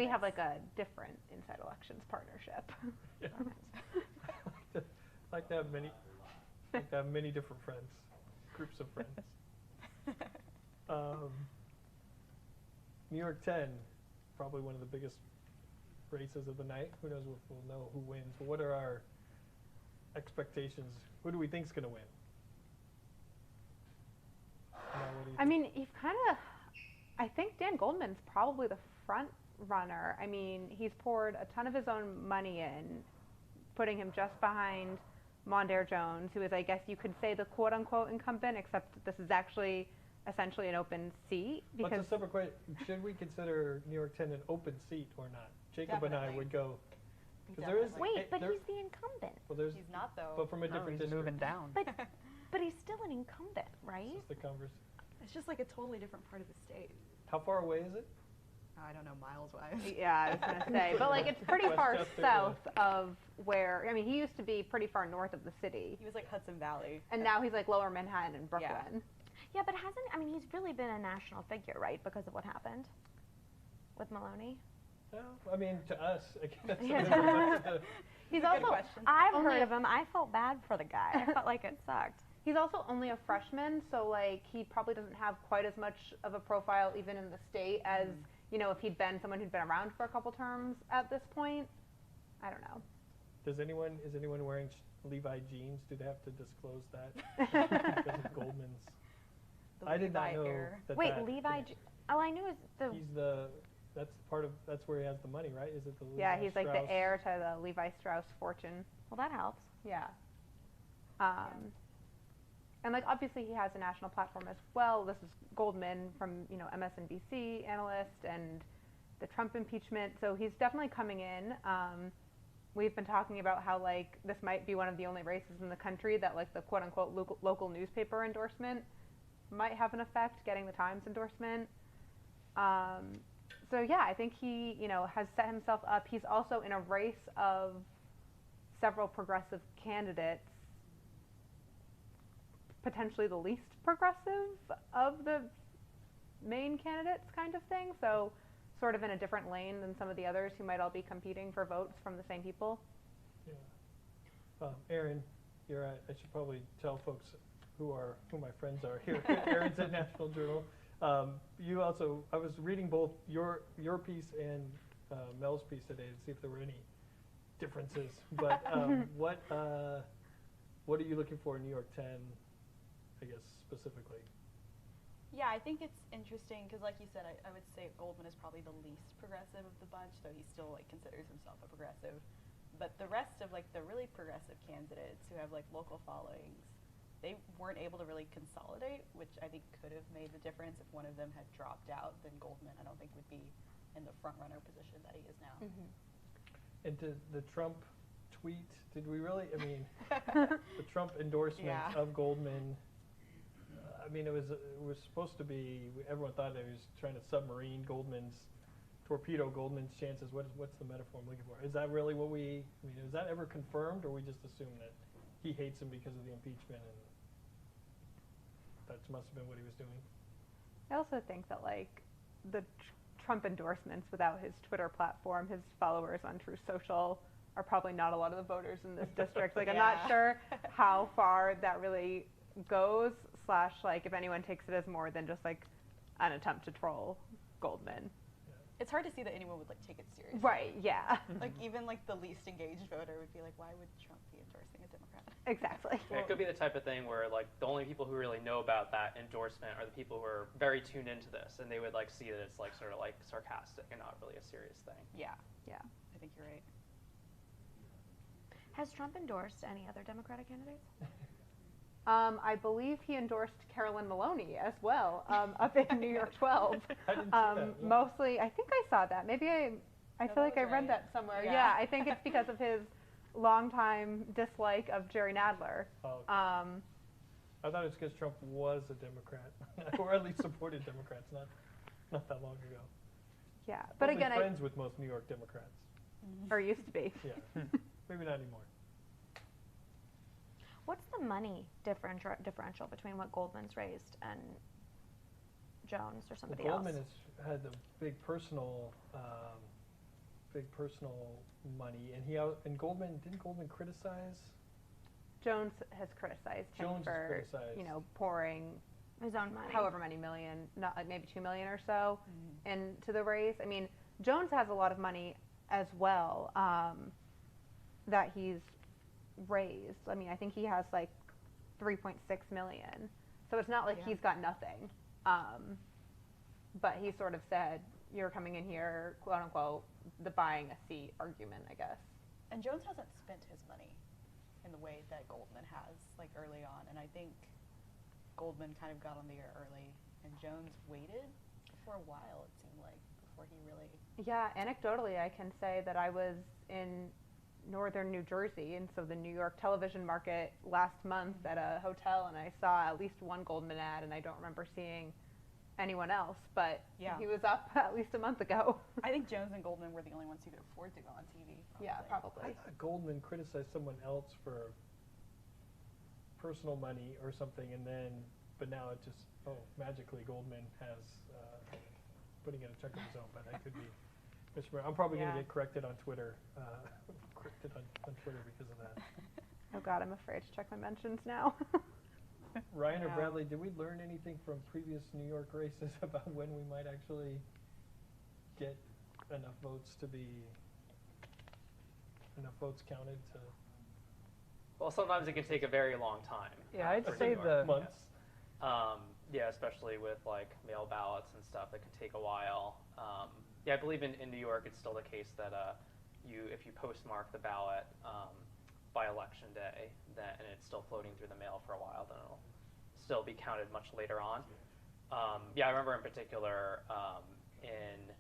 we have like a different inside elections partnership. Yeah. I like to have many different friends, groups of friends. New York 10, probably one of the biggest races of the night. Who knows if we'll know who wins, but what are our expectations? Who do we think is going to win? I mean, I think Dan Goldman's probably the front runner. I mean, he's poured a ton of his own money in, putting him just behind Mondaire Jones, who is, I guess you could say, the quote-unquote incumbent, except that this is actually essentially an open seat. Because that's a separate question. Should we consider New York 10 an open seat or not? Jacob and I would go. Wait, but he's the incumbent. Well, he's not, though. But from a different district. Moving down. But he's still an incumbent, right? It's just the conversation. It's just like a totally different part of the state. How far away is it? I don't know, miles-wise. Yeah, I was going to say. But, like, it's pretty far south of where, I mean, he used to be pretty far north of the city. He was like Hudson Valley. And now he's like lower Manhattan and Brooklyn. Yeah, but he's really been a national figure, right, because of what happened with Maloney? No, I mean, to us, I guess. He's also, I've heard of him. I felt bad for the guy. I felt like it sucked. He's also only a freshman, so, like, he probably doesn't have quite as much of a profile even in the state as, you know, if he'd been someone who'd been around for a couple terms at this point. I don't know. Is anyone wearing Levi jeans? Do they have to disclose that because of Goldman's? I did not know that. Wait, Levi? All I knew is that's where he has the money, right? Is it the Levi Yeah, he's Strauss? like the heir to the Levi Strauss fortune. Well, that helps. Yeah. And like obviously he has a national platform as well. This is Goldman from, you know, MSNBC analyst and the Trump impeachment. So he's definitely coming in. We've been talking about how like this might be one of the only races in the country that like the quote unquote local newspaper endorsement might have an effect, getting the Times endorsement. So yeah, I think he, you know, has set himself up. He's also in a race of several progressive candidates, potentially the least progressive of the main candidates kind of thing. So sort of in a different lane than some of the others who might all be competing for votes from the same people. Yeah. Aaron, I should probably tell folks who my friends are here. Aaron's at National Journal. You also, I was reading both your piece and Mel's piece today to see if there were any differences. But what are you looking for in New York 10, I guess, specifically? Yeah, I think it's interesting because, like you said, I would say Goldman is probably the least progressive of the bunch, though he still like considers himself a progressive. But the rest of like the really progressive candidates who have like local followings, they weren't able to really consolidate, which I think could have made the difference. If one of them had dropped out, then Goldman I don't think would be in the front runner position that he is now. Mm-hmm. And the Trump tweet, did we really? I mean, the Trump endorsement of Goldman. I mean, it was supposed to be. Everyone thought that he was trying to submarine torpedo Goldman's chances. What's the metaphor I'm looking for? Is that really what we? I mean, is that ever confirmed, or we just assume that he hates him because of the impeachment, and that must have been what he was doing? I also think that like the Trump endorsements without his Twitter platform, his followers on Truth Social are probably not a lot of the voters in this district. Like I'm not sure how far that really goes. / like if anyone takes it as more than just like an attempt to troll Goldman. It's hard to see that anyone would like take it seriously. Right, yeah. Like even like the least engaged voter would be like, why would Trump be endorsing a Democrat? Exactly. It could be the type of thing where like the only people who really know about that endorsement are the people who are very tuned into this, and they would like see that it's like sort of like sarcastic and not really a serious thing. Yeah. Yeah. I think you're right. Has Trump endorsed any other Democratic candidates? I believe he endorsed Carolyn Maloney as well, up in New York 12. I didn't see that. Mostly, I think I saw that. Maybe I feel like I read that somewhere. Yeah, I think it's because of his longtime dislike of Jerry Nadler. Oh, okay. I thought it was because Trump was a Democrat, or at least supported Democrats not that long ago. Yeah, but Probably again, friends with most New York Democrats. Or used to be. Yeah, maybe not anymore. What's the money differential between what Goldman's raised and Jones or somebody else? Goldman has had a big personal big personal money, and didn't Goldman criticize? Jones has criticized him Jones has for, criticized. pouring His own money. however many million, not maybe 2 million or so, into the race. I mean, Jones has a lot of money as well that he's raised. I mean, I think he has like 3.6 million. So it's not like he's got nothing. But he sort of said, "You're coming in here, quote unquote, the buying a seat argument, I guess." And Jones hasn't spent his money in the way that Goldman has, like early on. And I think Goldman kind of got on the air early, and Jones waited for a while, it seemed like, before he really... Yeah, anecdotally, I can say that I was in northern New Jersey, and so the New York television market last month at a hotel, and I saw at least one Goldman ad, and I don't remember seeing anyone else, but he was up at least a month ago. I think Jones and Goldman were the only ones who could afford to go on TV. Probably. Yeah, probably. I thought Goldman criticized someone else for personal money or something, but now it just, magically Goldman has putting in a check of his own, but that could be misremembered. I'm probably going to get corrected on Twitter, on Twitter because of that. Oh God, I'm afraid to check my mentions now. Ryan or Bradley, did we learn anything from previous New York races about when we might actually get enough votes counted to? Well, sometimes it can take a very long time. Yeah, I'd for say New York. months. Yeah, especially with like mail ballots and stuff, that can take a while. I believe in New York, it's still the case that if you postmark the ballot by election day, and it's still floating through the mail for a while, then it'll still be counted much later on. I remember in particular in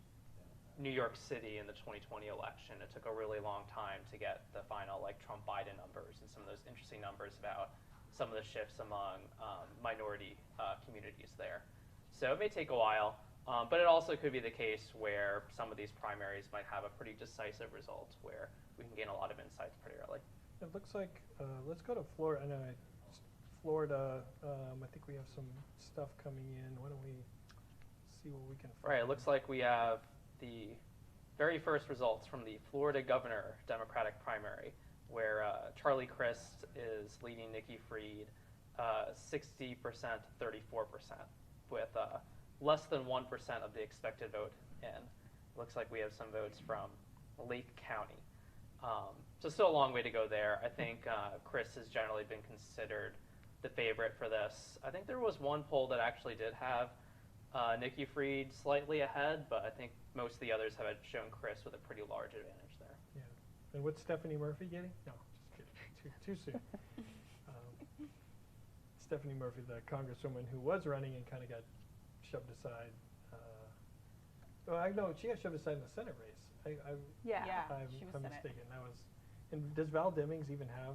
New York City in the 2020 election, it took a really long time to get the final Trump-Biden numbers and some of those interesting numbers about some of the shifts among minority communities there. So it may take a while, but it also could be the case where some of these primaries might have a pretty decisive result where we can gain a lot of insights pretty early. It looks like, let's go to Florida. Florida, I think we have some stuff coming in. Why don't we see what we can find? Right, it looks like we have the very first results from the Florida governor Democratic primary, where Charlie Crist is leading Nikki Fried 60%, 34%, with less than 1% of the expected vote in. Looks like we have some votes from Lake County. So still a long way to go there. I think Crist has generally been considered the favorite for this. I think there was one poll that actually did have Nikki Fried slightly ahead, but I think most of the others have shown Crist with a pretty large advantage there. Yeah. And what's Stephanie Murphy getting? No, just kidding. Too soon. Stephanie Murphy, the congresswoman who was running and kind of got shoved aside. No, she got shoved aside in the Senate race. I'm mistaken. That was. And does Val Demings even have?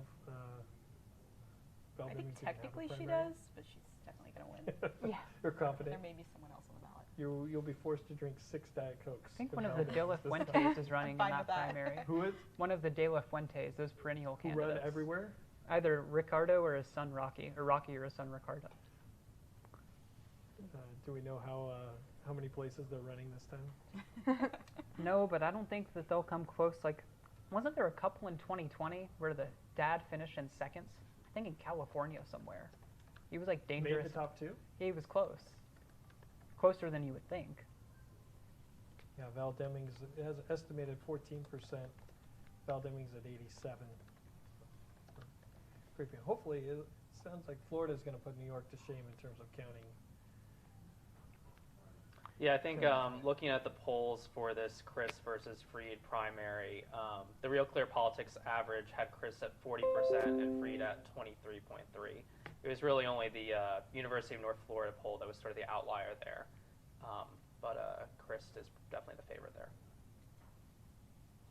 I think technically she does, but she's definitely going to win. Yeah. You're confident? There may be someone else on the ballot. You'll be forced to drink 6 Diet Cokes. I think one of the De La Fuentes is running in that primary. Who is? One of the De La Fuentes, those perennial Who candidates. run everywhere? Either Ricardo or his son Rocky, or Rocky or his son Ricardo. Do we know how many places they're running this time? No, but I don't think that they'll come close. Like, wasn't there a couple in 2020 where the dad finished in seconds? I think in California somewhere. He was like dangerous. Made the top 2? Yeah, he was close. Closer than you would think. Yeah, Val Demings has estimated 14%. Val Demings at 87. Great. Hopefully, it sounds like Florida's going to put New York to shame in terms of counting. Yeah, I think looking at the polls for this Crist versus Fried primary, the Real Clear Politics average had Crist at 40% and Fried at 23.3. It was really only the University of North Florida poll that was sort of the outlier there. But Crist is definitely the favorite there.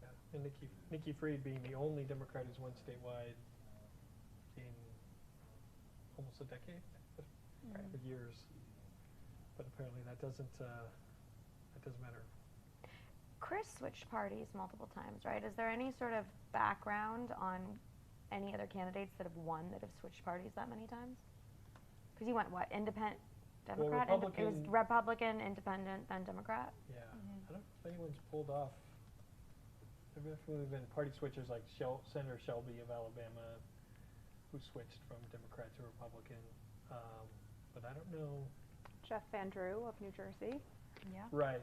Yeah. And Nikki Fried being the only Democrat who's won statewide in almost a decade, for years. But apparently that doesn't matter. Chris switched parties multiple times, right? Is there any sort of background on any other candidates that have won that have switched parties that many times? Because you went, what, independent, Democrat? Well, it was Republican, independent, then Democrat? Yeah. I don't know if anyone's pulled off There have definitely been party switchers like Senator Shelby of Alabama, who switched from Democrat to Republican. But I don't know. Jeff Van Drew of New Jersey. Yeah. Right.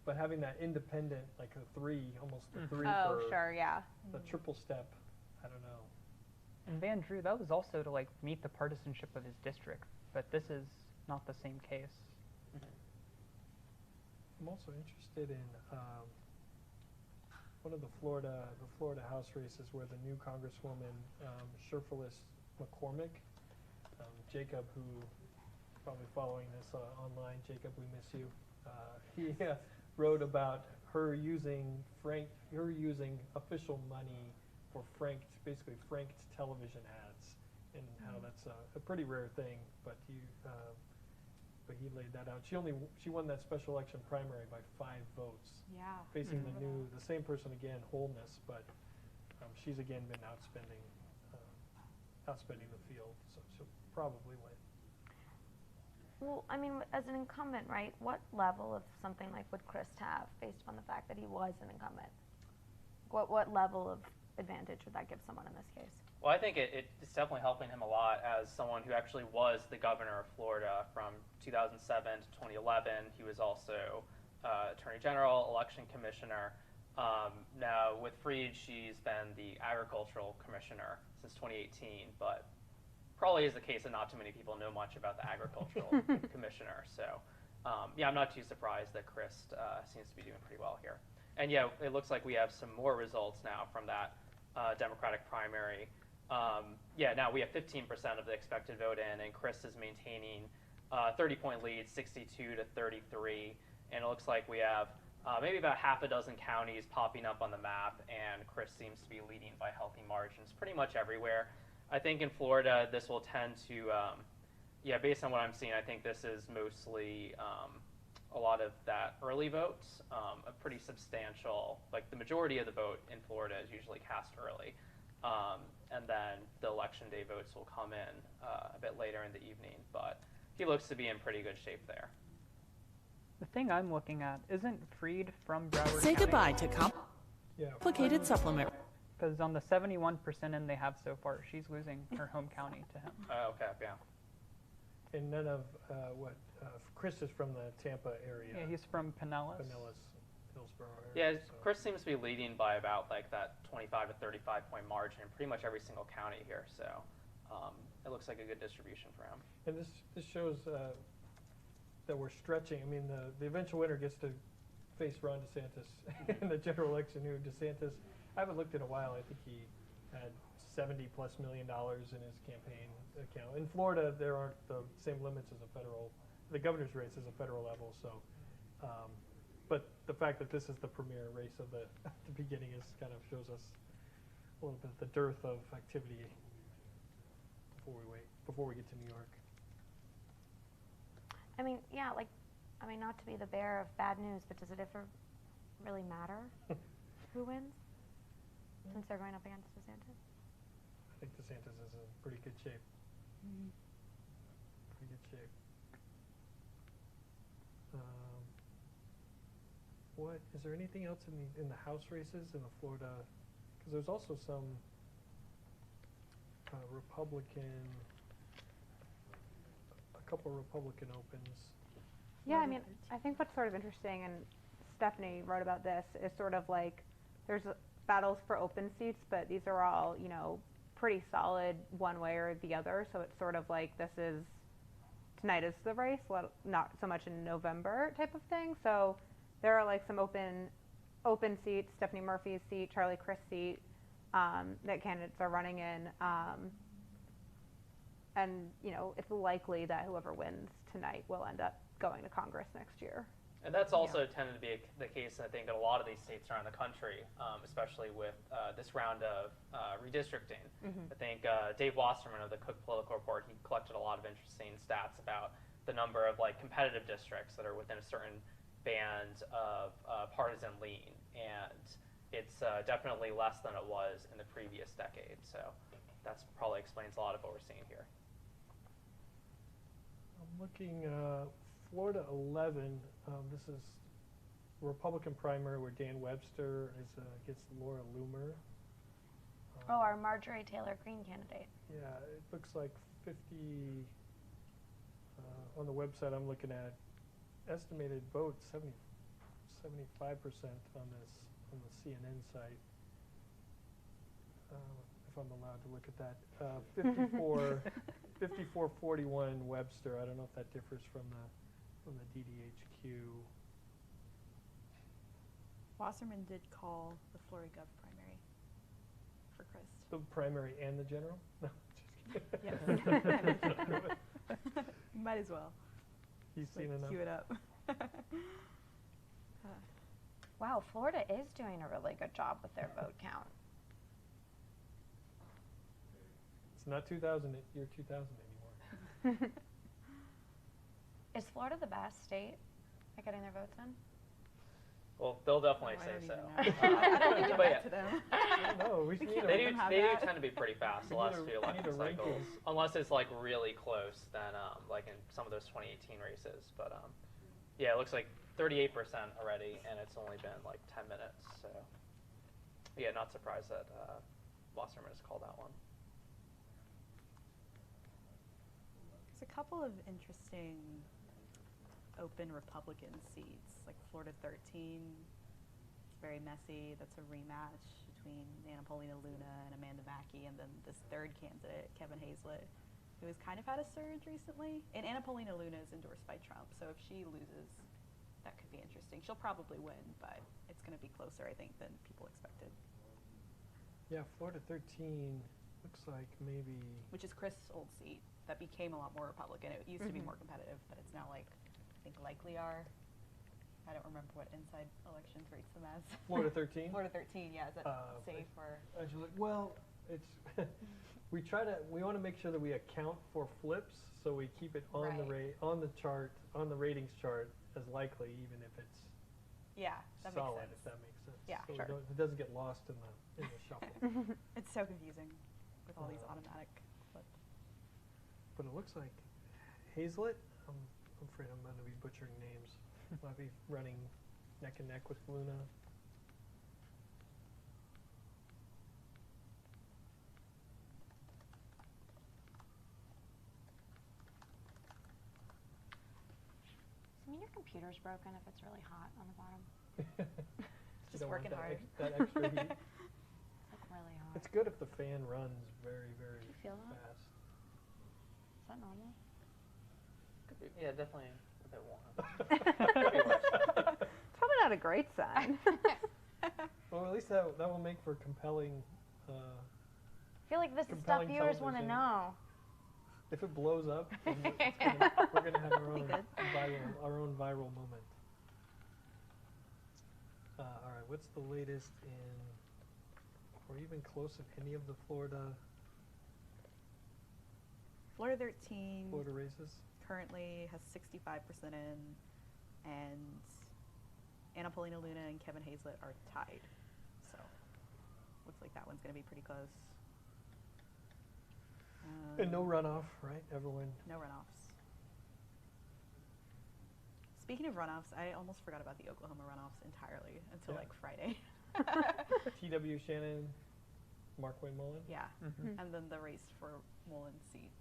But having that independent, like a three, almost a three Oh, for sure, yeah. the triple step, I don't know. And Van Drew, that was also to like meet the partisanship of his district, but this is not the same case. I'm also interested in one of the Florida House races where the new Congresswoman, Sherfilis McCormick, Jacob, who probably following this online, Jacob, we miss you. He wrote about her using official money for basically franked television ads, and how that's a pretty rare thing. But he laid that out. She won that special election primary by 5 votes. Yeah. Facing the same person again, Holness, but she's again been outspending the field, so she'll probably win. Well, I mean, as an incumbent, right, what level of something like would Chris have based on the fact that he was an incumbent? What level of advantage would that give someone in this case? Well, I think it's definitely helping him a lot as someone who actually was the governor of Florida from 2007 to 2011. He was also Attorney General, election commissioner. Now with Freed, she's been the agricultural commissioner since 2018, but probably is the case that not too many people know much about the agricultural commissioner. So yeah, I'm not too surprised that Chris seems to be doing pretty well here. And yeah, it looks like we have some more results now from that Democratic primary. Yeah, now we have 15% of the expected vote in, and Chris is maintaining 30-point lead, 62 to 33. And it looks like we have maybe about half a dozen counties popping up on the map, and Chris seems to be leading by healthy margins pretty much everywhere. I think in Florida, this will tend to, yeah, based on what I'm seeing, I think this is mostly a lot of that early votes, a pretty substantial, like the majority of the vote in Florida is usually cast early. And then the election day votes will come in a bit later in the evening, but he looks to be in pretty good shape there. The thing I'm looking at isn't Freed from Broward Say County. goodbye to complicated supplement. Because on the 71% in they have so far, she's losing her home county to him. Okay, yeah. And none of Chris is from the Tampa area. Yeah, he's from Pinellas. Hillsborough Yeah, area. So. Chris seems to be leading by about like that 25 to 35 point margin in pretty much every single county here. So it looks like a good distribution for him. And this shows that we're stretching. I mean, the eventual winner gets to face Ron DeSantis in the general election. Who DeSantis, I haven't looked in a while. I think he had $70+ million in his campaign account. In Florida, there aren't the same limits as the governor's race is a federal level. So, but the fact that this is the premier race of the beginning kind of shows us a little bit the dearth of activity before we get to New York. I mean, yeah, like, I mean, not to be the bearer of bad news, but does it ever really matter who wins? Since they're going up against DeSantis? I think DeSantis is in pretty good shape. Pretty good shape. What is there anything else in the House races in the Florida? Because there's also some a couple Republican opens. Yeah, I mean, I think what's sort of interesting, and Stephanie wrote about this, is sort of like there's battles for open seats, but these are all, you know, pretty solid one way or the other. So it's sort of like tonight is the race, not so much in November type of thing. So there are like some open seats, Stephanie Murphy's seat, Charlie Crist's seat, that candidates are running in. And, you know, it's likely that whoever wins tonight will end up going to Congress next year. And that's also tended to be the case, I think, in a lot of these states around the country, especially with this round of redistricting. I think Dave Wasserman of the Cook Political Report, he collected a lot of interesting stats about the number of like competitive districts that are within a certain band of partisan lean, and it's definitely less than it was in the previous decade. So that's probably explains a lot of what we're seeing here. I'm looking Florida 11. This is Republican primary where Dan Webster is against Laura Loomer. Oh, our Marjorie Taylor Greene candidate. Yeah, it looks like 50, on the website I'm looking at, estimated votes, 75% on the CNN site. If I'm allowed to look at that. 54-41 Webster. I don't know if that differs from the DDHQ. Wasserman did call the Florida Gov primary for Chris. The primary and the general? No, just kidding. Yes. Might as well. He's seen enough. Cue it up. Wow, Florida is doing a really good job with their vote count. It's not 2000, year 2000 anymore. Is Florida the best state at getting their votes in? Well, they'll definitely I say don't so. even know. I don't need to But back to them. No, we need They do, Let them have they do that. tend to be pretty fast the We need last a- few we need a election cycles, ranking. unless it's like really close. Then like in some of those 2018 races, but yeah, it looks like 38% already, and it's only been like 10 minutes. So yeah, not surprised that Wasserman has called that one. There's a couple of interesting open Republican seats, like Florida 13. It's very messy. That's a rematch between Anna Paulina Luna and Amanda Mackey, and then this third candidate, Kevin Hazlett, who has kind of had a surge recently. And Anna Paulina Luna is endorsed by Trump, so if she loses, that could be interesting. She'll probably win, but it's going to be closer, I think, than people expected. Yeah, Florida 13 looks like maybe. Which is Chris' old seat that became a lot more Republican. It used to be more competitive, but it's now like, I think likely are. I don't remember what inside elections rates them as. Florida 13? Florida 13, yeah. Is that safe or? Well, it's we want to make sure that we account for flips, so we keep it on Right. on the chart, on the ratings chart as likely, even if it's Yeah, that solid, makes sense. if that makes sense. Yeah, so sure. It doesn't get lost in the shuffle. It's so confusing with all these automatic flips. But it looks like Hazlett. I'm afraid I'm going to be butchering names. Might be running neck and neck with Luna. I mean, your computer's broken if it's really hot on the bottom. You Just don't want working that hard. That extra heat. It's like really hot. It's good if the fan runs very, very Do you feel that? fast. Is that normal? Could be, yeah, definitely a bit warm. It's probably not a great sign. Well, at least that will make for compelling. I feel like this is stuff Compelling viewers want to television. know. If it blows up, then we're gonna have our own viral moment. All right, what's the latest in, or even close in any of the Florida Florida 13 races? currently has 65% in, and Anna Paulina Luna and Kevin Hazlett are tied. So looks like that one's going to be pretty close. And no runoff, right? Everyone. No runoffs. Speaking of runoffs, I almost forgot about the Oklahoma runoffs entirely until Yeah. like Friday. T.W. Shannon, Mark Wayne Mullen. Yeah, Mhm. and then the race for Mullen's seat.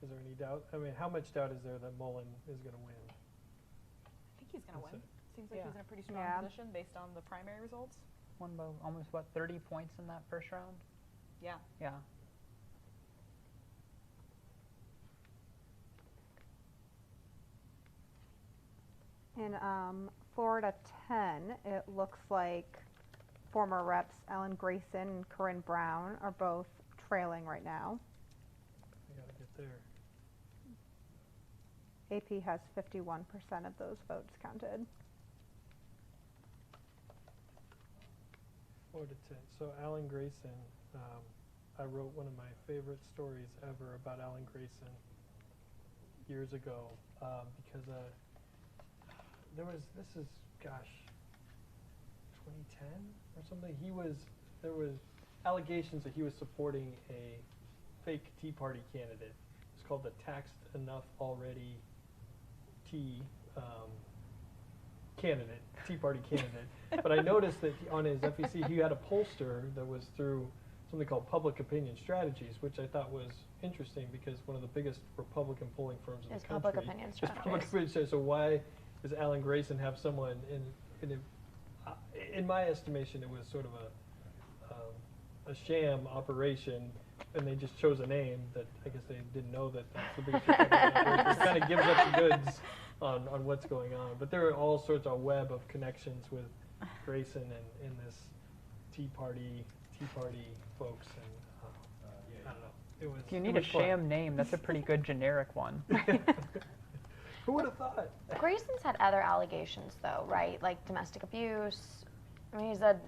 Is there any doubt? I mean, how much doubt is there that Mullen is going to win? I think he's going to That's win. Seems like Yeah. he's in a pretty strong Yeah. position based on the primary results. Won by almost, 30 points in that first round? Yeah. Yeah. In Florida 10, it looks like former reps Ellen Grayson and Corinne Brown are both trailing right now. I got to get there. AP has 51% of those votes counted. Florida 10. So Alan Grayson, I wrote one of my favorite stories ever about Alan Grayson years ago because this is 2010 or something. There was allegations that he was supporting a fake Tea Party candidate. It's called the Taxed Enough Already Tea candidate, Tea Party candidate. But I noticed that on his FEC, he had a pollster that was through something called Public Opinion Strategies, which I thought was interesting because one of the biggest Republican polling firms in Is the country Public Opinion is Public Strategies. Opinion Strategies. So why does Alan Grayson have someone in my estimation, it was sort of a sham operation, and they just chose a name that I guess they didn't know that that's the biggest Republican. It kind of gives up the goods on what's going on. But there are all sorts of web of connections with Grayson and this Tea Party folks, and I don't know. It was. If you need a fun. sham name, that's a pretty good generic one. Who would have thought? Grayson's had other allegations, though, right? Like domestic abuse. I mean, he's had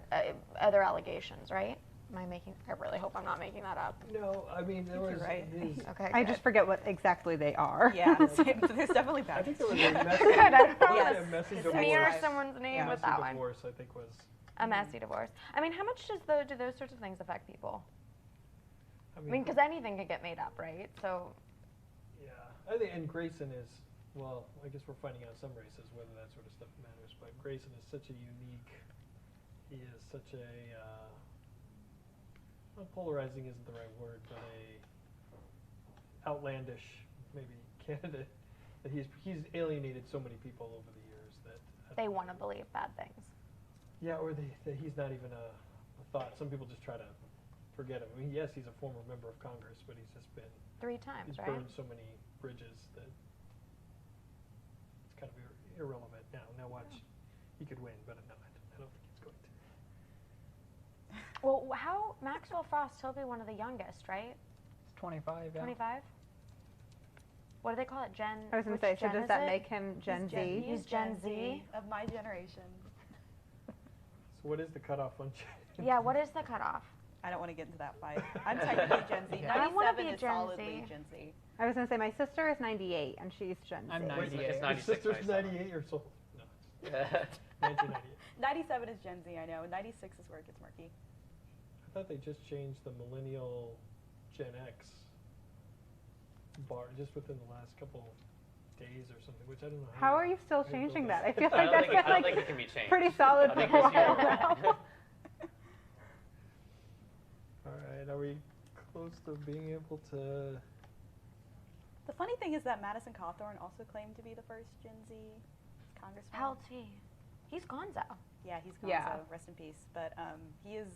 other allegations, right? I really hope I'm not making that up. No, I mean there was. right. Okay, I good. just forget what exactly they are. Yeah, same. There's definitely bad. I think there was a message. Good, I don't know. Yes. A messy It's divorce. Smear someone's name Yeah. with Messy that one. divorce, I think was. A messy divorce. I mean, how much do those sorts of things affect people? I I mean, because anything could get made up, right? So, yeah, I think, and Grayson is, well, I guess we're finding out some races whether that sort of stuff matters, but Grayson is such a unique, he is such a, well, polarizing isn't the right word, but outlandish, maybe, candidate, that he's alienated so many people over the years that. they want to believe bad things. Yeah, or that he's not even a thought. Some people just try to forget him. I mean, yes, he's a former member of Congress, but he's just been, 3 times, he's right? burned so many bridges that it's kind of irrelevant now. Now watch, he could win, but no, I don't think he's going to. Well, how Maxwell Frost, he'll be one of the youngest, right? It's 25, yeah. 25? What do they call it? Gen? I was going which to say, so gen does is that it? make him Gen Z? He's Gen Z. of my generation. So what is the cutoff on Gen? Yeah, what is the cutoff? I don't want to get into that fight. I'm technically Gen Z. Yeah. I wanna 97 be is Gen solidly Z. Gen Z. I was going to say, my sister is 98, and she's Gen I'm Z. 98. It's His 96, sister's 97. 98 years old. No, Yeah. 1998. 97 is Gen Z, I know. 96 is where it gets murky. I thought they just changed the millennial Gen X bar just within the last couple days or something, which I don't know. How are you still how you changing build that? I feel like I that's don't been think like it can be changed. pretty solid I for a think it's while either- now. All right, are we close to being able to? The funny thing is that Madison Cawthorn also claimed to be the first Gen Z congressman. LT. He's gonzo. Yeah, he's gone, Yeah. so rest in peace. But he is,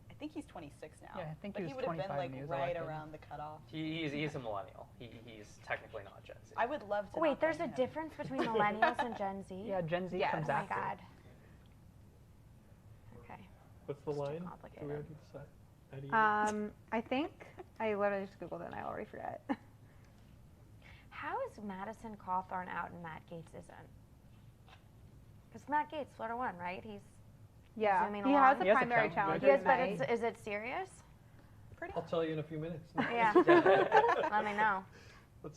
I think he's 26 now. Yeah, I think but he he was would have been 25 like when he was right elected. around the cutoff. He's a millennial. He's technically not Gen Z. I would love to. Wait, not there's a blame him. difference between millennials and Gen Z? Yeah, Gen Z Yes. comes Oh my after. god. Okay. What's the It's too line? Do we complicated. have to decide? How do you? I think I literally just Googled it and I already forget. How is Madison Cawthorn out and Matt Gaetz isn't? Because Matt Gaetz, Florida 1, right? He's Yeah, Zooming he has along. a He has a primary challenge. challenge yes, but tonight. is it serious? Pretty. I'll tell you in a few minutes. Yeah. Let me know. I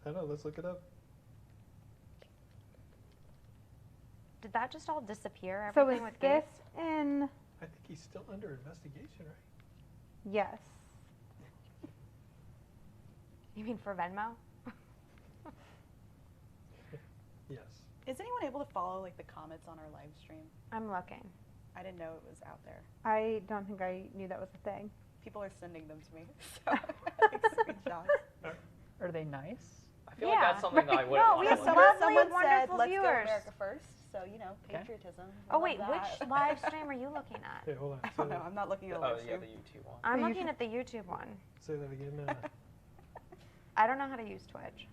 don't know. Let's look it up. Did that just all disappear? So Everything is with this Gaetz? I in? think he's still under investigation, right? Yes. You mean for Venmo? Yes. Is anyone able to follow like the comments on our live stream? I'm looking. I didn't know it was out there. I don't think I knew that was a thing. People are sending them to me, so like screenshots. Are they nice? I feel like Yeah. that's something that I Right. wouldn't No, want we to have look lovely, at. Someone said, wonderful "Let's go viewers." America first." So Okay. patriotism. Oh love wait, that. which live stream are you looking at? Okay, hold on. I don't know. I'm not looking at a Oh live yeah, stream. the YouTube one. I'm You looking should- at the YouTube one. Say that again. I don't know how to use Twitch.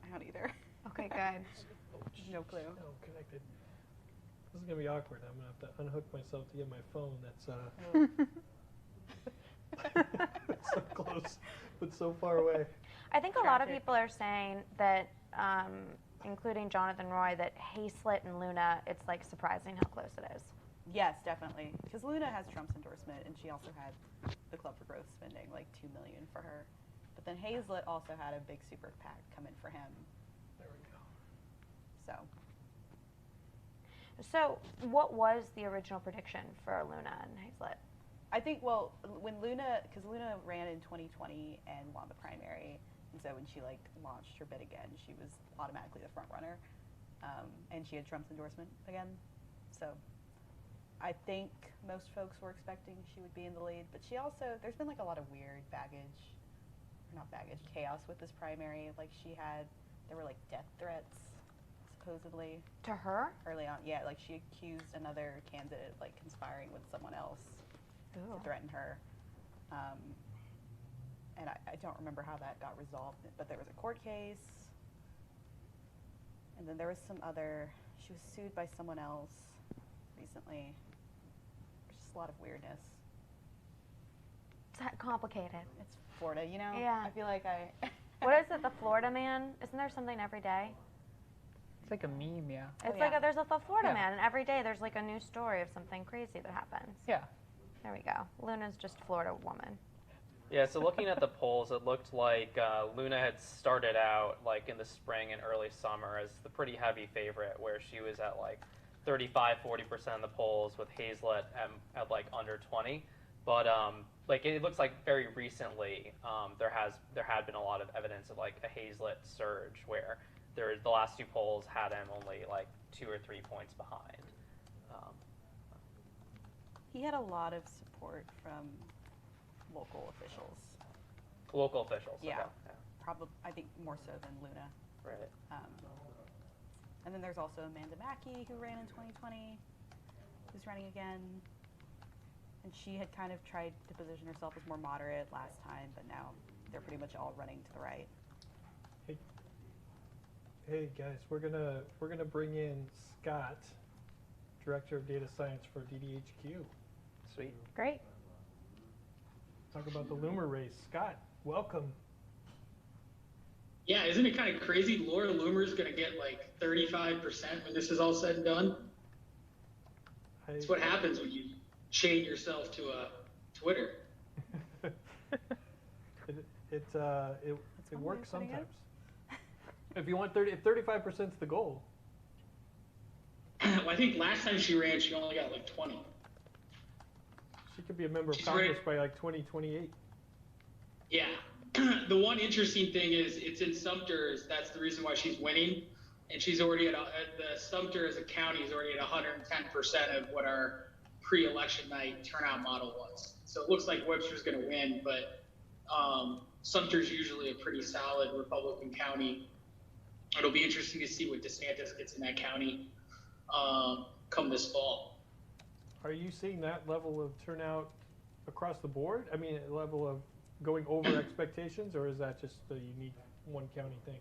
I don't either. Okay, good. No clue. No, connected. This is gonna be awkward. I'm gonna have to unhook myself to get my phone. That's so close, but so far away. I think a lot of Tragic. people are saying that, including Jonathan Roy, that Hayslit and Luna, it's like surprising how close it is. Yes, definitely. Because Luna has Trump's endorsement, and she also had the Club for Growth spending like $2 million for her. But then Hazlett also had a big super PAC come in for him. There we go. So So, what was the original prediction for Luna and Hayslit? I think, well, when Luna, because Luna ran in 2020 and won the primary, and so when she like launched her bid again, she was automatically the front runner. and she had Trump's endorsement again. So I think most folks were expecting she would be in the lead, but she also, there's been like a lot of weird chaos with this primary. Like there were like death threats, supposedly. To her? Early on, yeah, like she accused another candidate of like conspiring with someone else to threaten her. And I don't remember how that got resolved, but there was a court case. And then there was she was sued by someone else recently. There's just a lot of weirdness. It's complicated. It's Florida, you know? Yeah. I feel like What is it, the Florida man? Isn't there something every day? It's like a meme, yeah. It's yeah. like there's a Florida Yeah. man, and every day there's like a new story of something crazy that happens. Yeah. There we go. Luna's just Florida woman. Yeah, so looking at the polls, it looked like Luna had started out like in the spring and early summer as the pretty heavy favorite, where she was at like 35-40% of the polls, with Hazlett at like under 20. But like it looks like very recently there had been a lot of evidence of like a Hazlett surge, where the last two polls had him only like 2 or 3 points behind. he had a lot of support from local officials. Local officials. Yeah. Okay. Yeah. Probably, I think more so than Luna. Right. And then there's also Amanda Mackey, who ran in 2020, who's running again. And she had kind of tried to position herself as more moderate last time, but now they're pretty much all running to the right. Hey guys, we're gonna bring in Scott, Director of Data Science for DDHQ. Sweet. Great. Talk about the Loomer race. Scott, welcome. Yeah, isn't it kind of crazy? Laura Loomer's going to get like 35% when this is all said and done. That's what happens when you chain yourself to a Twitter. it works sometimes. If you want 35% is the goal. Well, I think last time she ran, she only got like 20. She could be a member of Congress by like 2028. Yeah. The one interesting thing is it's in Sumter. That's the reason why she's winning. And she's already the Sumter as a county is already at 110% of what our pre-election night turnout model was. So it looks like Webster's going to win, but Sumter's usually a pretty solid Republican county. It'll be interesting to see what DeSantis gets in that county come this fall. Are you seeing that level of turnout across the board? I mean, a level of going over expectations, or is that just a unique one county thing?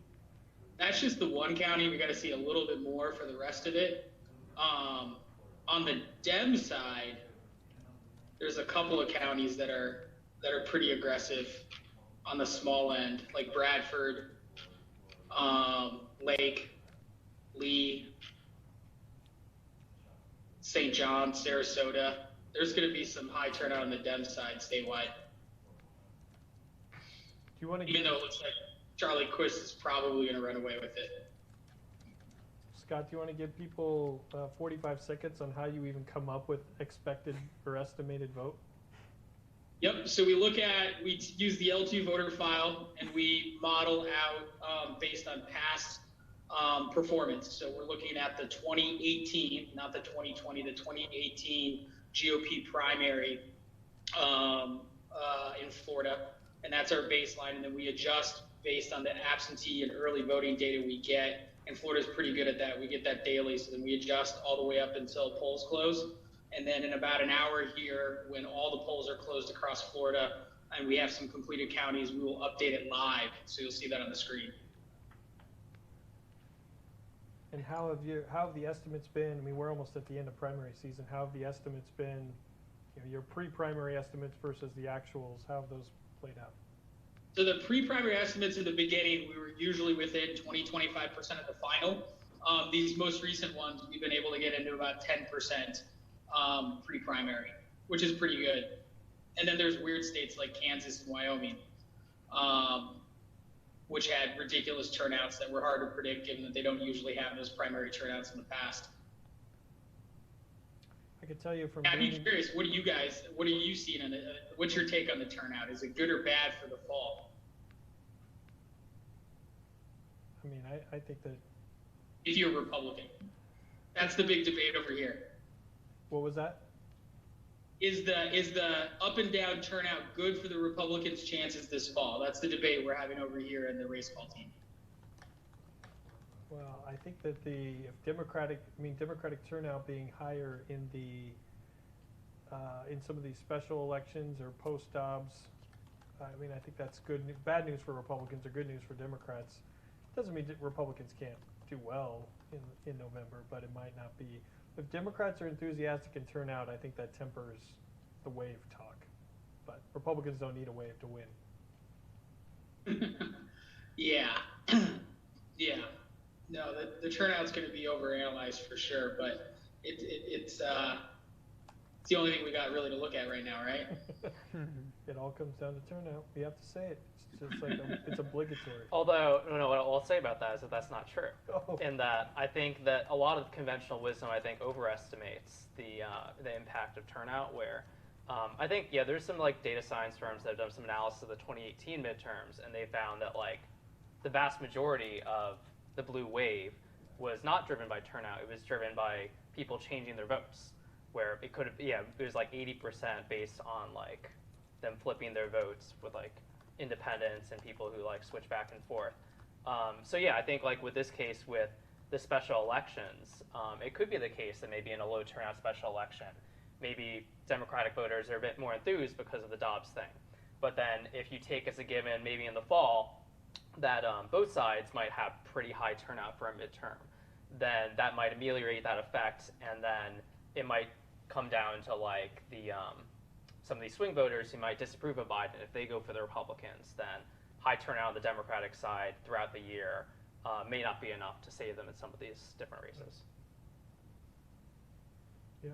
That's just the one county. We got to see a little bit more for the rest of it. On the Dem side, there's a couple of counties that are pretty aggressive on the small end, like Bradford, Lake, Lee, St. John, Sarasota. There's going to be some high turnout on the Dem side statewide. Do you want to Even though it looks like Charlie Quist is probably going to run away with it. Scott, do you want to give people 45 seconds on how you even come up with expected or estimated vote? Yep. So we use the L2 voter file, and we model out based on past performance. So we're looking at the 2018, not the 2020, the 2018 GOP primary in Florida. And that's our baseline. And then we adjust based on the absentee and early voting data we get. And Florida's pretty good at that. We get that daily. So then we adjust all the way up until polls close. And then in about an hour here, when all the polls are closed across Florida and we have some completed counties, we will update it live. So you'll see that on the screen. And how have the estimates been? I mean, we're almost at the end of primary season. How have the estimates been, your pre-primary estimates versus the actuals? How have those played out? So the pre-primary estimates in the beginning, we were usually within 20-25% of the final. These most recent ones, we've been able to get into about 10% pre-primary, which is pretty good. And then there's weird states like Kansas and Wyoming, which had ridiculous turnouts that were hard to predict, given that they don't usually have those primary turnouts in the past. I can tell you from I'm curious, what are you seeing on it? What's your take on the turnout? Is it good or bad for the fall? I mean, I think that if you're a Republican. That's the big debate over here. What was that? Is the up and down turnout good for the Republicans' chances this fall? That's the debate we're having over here in the race call team. Well, I think that Democratic turnout being higher in in some of these special elections or post-Dobbs, I think that's good. Bad news for Republicans or good news for Democrats. Doesn't mean that Republicans can't do well in November, but it might not be. If Democrats are enthusiastic in turnout, I think that tempers the wave talk. But Republicans don't need a wave to win. Yeah. Yeah. No, the turnout's going to be overanalyzed for sure, but it's the only thing we got really to look at right now, right? It all comes down to turnout. We have to say it. It's just like it's obligatory. Although, no, what I'll say about that is that that's not true. Oh. In that, I think that a lot of conventional wisdom, overestimates the impact of turnout. Where I think, there's some data science firms that have done some analysis of the 2018 midterms, and they found that the vast majority of the blue wave was not driven by turnout. It was driven by people changing their votes. Where it could have, it was 80% based on them flipping their votes with independents and people who switch back and forth. So I think with this case with the special elections, it could be the case that maybe in a low turnout special election, maybe Democratic voters are a bit more enthused because of the Dobbs thing. But then if you take as a given maybe in the fall that both sides might have pretty high turnout for a midterm, then that might ameliorate that effect, and then it might come down to some of these swing voters who might disapprove of Biden. If they go for the Republicans, then high turnout on the Democratic side throughout the year may not be enough to save them in some of these different races. Yeah.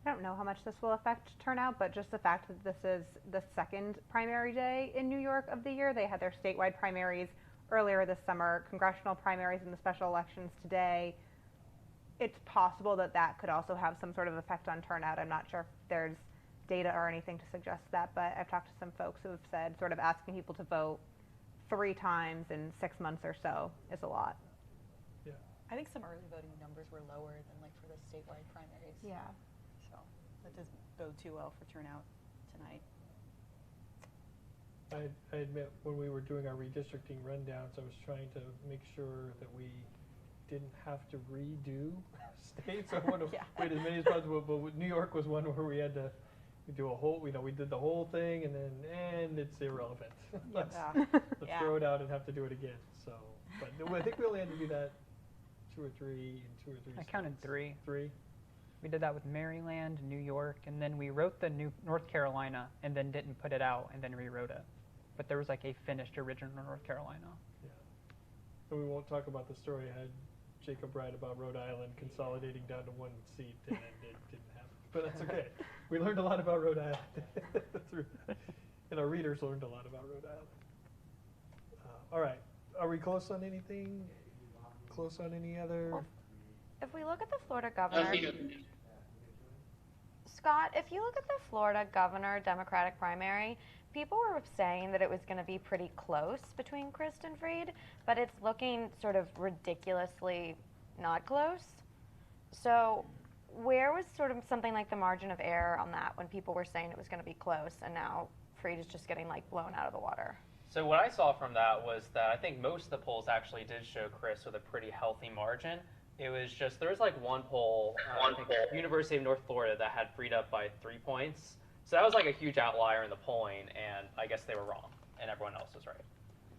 I don't know how much this will affect turnout, but just the fact that this is the second primary day in New York of the year. They had their statewide primaries earlier this summer, congressional primaries and the special elections today. It's possible that that could also have some sort of effect on turnout. I'm not sure if there's data or anything to suggest that, but I've talked to some folks who have said sort of asking people to vote 3 times in 6 months or so is a lot. Yeah. I think some early voting numbers were lower than for the statewide primaries. Yeah. So that doesn't bode too well for turnout tonight. I admit when we were doing our redistricting rundowns, I was trying to make sure that we didn't have to redo states. I want to wait as many as possible, but New York was one where we had to do a whole, we did the whole thing and it's irrelevant. let's throw it out and have to do it again. So, but I think we only had to do that 2 or 3 and 2 or 3 I counted 3. 3? We did that with Maryland, New York, and then we wrote the new North Carolina and then didn't put it out and then rewrote it. But there was a finished original North Carolina. Yeah. And we won't talk about the story I had Jacob write about Rhode Island consolidating down to 1 seat, and it didn't happen. But that's okay. We learned a lot about Rhode Island through that. And our readers learned a lot about Rhode Island. All right. Are we close on anything? Close on any other? Well, if we look at the Florida governor, Scott, if you look at the Florida governor Democratic primary, people were saying that it was going to be pretty close between Crist and Fried, but it's looking sort of ridiculously not close. So where was sort of something like the margin of error on that when people were saying it was going to be close and now Fried is just getting blown out of the water? So what I saw from that was that I think most of the polls actually did show Crist with a pretty healthy margin. It was just, there was one poll, I think University of North Florida, that had Fried up by 3 points. So that was a huge outlier in the polling, and I guess they were wrong, and everyone else was right.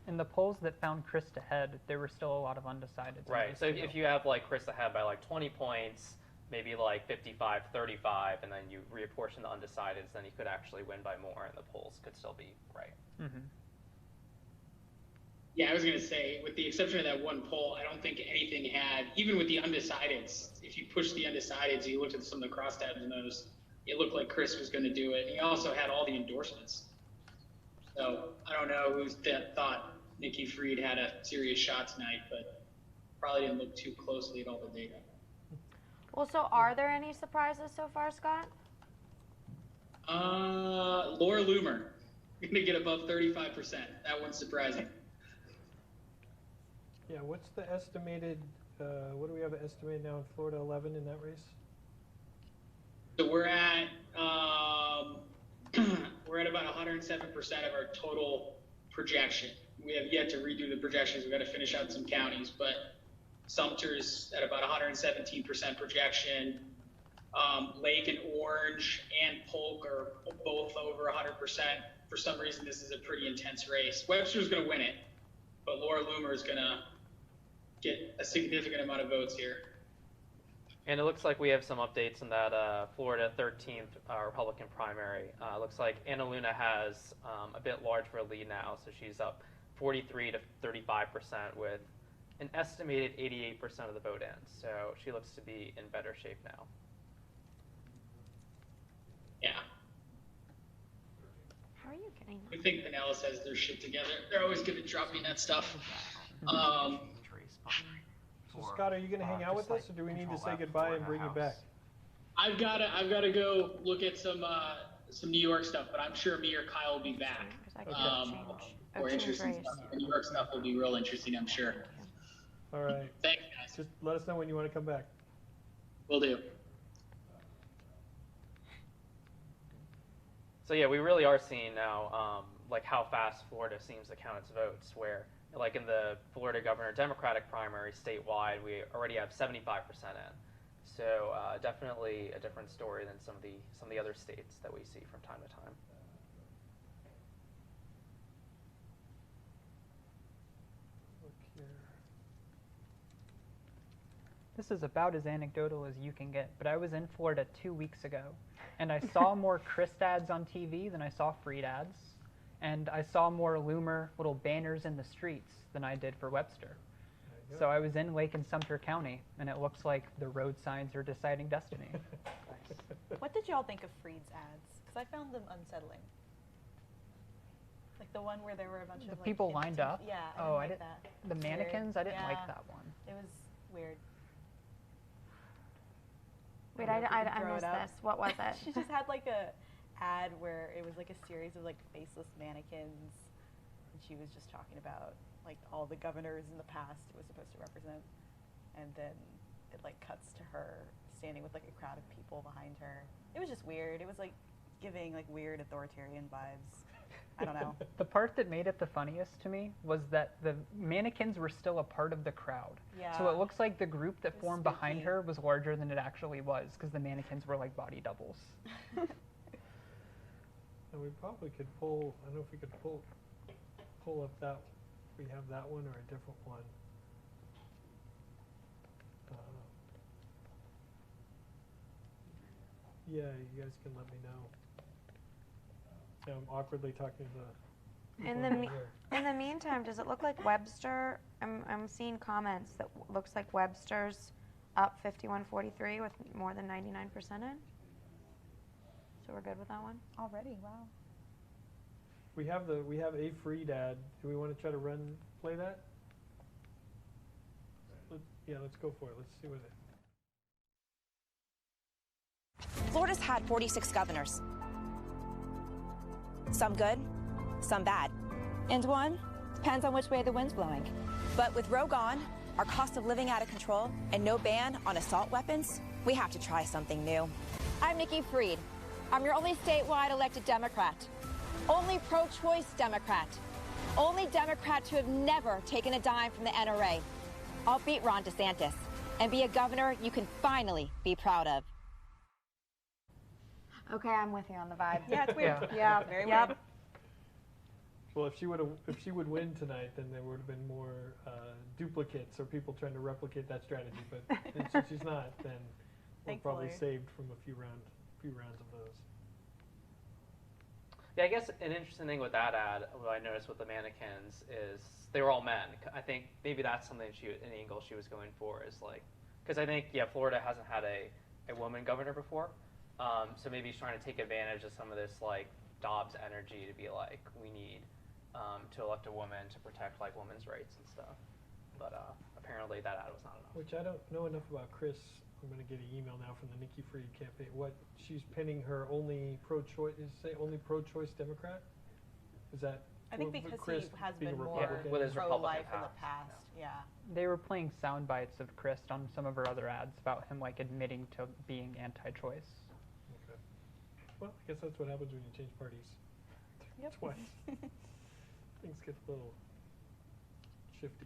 In the polls that found Crist ahead, there were still a lot of undecideds. Right, so if you have Crist ahead by 20 points, maybe 55-35, and then you reapportion the undecideds, then you could actually win by more, and the polls could still be right. Mm-hmm. Yeah, I was going to say, with the exception of that one poll, I don't think anything had, even with the undecideds, if you push the undecideds, you looked at some of the crosstabs in those, it looked like Crist was going to do it. He also had all the endorsements. So I don't know who thought Nikki Fried had a serious shot tonight, but probably didn't look too closely at all the data. Well, so are there any surprises so far, Scott? Laura Loomer, going to get above 35%. That one's surprising. Yeah, what's the estimated, what do we have estimated now in Florida, 11 in that race? So we're at we're at about 107% of our total projection. We have yet to redo the projections. We've got to finish out some counties, but Sumter's at about 117% projection. Lake and Orange and Polk are both over 100%. For some reason, this is a pretty intense race. Webster's going to win it, but Laura Loomer is going to get a significant amount of votes here. And it looks like we have some updates in that Florida 13th Republican primary. It looks like Anna Luna has a bit large for a lead now, so she's up 43 to 35% with an estimated 88% of the vote in. So she looks to be in better shape now. Yeah. How are you getting I think Pinellas has their shit together. They're always good at dropping that stuff. So Scott, are you going to hang out with us, or do we need to say goodbye and bring you back? I've got to go look at some New York stuff, but I'm sure me or Kyle will be back. More interesting stuff. The New York stuff will be real interesting, I'm sure. All right. Thanks, guys. Just let us know when you want to come back. Will do. So yeah, we really are seeing now like how fast Florida seems to count its votes, where like in the Florida governor Democratic primary statewide, we already have 75% in. So definitely a different story than some of the other states that we see from time to time. Look here. This is about as anecdotal as you can get, but I was in Florida 2 weeks ago, and I saw more Christ ads on TV than I saw Freed ads, and I saw more Loomer little banners in the streets than I did for Webster. So I was in Lake and Sumter County, and it looks like the road signs are deciding destiny. What did y'all think of Freed's ads? Because I found them unsettling. Like the one where there were a bunch of people lined up? Yeah, I didn't didn't. like that. The mannequins, I didn't Yeah. like that one. It was weird. Wait, I missed this. What was it? She just had like a ad where it was like a series of like faceless mannequins, and she was just talking about like all the governors in the past it was supposed to represent, and then it like cuts to her standing with like a crowd of people behind her. It was just weird. It was like giving like weird authoritarian vibes. I don't know. The part that made it the funniest to me was that the mannequins were still a part of the crowd. Yeah. So it looks like the group that formed behind spooky. her was larger than it actually was, because the mannequins were like body doubles. And we probably could pull, I don't know if we could pull up that, if we have that one or a different one. Yeah, you guys can let me know. Yeah, I'm awkwardly talking to the people in here. In the meantime, does it look like Webster? I'm seeing comments that looks like Webster's up 51-43 with more than 99% in. So we're good with that one Already, wow. We have a Freed ad. Do we want to try to play that? Let's go for it. Let's see what it. Florida's had 46 governors. Some good, some bad. And one depends on which way the wind's blowing. But with Roe gone, our cost of living out of control, and no ban on assault weapons, we have to try something new. I'm Nikki Fried. I'm your only statewide elected Democrat. Only pro-choice Democrat. Only Democrat to have never taken a dime from the NRA. I'll beat Ron DeSantis and be a governor you can finally be proud of. Okay, I'm with you on the vibe. Yeah, it's weird. Yeah, Very yep. weird. Well, if she would win tonight, then there would have been more duplicates or people trying to replicate that strategy. But since she's not, then we're probably saved from a few rounds of those. Yeah, I guess an interesting thing with that ad, what I noticed with the mannequins is they were all men. I think maybe that's something an angle she was going for is like, because I think Florida hasn't had a woman governor before, so maybe he's trying to take advantage of some of this like Dobbs energy to be like, we need to elect a woman to protect like women's rights and stuff. But apparently that ad was not enough. Which I don't know enough about Chris. I'm going to get an email now from the Nikki Fried campaign. What she's pinning her only pro-choice Democrat? Is that I think Well, because Chris he has being been a more Republican. With his pro-life Republican in the past. past. Yeah. They were playing sound bites of Chris on some of her other ads about him like admitting to being anti-choice. Okay. Well, I guess that's what happens when you change parties twice. Things get a little shifty.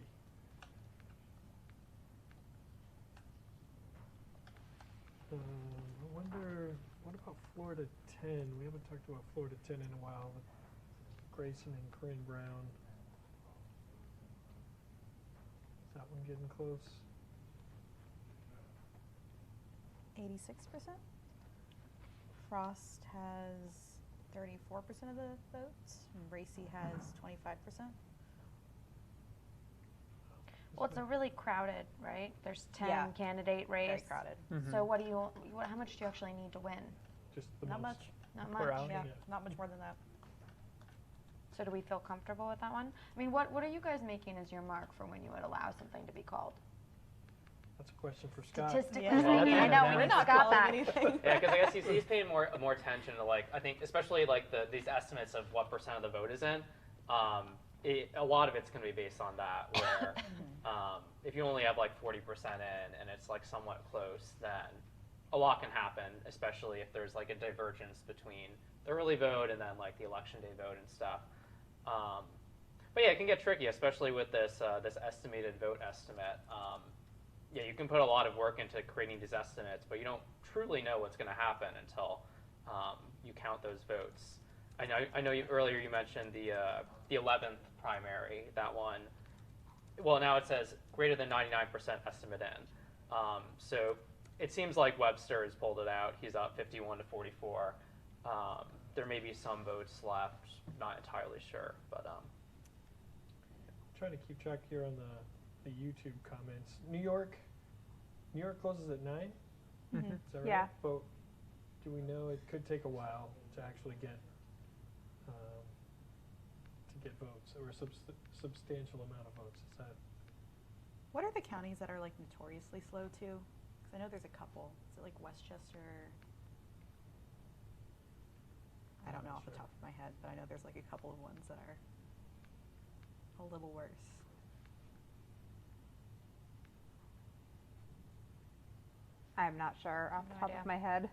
I wonder, what about Florida 10? We haven't talked about Florida 10 in a while with Grayson and Corinne Brown. Is that one getting close? 86%. Frost has 34% of the votes. And Racy has 25%. Well, it's a really crowded, right? There's 10 Yeah. candidate race. Very crowded. So what do you? How much do you actually need to win? Just the Not most. much. Not Per much. hour? Yeah, Yeah. not much more than that. So do we feel comfortable with that one? I mean, what are you guys making as your mark for when you would allow something to be called? That's a question for Scott. Statistically Yeah. Well, speaking, I that's know evident. we We're not got calling that. anything. Yeah, because I guess he's paying more attention to, like, I think especially like these estimates of what % of the vote is in. A lot of it's going to be based on that. Where if you only have like 40% in and it's like somewhat close, then a lot can happen. Especially if there's like a divergence between the early vote and then like the election day vote and stuff. But yeah, it can get tricky, especially with this this estimated vote estimate. Yeah, you can put a lot of work into creating these estimates, but you don't truly know what's going to happen until you count those votes. I know earlier you mentioned the 11th primary, that one. Well, now it says greater than 99% estimate in. So it seems like Webster has pulled it out. He's up 51 to 44. There may be some votes left, not entirely sure, but Trying to keep track here on the YouTube comments. New York closes at 9. Is that right? Yeah. But do we know it could take a while to actually get votes, or a substantial amount of votes? Is that? What are the counties that are like notoriously slow too? Because I know there's a couple. Is it like Westchester? I don't know off the top of my head, but I know there's like a couple of ones that are a little worse. I'm not sure off the No top idea. of my head.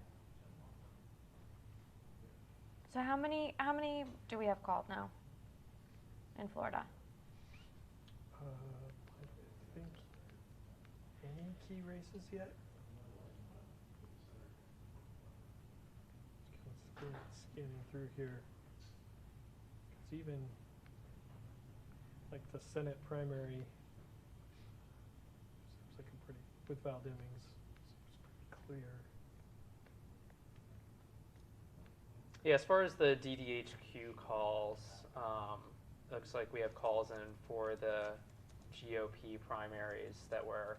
So how many do we have called now in Florida? I think any key races yet? Just kind of scanning through here. Because even like the Senate primary seems like a pretty, with Val Demings, seems pretty clear. yeah, as far as the DDHQ calls, looks like we have calls in for the GOP primaries that were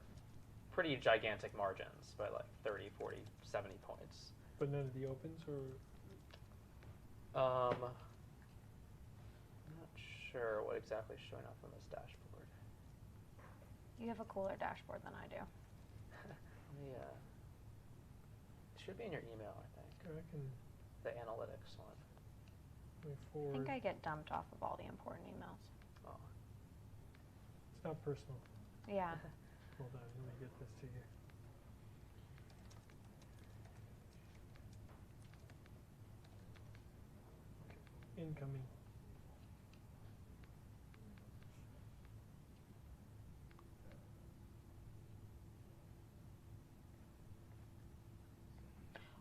pretty gigantic margins by like 30, 40, 70 points. But none of the opens, or? I'm not sure what exactly is showing up on this dashboard. You have a cooler dashboard than I do. Yeah. It should be in your email, I think. I can The analytics one. move I forward. think I get dumped off of all the important emails. Oh. It's not personal. Yeah. Hold on, let me get this to you. Okay. Incoming.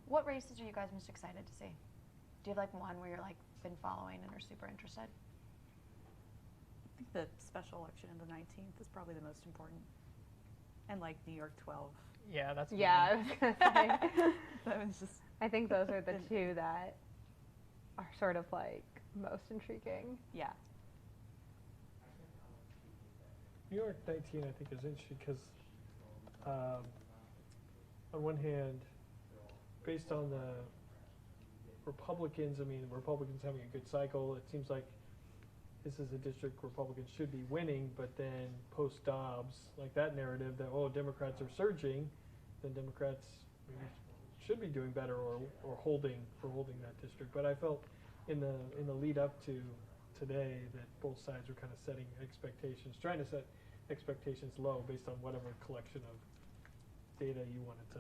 What races are you guys most excited to see? Do you have like one where you're like been following and are super interested? I think the special election on the 19th is probably the most important. And like New York 12. Yeah, that's Yeah, I me. was gonna say. That was just, I think those are the two that are sort of like most intriguing. yeah. New York 19, I think, is interesting because, on one hand, based on the Republicans, I mean, the Republicans having a good cycle, it seems like this is a district Republicans should be winning, but then post-Dobbs, like that narrative that, oh, Democrats are surging, then Democrats maybe should be doing better or holding that district. But I felt in the lead up to today that both sides were kind of setting expectations, trying to set expectations low based on whatever collection of data you wanted to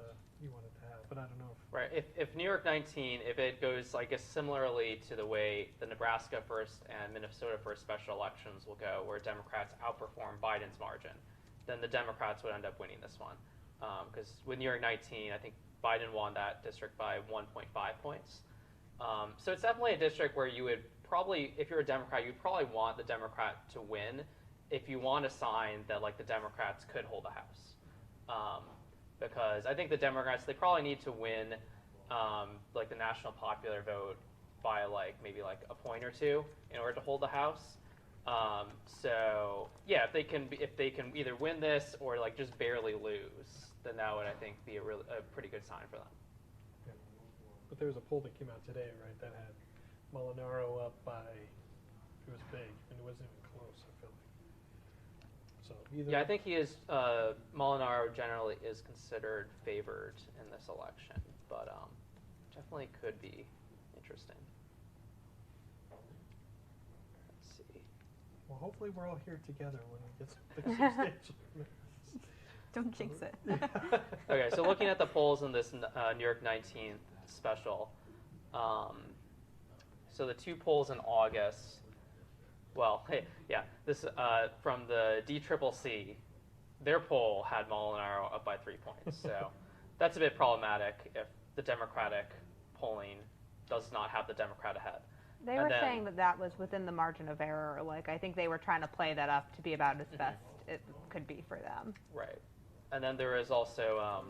have. But I don't know. Right. If New York 19, if it goes, I guess, similarly to the way the Nebraska first and Minnesota first special elections will go, where Democrats outperform Biden's margin, then the Democrats would end up winning this one. Because with New York 19, I think Biden won that district by 1.5 points. So it's definitely a district where you would probably, if you're a Democrat, you'd probably want the Democrat to win if you want a sign that like the Democrats could hold the House. Because I think the Democrats, they probably need to win like the national popular vote by like maybe like a point or two in order to hold the House. So yeah, if they can either win this or like just barely lose, then that would, I think, be a pretty good sign for them. Yeah. But there was a poll that came out today, right, that had Molinaro up by, it was big, and it wasn't even close, I feel like. So either. Yeah, I think he is, Molinaro generally is considered favored in this election, but definitely could be interesting. Let's see. Well, hopefully we're all here together when we get some substantial. Don't jinx it. Okay, so looking at the polls in this New York 19th special, so the two polls in August, well, hey, yeah, this from the DCCC, their poll had Molinaro up by 3 points. So that's a bit problematic if the Democratic polling does not have the Democrat ahead. They were saying that that was within the margin of error. Like, I think they were trying to play that up to be about as best it could be for them. Right. And then there is also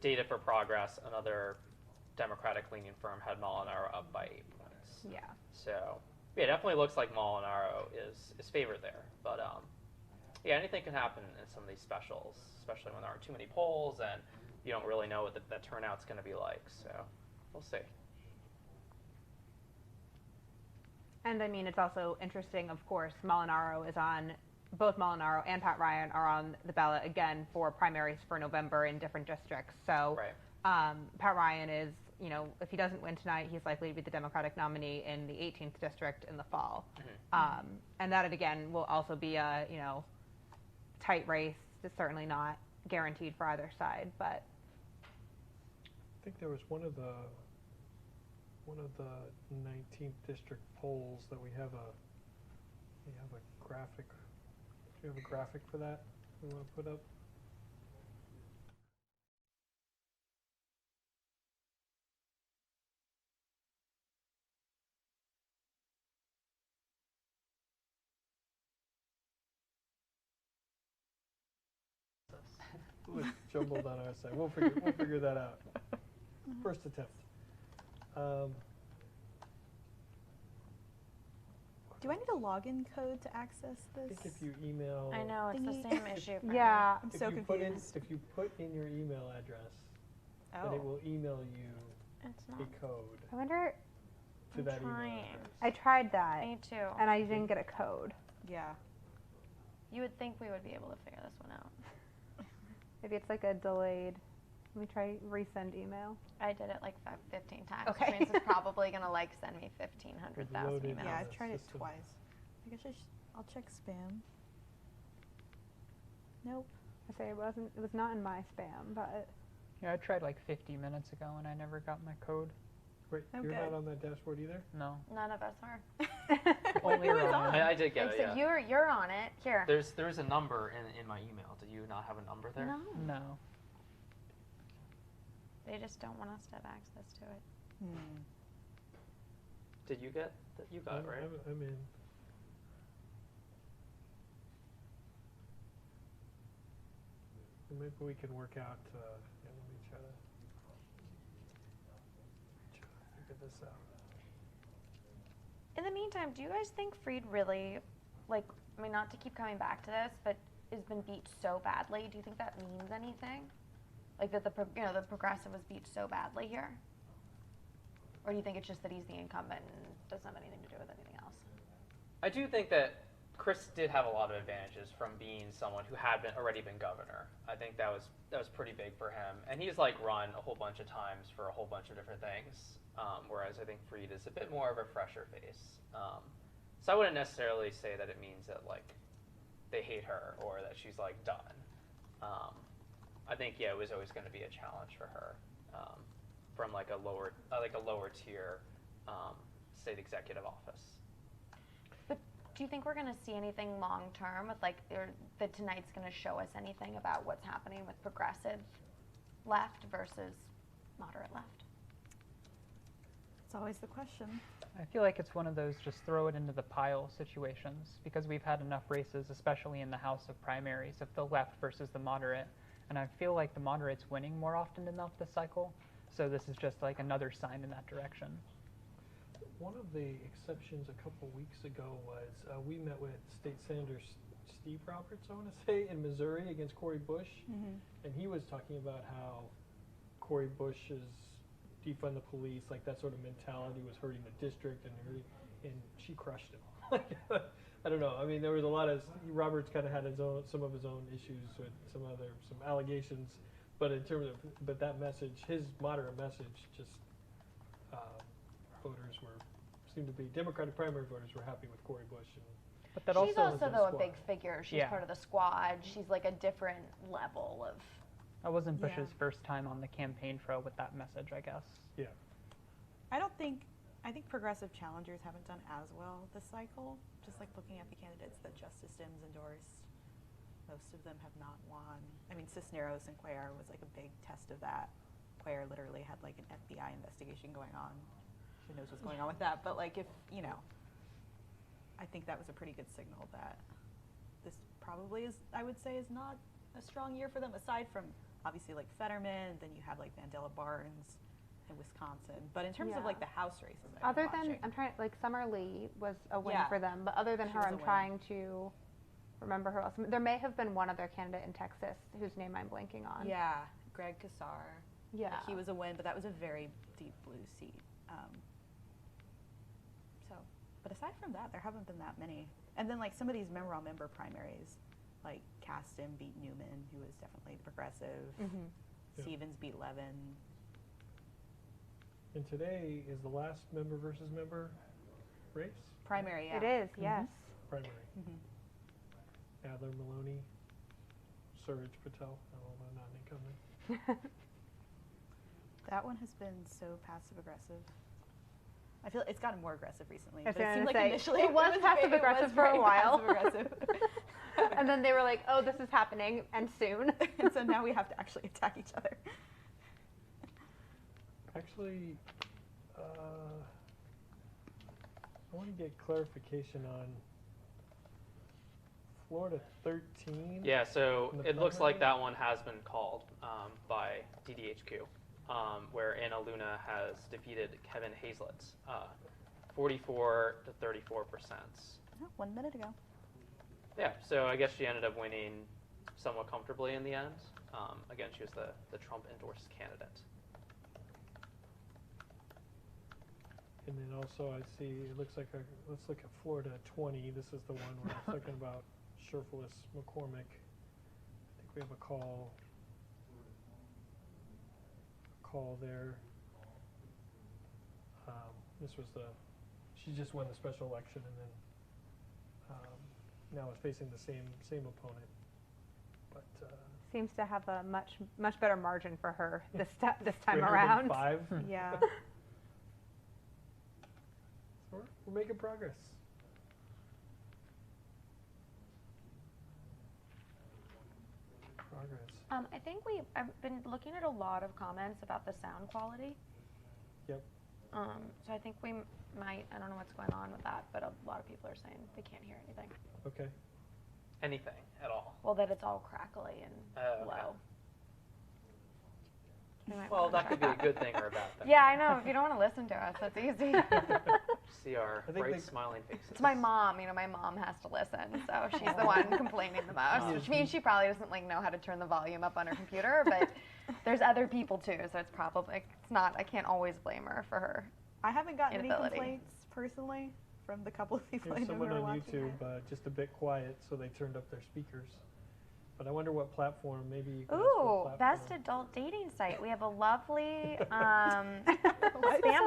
Data for Progress, another Democratic-leaning firm, had Molinaro up by 8 points. Yeah. So, yeah, it definitely looks like Molinaro is favored there. But, yeah, anything can happen in some of these specials, especially when there aren't too many polls and you don't really know what the turnout's going to be like. So, we'll see. And, I mean, it's also interesting, of course, Molinaro is on, both Molinaro and Pat Ryan are on the ballot again for primaries for November in different districts. So Pat Ryan is, you know, if he doesn't win tonight, he's likely to be the Democratic nominee in the 18th district in the fall. And that, again, will also be a, you know, tight race. It's certainly not guaranteed for either side, but. I think there was one of the 19th district polls that we have a graphic. Do you have a graphic for that we want to put up? It was jumbled on our side. We'll figure that out. First attempt. Do I need a login code to access this? I think if you email. I know, it's the same issue. Yeah. I'm so confused. If you put in your email address, then it will email you a code. I wonder. To that email address. I tried that. Me too. And I didn't get a code. Yeah. You would think we would be able to figure this one out. Maybe it's like a delayed. Let me try resend email. I did it like 15 times. Okay. Which means it's probably going to like send me 1,500,000 emails. Yeah, I've tried it twice. I guess I'll check spam. Nope. I say it was not in my spam, but. Yeah, I tried like 50 minutes ago and I never got my code. Wait, you're not on that dashboard either? No. None of us are. Only Ryan. I did get it, yeah. You're on it. Here. There's a number in my email. Do you not have a number there? No. No. They just don't want us to have access to it. Did you get that? You got it, right? I'm in. Maybe we can work out. Let me try to figure this out. In the meantime, do you guys think Freed really, like, I mean, not to keep coming back to this, but has been beat so badly? Do you think that means anything? Like that the progressive was beat so badly here? Or do you think it's just that he's the incumbent and doesn't have anything to do with anything else? I do think that Chris did have a lot of advantages from being someone who had already been governor. I think that was pretty big for him, and he's like run a whole bunch of times for a whole bunch of different things. Whereas I think Freed is a bit more of a fresher face. So I wouldn't necessarily say that it means that like they hate her or that she's like done. I think it was always going to be a challenge for her from like a lower tier state executive office. But do you think we're going to see anything long term with like that tonight's going to show us anything about what's happening with progressive left versus moderate left? It's always the question. I feel like it's one of those just throw it into the pile situations because we've had enough races, especially in the House of primaries, of the left versus the moderate. And I feel like the moderate's winning more often than not this cycle. So this is just like another sign in that direction. One of the exceptions a couple weeks ago was we met with State Senator Steve Roberts, I want to say, in Missouri against Cori Bush. And he was talking about how Cori Bush's defund the police, like that sort of mentality was hurting the district, and she crushed him. I don't know. I mean, there was a lot of Roberts kind of had some of his own issues with some allegations, but in terms of that message, his moderate message, just voters seemed to be Democratic primary voters were happy with Cori Bush. But that she's also though a big figure. She's part of the squad. She's like a different level of. That wasn't Bush's first time on the campaign trail with that message, I guess. Yeah. I think progressive challengers haven't done as well this cycle. Just like looking at the candidates that Justice Sims endorsed, most of them have not won. I mean, Cisneros and Cuellar was like a big test of that. Cuellar literally had like an FBI investigation going on. Who knows what's going on with that? But like I think that was a pretty good signal that this probably is, I would say, is not a strong year for them, aside from obviously like Fetterman, then you have like Mandela Barnes in Wisconsin. But in terms of like the House races, other than Summer Lee was a win for them, but other than her, I'm trying to remember who else. There may have been one other candidate in Texas whose name I'm blanking on. Yeah, Greg Casar. Yeah, he was a win, but that was a very deep blue seat. But aside from that, there haven't been that many. And then like some of these member primaries, like Kasten beat Newman, who was definitely progressive. Stevens beat Levin. And today is the last member versus member race? Primary, yeah. It is, yes. Primary. Adler, Maloney, Suraj Patel. Oh, not an incumbent. That one has been so passive aggressive. I feel it's gotten more aggressive recently. But it seemed like initially it was passive aggressive for a while. Passive-aggressive. And then they were like, "Oh, this is happening, and soon." And so now we have to actually attack each other. Actually, I want to get clarification on Florida 13. Yeah, so it looks like that one has been called by DDHQ. Where Anna Luna has defeated Kevin Hazlett, 44 to 34%. Oh, 1 minute ago. Yeah, so I guess she ended up winning somewhat comfortably in the end. Again, she was the Trump-endorsed candidate. And then also I see, it looks like, let's look at Florida 20. This is the one where I'm talking about Sherfless McCormick. I think we have a call there. This was she just won the special election and then now is facing the same opponent. But seems to have a much better margin for her this time around. 5. Yeah. So we're making progress. I think I've been looking at a lot of comments about the sound quality. Yep. So I think we might, I don't know what's going on with that, but a lot of people are saying they can't hear anything. Okay. Anything at all? Well, that it's all crackly and low. Well, that could be a good thing or a bad thing. Yeah, I know. If you don't want to listen to us, that's easy. See our bright smiling faces. It's my mom. My mom has to listen, so she's the one complaining the most, which means she probably doesn't know how to turn the volume up on her computer, but there's other people too, so it's probably, I can't always blame her for her I haven't gotten inability. any complaints personally from the couple of people There's I know who someone are on watching YouTube just a bit quiet, so they turned up their speakers. But I wonder what platform, maybe you can Ooh, best adult dating site. We have a lovely spam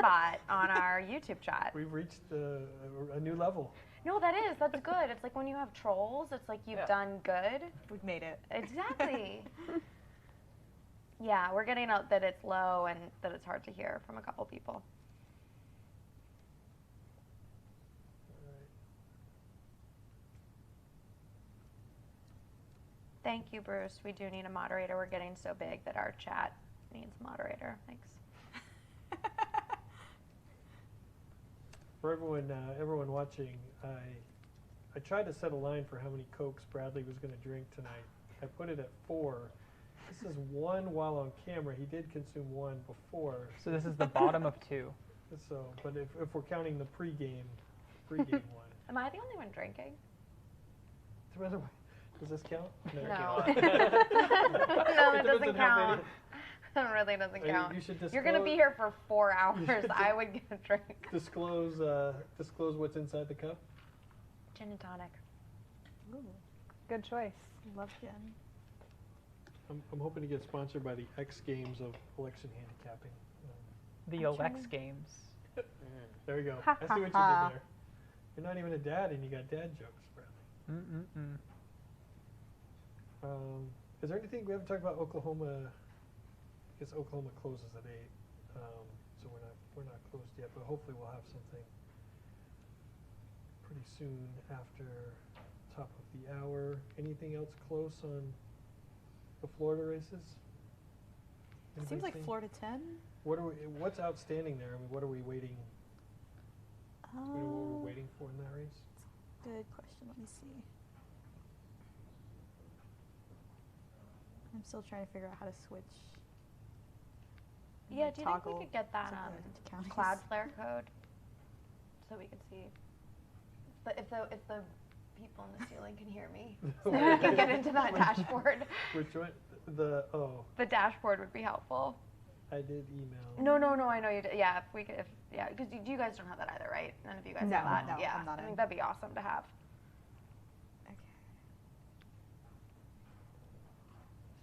bot on our YouTube chat. We've reached a new level. No, that's good. It's like when you have trolls, it's like you've done good. We've made it. Exactly. Yeah, we're getting out that it's low and that it's hard to hear from a couple people. Thank you, Bruce. We do need a moderator. We're getting so big that our chat needs a moderator. Thanks. For everyone watching, I tried to set a line for how many Cokes Bradley was going to drink tonight. I put it at 4. This is 1 while on camera. He did consume 1 before. So this is the bottom of 2. So, but if we're counting the pregame one. Am I the only one drinking? By the way, does this count? No. No, it doesn't count. It really doesn't count. You should disclose, You're going to be here for 4 hours. I would get a drink. Disclose what's inside the cup. Gin and tonic. Ooh, good choice. Love gin. I'm hoping to get sponsored by the X Games of election handicapping. The Alex Games. There you go. I see what you did there. You're not even a dad, and you got dad jokes, Bradley. Is there anything we haven't talked about? Oklahoma. I guess Oklahoma closes at 8, so we're not closed yet. But hopefully we'll have something pretty soon after top of the hour. Anything else close on the Florida races? It seems like Florida 10. What's outstanding there? I mean, what are we waiting? What we're waiting for in that race? Good question. Let me see. I'm still trying to figure out how to switch. Yeah, do you think we could get that Cloudflare code so we could see? But if the people in the ceiling can hear me, so we can get into that dashboard. Which one? The dashboard would be helpful. I did email. No, I know you did. Yeah, because you guys don't have that either, right? None of you guys have that. No, yeah, I'm not I think that'd be awesome to have. Okay.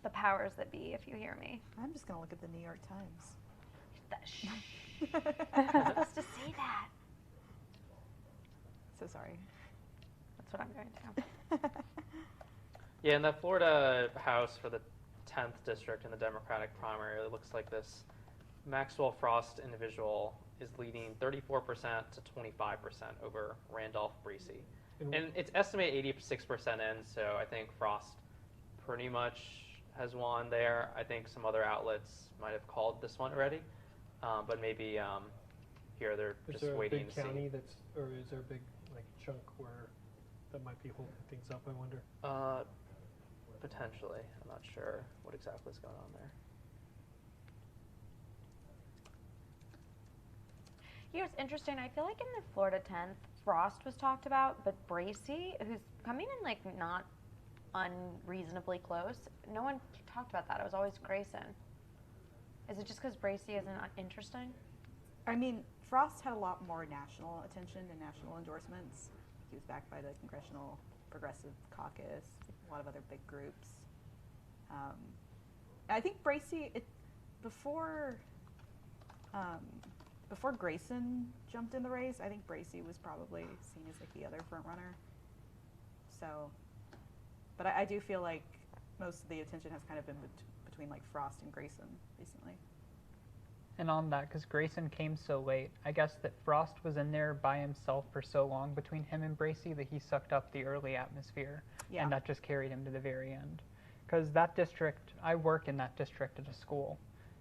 The powers that be, if you hear me. I'm just gonna look at the New York Times. I'm supposed to say that. So sorry. That's what I'm going to. Yeah, in the Florida House for the 10th district in the Democratic primary, it looks like this Maxwell Frost individual is leading 34% to 25% over Randolph Breese. And it's estimated 86% in, so I think Frost pretty much has won there. I think some other outlets might have called this one already, but maybe here they're just waiting to see. Is there a big county or is there a big chunk where that might be holding things up, I wonder? Potentially. I'm not sure what exactly is going on there. You know, it's interesting. I feel like in the Florida 10th, Frost was talked about, but Breese, who's coming in not unreasonably close, no one talked about that. It was always Grayson. Is it just because Breese isn't interesting? I mean, Frost had a lot more national attention and national endorsements. He was backed by the Congressional Progressive Caucus, a lot of other big groups. I think Breese, before Grayson jumped in the race, I think Breese was probably seen as the other front runner. So, but I do feel like most of the attention has kind of been between Frost and Grayson recently. And on that, because Grayson came so late, I guess that Frost was in there by himself for so long between him and Breese that he sucked up the early atmosphere, and that just carried him to the very end. Because that district, I work in that district at a school,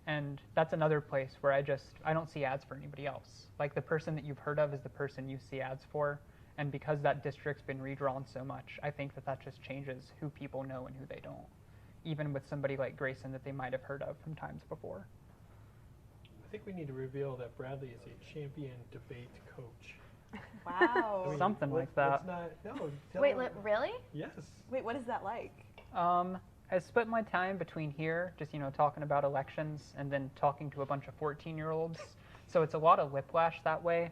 and that's another place where I don't see ads for anybody else. The person that you've heard of is the person you see ads for, and because that district's been redrawn so much, I think that just changes who people know and who they don't, even with somebody like Grayson that they might have heard of from times before. I think we need to reveal that Bradley is a champion debate coach. Wow. I mean, something like that. Wait, really? Yes. Wait, what is that like? I split my time between here, just talking about elections, and then talking to a bunch of 14-year-olds. So it's a lot of whiplash that way.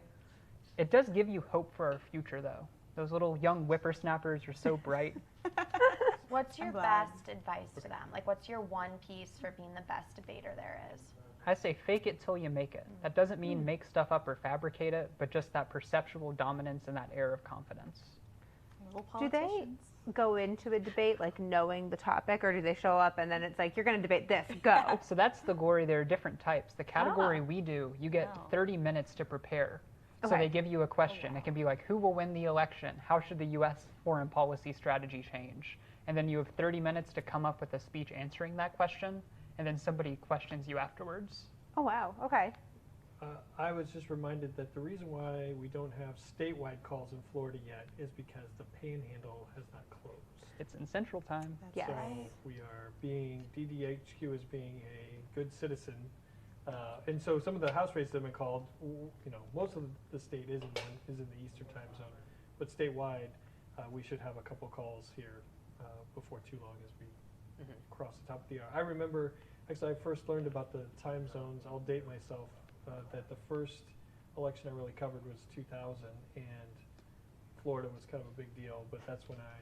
It does give you hope for our future, though. Those little young whippersnappers are so bright. What's your best advice to them? What's your one piece for being the best debater there is? I say fake it till you make it. That doesn't mean make stuff up or fabricate it, but just that perceptual dominance and that air of confidence. Do they go into a debate like knowing the topic, or do they show up and then it's like, you're going to debate this, go? So that's the glory. There are different types. The category we do, you get 30 minutes to prepare. So they give you a question. It can be like, who will win the election? How should the U.S. foreign policy strategy change? And then you have 30 minutes to come up with a speech answering that question, and then somebody questions you afterwards. Oh, wow. Okay. I was just reminded that the reason why we don't have statewide calls in Florida yet is because the Panhandle has not closed. It's in Central Time. Yes. So we are being, DDHQ is being a good citizen. And so some of the House races have been called, you know, most of the state is in the Eastern time zone. But statewide, we should have a couple calls here before too long as we cross the top of the hour. I remember, actually, I first learned about the time zones. I'll date myself. That the first election I really covered was 2000, and Florida was kind of a big deal, but that's when I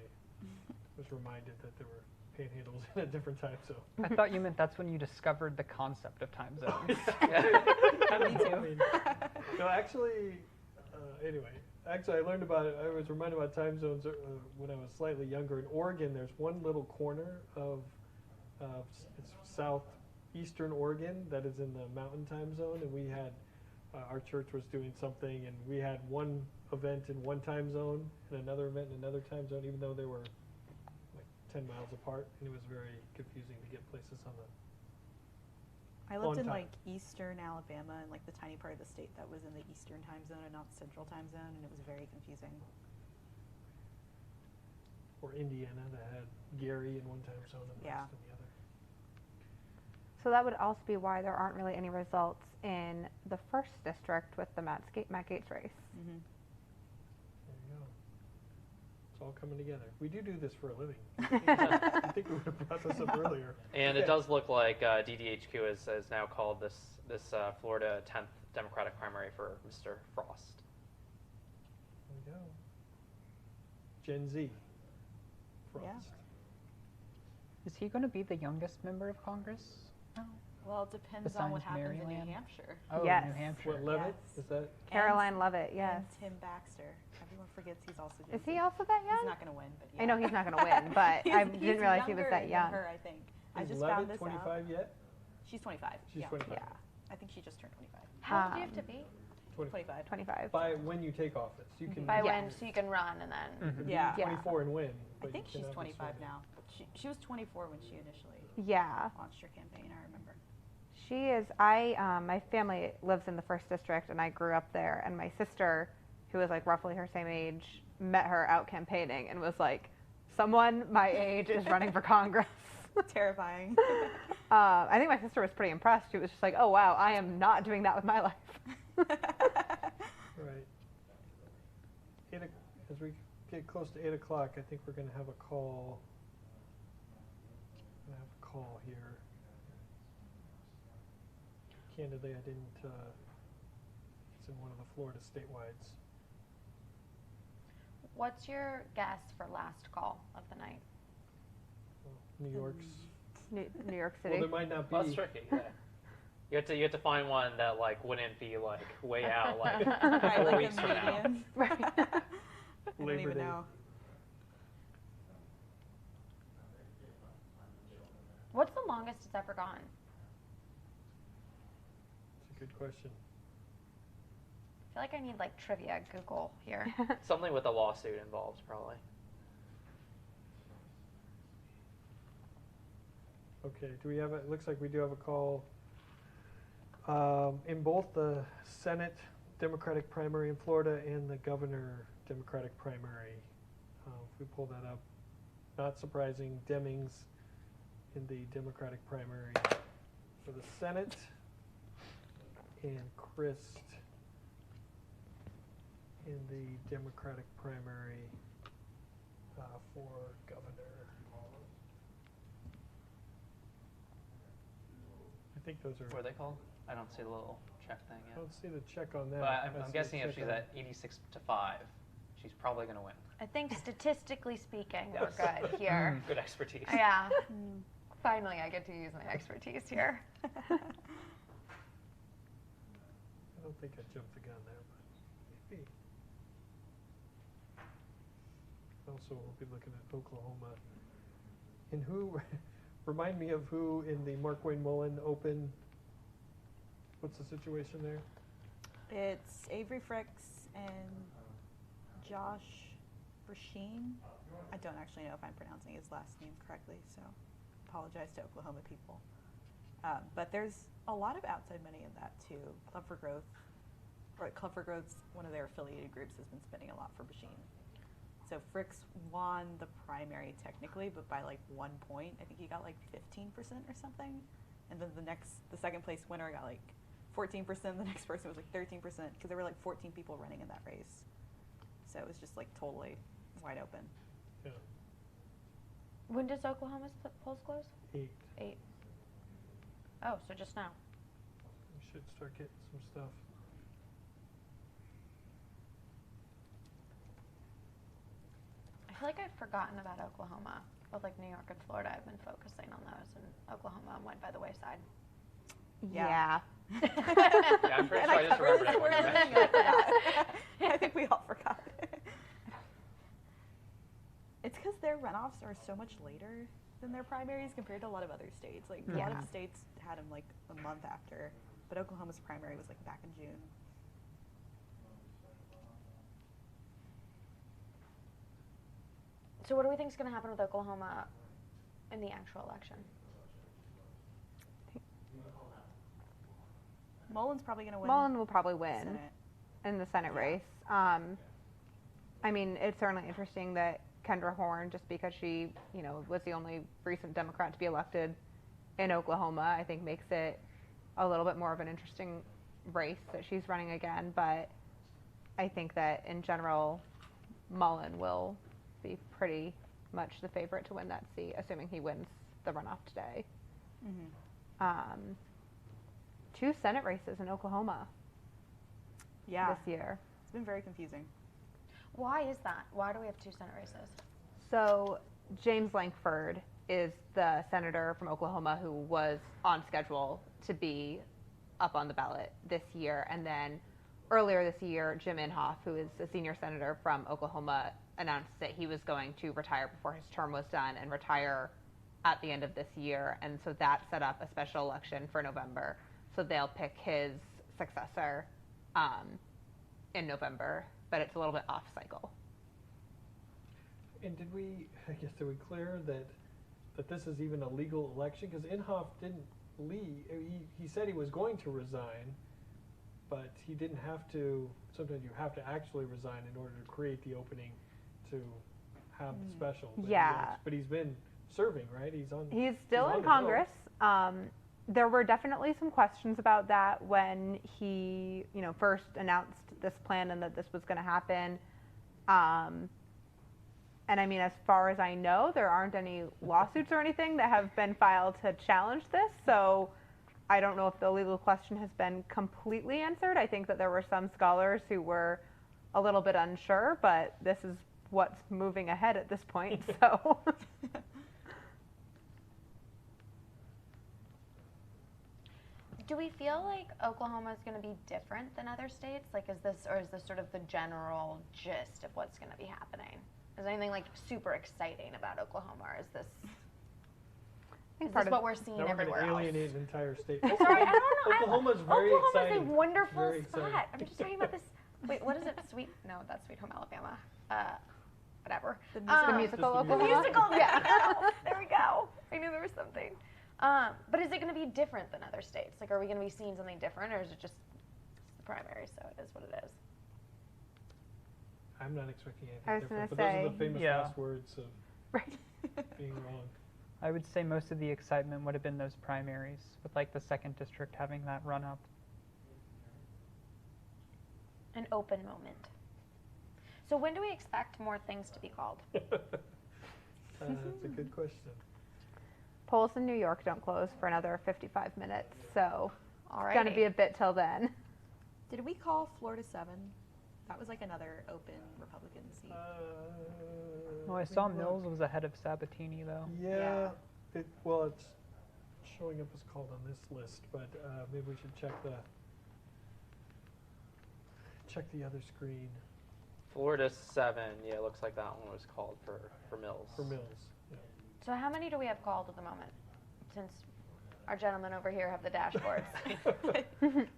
was reminded that there were panhandles in a different time zone. I thought you meant that's when you discovered the concept of time zones. Me too. I mean, no, actually, anyway, I learned about it. I was reminded about time zones when I was slightly younger. In Oregon, there's one little corner of it's southeastern Oregon that is in the mountain time zone, and we had our church was doing something, and we had one event in one time zone and another event in another time zone, even though they were like 10 miles apart, and it was very confusing to get places on the I lived in time. like eastern Alabama, and like the tiny part of the state that was in the eastern time zone and not the central time zone, and it was very confusing. Or Indiana that had Gary in one time zone and West in the other. So that would also be why there aren't really any results in the first district with the Matt Gaetz race. Mm-hmm. There you go. It's all coming together. We do this for a living. I think we would have brought this up earlier. And it does look like DDHQ has now called this Florida 10th Democratic primary for Mr. Frost. There you go. Gen Z. Frost. Yeah. Is he going to be the youngest member of Congress? No. Well, it depends on what Besides happens in Maryland? New Hampshire. Oh, Yes. New Hampshire. What, Levitt? Yes. Is that? Caroline Lovett, yes. And Tim Baxter. Everyone forgets he's also Gen Is Z. he also that young? He's not going to win, but yeah. I know he's not going to win, but I didn't realize he was that young. Her, I think. I Is just Levitt found this 25 out. yet? She's 25. She's yeah. 25. I think she just turned 25. How old do you have to be? 25. 25. By when you take office. You can By Yeah. when, so you can run and then. you can be Yeah. 24 and win. I but think you she's cannot be 25 sworn in. now. But she was 24 when she initially Yeah. launched her campaign, I remember. She is, my family lives in the first district, and I grew up there, and my sister, who is like roughly her same age, met her out campaigning and was like, someone my age is running for Congress. Terrifying. I think my sister was pretty impressed. She was just like, oh wow, I am not doing that with my life. Right. As we get close to 8 o'clock, I think we're going to have a call. Here. Candidly, I didn't. It's in one of the Florida statewide. What's your guess for last call of the night? New York's. New York City. Well, there might not be. Well, that's tricky. Yeah. You have to find one that like wouldn't be like way out like 4 like weeks a from now. medium. Right. I don't Labor even Day. know. What's the longest it's ever gone? It's a good question. I feel like I need like trivia Google here. Something with a lawsuit involved, probably. Okay. Do we have a? It looks like we do have a call. In both the Senate Democratic primary in Florida and the Governor Democratic primary. If we pull that up, not surprising, Demings in the Democratic primary for the Senate, and Christ in the Democratic primary for governor. I think those are. What are they called? I don't see the little check thing I yet. don't see the check on that. But I I'm see the guessing if check she's on- at 86-5, she's probably going to win. I think statistically speaking, we're good here. Good expertise. Yeah. Finally, I get to use my expertise here. don't think I jumped the gun there, but maybe. Also, we'll be looking at Oklahoma. And who, remind me of who in the Mark Wayne Mullen Open, what's the situation there? It's Avery Fricks and Josh Brasheen. I don't actually know if I'm pronouncing his last name correctly, so apologize to Oklahoma people. But there's a lot of outside money in that too. Club for Growth, one of their affiliated groups, has been spending a lot for Brasheen. So Fricks won the primary technically, but by like 1 point. I think he got like 15% or something. And then the second place winner got like 14%. The next person was like 13% because there were like 14 people running in that race. So it was just like totally wide open. Yeah. When does Oklahoma's polls close? 8. 8. Oh, so just now. We should start getting some stuff. I feel like I've forgotten about Oklahoma. With like New York and Florida, I've been focusing on those, and Oklahoma went by the wayside. Yeah. Yeah, I'm pretty sure I just remembered it when you mentioned it. I think we all forgot. It's because their runoffs are so much later than their primaries compared to a lot of other states. Like a lot of states had them like a month after, but Oklahoma's primary was like back in June. So what do we think is going to happen with Oklahoma in the actual election? Mullen's probably going to win. Mullen will probably win Senate. in the Senate race. I mean, it's certainly interesting that Kendra Horn, just because she, was the only recent Democrat to be elected in Oklahoma, I think makes it a little bit more of an interesting race that she's running again. But I think that in general, Mullen will be pretty much the favorite to win that seat, assuming he wins the runoff today. Mm-hmm. 2 Senate races in Oklahoma this year. It's been very confusing. Why is that? Why do we have 2 Senate races? So James Lankford is the senator from Oklahoma who was on schedule to be up on the ballot this year. And then earlier this year, Jim Inhofe, who is a senior senator from Oklahoma, announced that he was going to retire before his term was done and retire at the end of this year. And so that set up a special election for November. So they'll pick his successor in November, but it's a little bit off cycle. And did we clear that this is even a legal election? Because Inhofe didn't leave. He said he was going to resign, but he didn't have to. Sometimes you have to actually resign in order to create the opening to have the special. But he's been serving, right? He's still in Congress. There were definitely some questions about that when he, first announced this plan and that this was going to happen. And I mean, as far as I know, there aren't any lawsuits or anything that have been filed to challenge this. So I don't know if the legal question has been completely answered. I think that there were some scholars who were a little bit unsure, but this is what's moving ahead at this point. So. Do we feel like Oklahoma is going to be different than other states? Like, is this sort of the general gist of what's going to be happening? Is there anything like super exciting about Oklahoma, or is this? Is this what we're seeing everywhere else? We're going to alienate an entire state. Sorry, I don't know. Oklahoma's very exciting. Oklahoma's a wonderful Very spot. exciting. I'm just talking about this. Wait, what is it? No, that's Sweet Home Alabama. Whatever. The musical Oklahoma? The musical, yeah. There we go. I knew there was something. But is it going to be different than other states? Like, are we going to be seeing something different, or is it just the primary, so it is what it is? I'm not expecting anything different, but those are the famous last words of being wrong. I would say most of the excitement would have been those primaries, with like the 2nd district having that run up. An open moment. So when do we expect more things to be called? That's a good question. Polls in New York don't close for another 55 minutes, so Alrighty. it's going to be a bit till then. Did we call Florida 7? That was like another open Republican seat. I saw Mills was ahead of Sabatini, though. Yeah. It's showing up as called on this list, but maybe we should check the check the other screen. Florida 7. Yeah, it looks like that one was called for Mills. For Mills. Yeah. So how many do we have called at the moment? Since our gentlemen over here have the dashboards.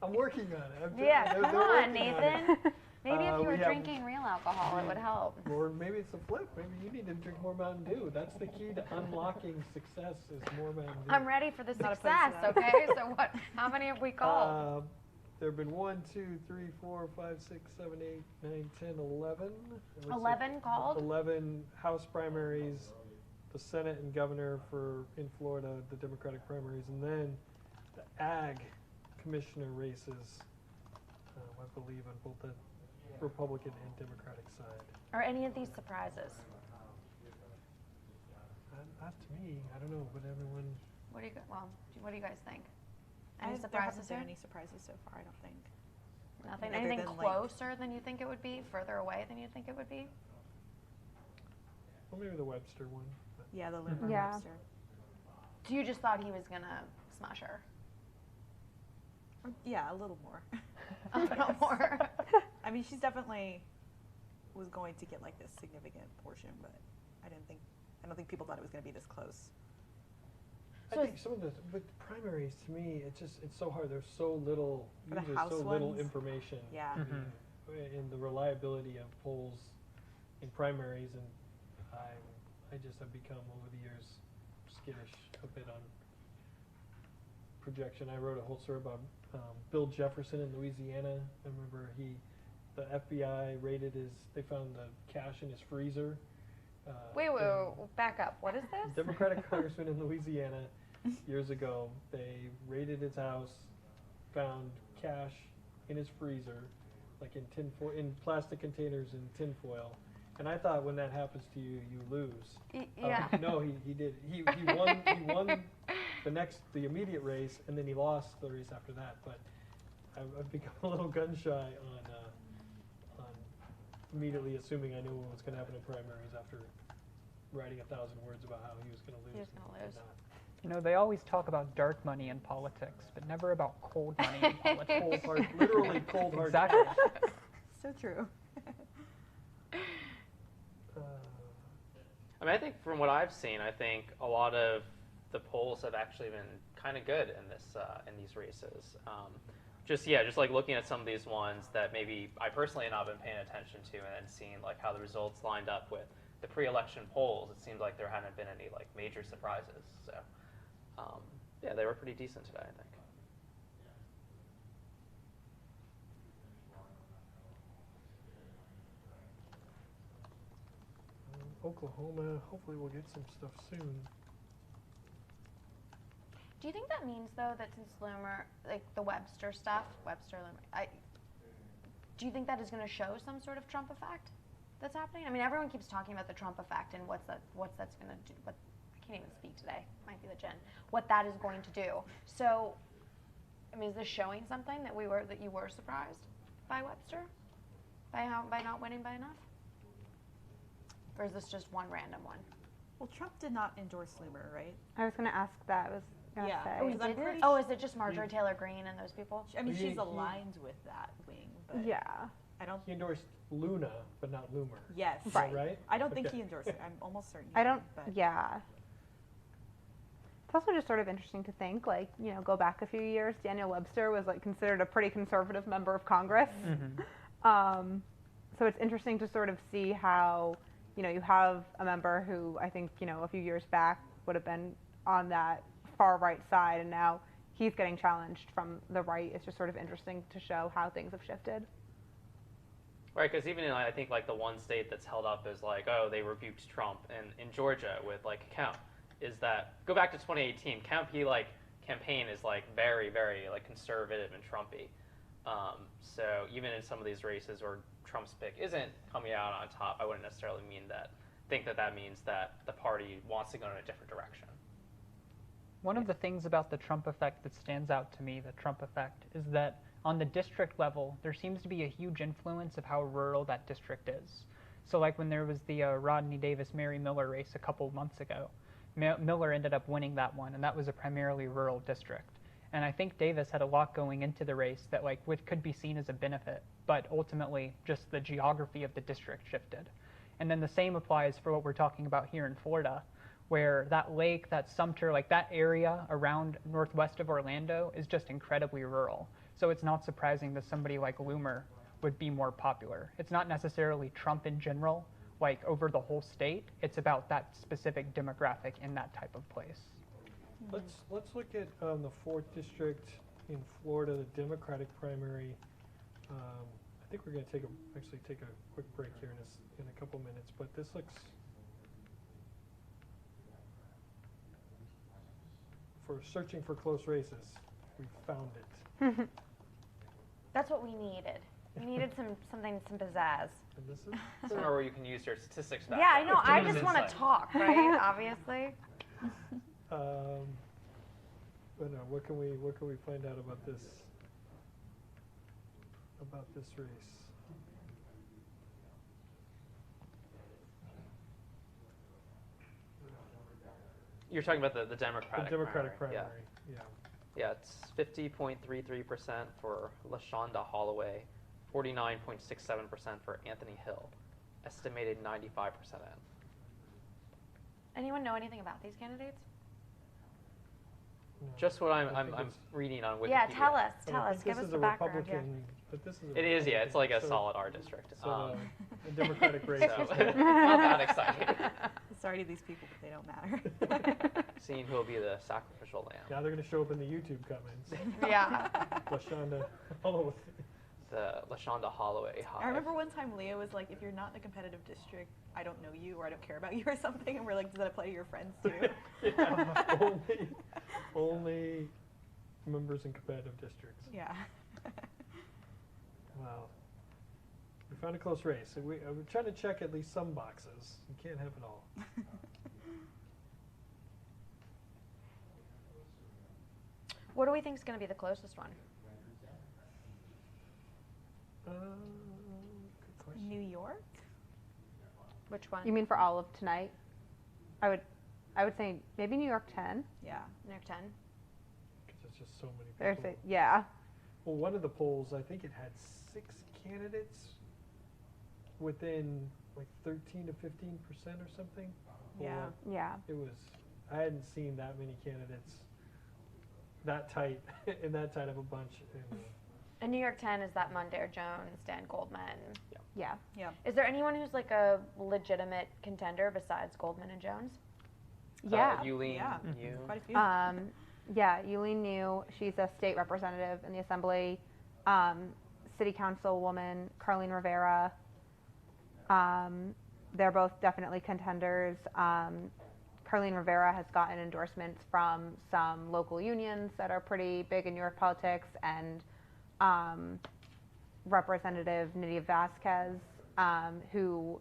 I'm working on it. Yeah, they're come on, working on Nathan. it. Maybe if you were we have- drinking real alcohol, it would help. Or maybe it's a flip. Maybe you need to drink more Mountain Dew. That's the key to unlocking success is more Mountain Dew. I'm ready for the Not opposed to success, that. okay? So what? How many have we called? There have been 1, 2, 3, 4, 5, 6, 7, 8, 9, 10, 11. It looks 11 like called? 11 House primaries, the Senate and governor in Florida, the Democratic primaries, and then the Ag commissioner races, I believe, on both the Republican and Democratic side. Are any of these surprises? Not to me. I don't know, but everyone. What do you guys think? There Any haven't surprises been here? any surprises so far, I don't think. Nothing. Other Anything than, like- closer than you think it would be? Further away than you think it would be? Well, maybe the Webster one. But Yeah, the Lindbergh Yeah. Webster. So you just thought he was gonna smash her? Yeah, a little more. A little more. I mean, she's definitely was going to get like this significant portion, but I don't think people thought it was going to be this close. I think some of the primaries to me, it's so hard. There's so little, For the usually House so little ones? information. Yeah. In the reliability of polls in primaries, and I just have become over the years skittish a bit on projection. I wrote a whole story about Bill Jefferson in Louisiana. I remember the FBI they found the cash in his freezer. Wait, back up. What is this? Democratic congressman in Louisiana years ago, they raided his house, found cash in his freezer, like in plastic containers in tinfoil. And I thought when that happens to you, you lose. Yeah. No, he did. He won the immediate race, and then he lost the race after that. But I've become a little gun shy on immediately assuming I knew what was going to happen in primaries after writing 1,000 words about how he was going to lose. He was gonna lose. You know, they always talk about dark money in politics, but never about cold money in politics. Cold hard, literally cold hard. Exactly. So true. I mean, I think from what I've seen, I think a lot of the polls have actually been kind of good in these races. Just like looking at some of these ones that maybe I personally have not been paying attention to, and then seeing like how the results lined up with the pre-election polls, it seems like there hadn't been any like major surprises. So yeah, they were pretty decent today, I think. Oklahoma, hopefully we'll get some stuff soon. Do you think that means, though, that since Loomer, like the Webster stuff, do you think that is going to show some sort of Trump effect that's happening? I mean, everyone keeps talking about the Trump effect and what's that's going to do. I can't even speak today. Might be the gin. What that is going to do. So, I mean, is this showing something that you were surprised by Webster, by not winning by enough, or is this just one random one? Well, Trump did not endorse Loomer, right? I was going to ask that. I was going to Yeah. say. Oh, he Because I'm didn't? pretty Oh, is it just Marjorie Taylor Greene and those people? I mean, He- she's aligned with that wing, but Yeah. I don't. He endorsed Luna, but not Loomer. Yes. Is that right? I don't think Okay. he endorsed it. I'm almost certain. I don't, But yeah. It's also just sort of interesting to think, like, you know, go back a few years, Daniel Webster was, like, considered a pretty conservative member of Congress. So it's interesting to sort of see how, you know, you have a member who I think, you know, a few years back would have been on that far right side, and now he's getting challenged from the right. It's just sort of interesting to show how things have shifted. Right, because even I think like the one state that's held up is like, oh, they rebuked Trump, and in Georgia with like Kemp, is that go back to 2018, Kemp campaign is like very, very like conservative and Trumpy. So even in some of these races where Trump's pick isn't coming out on top, I wouldn't necessarily think that means that the party wants to go in a different direction. One of the things about the Trump effect that stands out to me, the Trump effect, is that on the district level, there seems to be a huge influence of how rural that district is. So like when there was the Rodney Davis-Mary Miller race a couple months ago, Miller ended up winning that one, and that was a primarily rural district. And I think Davis had a lot going into the race that like could be seen as a benefit, but ultimately just the geography of the district shifted. And then the same applies for what we're talking about here in Florida, where that lake, that Sumter, like that area around northwest of Orlando is just incredibly rural. So it's not surprising that somebody like Loomer would be more popular. It's not necessarily Trump in general, like over the whole state. It's about that specific demographic in that type of place. Let's look at the 4th district in Florida, the Democratic primary. I think we're going to take a quick break here in a couple minutes, but this looks, for searching for close races, we found it. That's what we needed. We needed some pizzazz. And this is Somewhere where you can use your statistics back. Yeah, I know. I just want to talk, right? Obviously. But no, what can we find out about this race? You're talking about the Democratic. The Democratic primary. Yeah. Yeah, it's 50.33% for LaShonda Holloway, 49.67% for Anthony Hill, estimated 95% in. Anyone know anything about these candidates? No, Just what I I'm think reading on Wikipedia. Yeah, tell us. but Tell I us. think Give this us is the a background. Yeah. Republican, but this is a It is, yeah. It's like a so- solid R district. So the Democratic race So, is not that exciting. Sorry to these people, but they don't matter. Seeing who will be the sacrificial lamb. now they're going to show up in the YouTube comments. Yeah. LaShonda Holloway. The LaShonda Holloway hive. I remember one time Leah was like, if you're not in a competitive district, I don't know you or I don't care about you or something. And we're like, does that apply to your friends too? Yeah, only members in competitive districts. Yeah. Wow. We found a close race. We're trying to check at least some boxes. You can't have it all. What do we think is going to be the closest one? Good question. New York? Which one? You mean for all of tonight? I would say maybe New York 10. Yeah. New York 10? Because there's just so many There's people. yeah. Well, one of the polls, I think it had 6 candidates within like 13 to 15% or something. Yeah. Or Yeah. it was, I hadn't seen that many candidates that tight in that tight of a bunch. And New York 10 is that Mondaire Jones, Dan Goldman. Yeah. Yeah. Is there anyone who's like a legitimate contender besides Goldman and Jones? Yeah. Yulene, Yeah. you. Quite a few. Yeah, Yulene New, she's a state representative in the assembly. City councilwoman Carlene Rivera. They're both definitely contenders. Carlene Rivera has gotten endorsements from some local unions that are pretty big in New York politics, and Representative Nydia Vasquez, who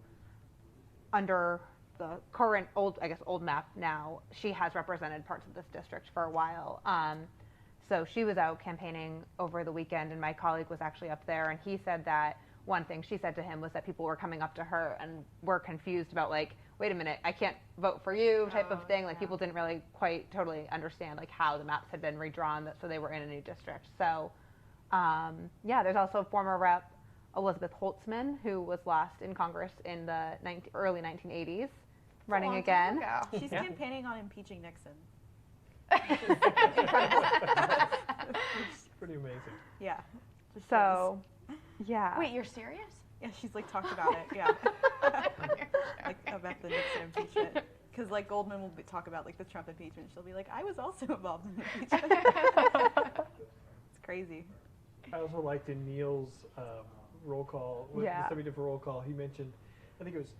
under the current old map now, she has represented parts of this district for a while. So she was out campaigning over the weekend, and my colleague was actually up there, and he said that one thing she said to him was that people were coming up to her and were confused about, like, wait a minute, I can't vote for you type of thing. Like, people didn't really quite totally understand, like, how the maps had been redrawn, so they were in a new district. So, yeah, there's also former Rep. Elizabeth Holtzman, who was last in Congress in the early 1980s, running again. She's campaigning on impeaching Nixon. It's pretty amazing. Yeah. So, yeah. Wait, you're serious? Yeah, she's like talked about it. Yeah. Like about the Nixon impeachment. Because like Goldman will talk about like the Trump impeachment. She'll be like, I was also involved in the impeachment. It's crazy. I also liked in Neil's roll call, with the semi-different roll call, he mentioned, I think it was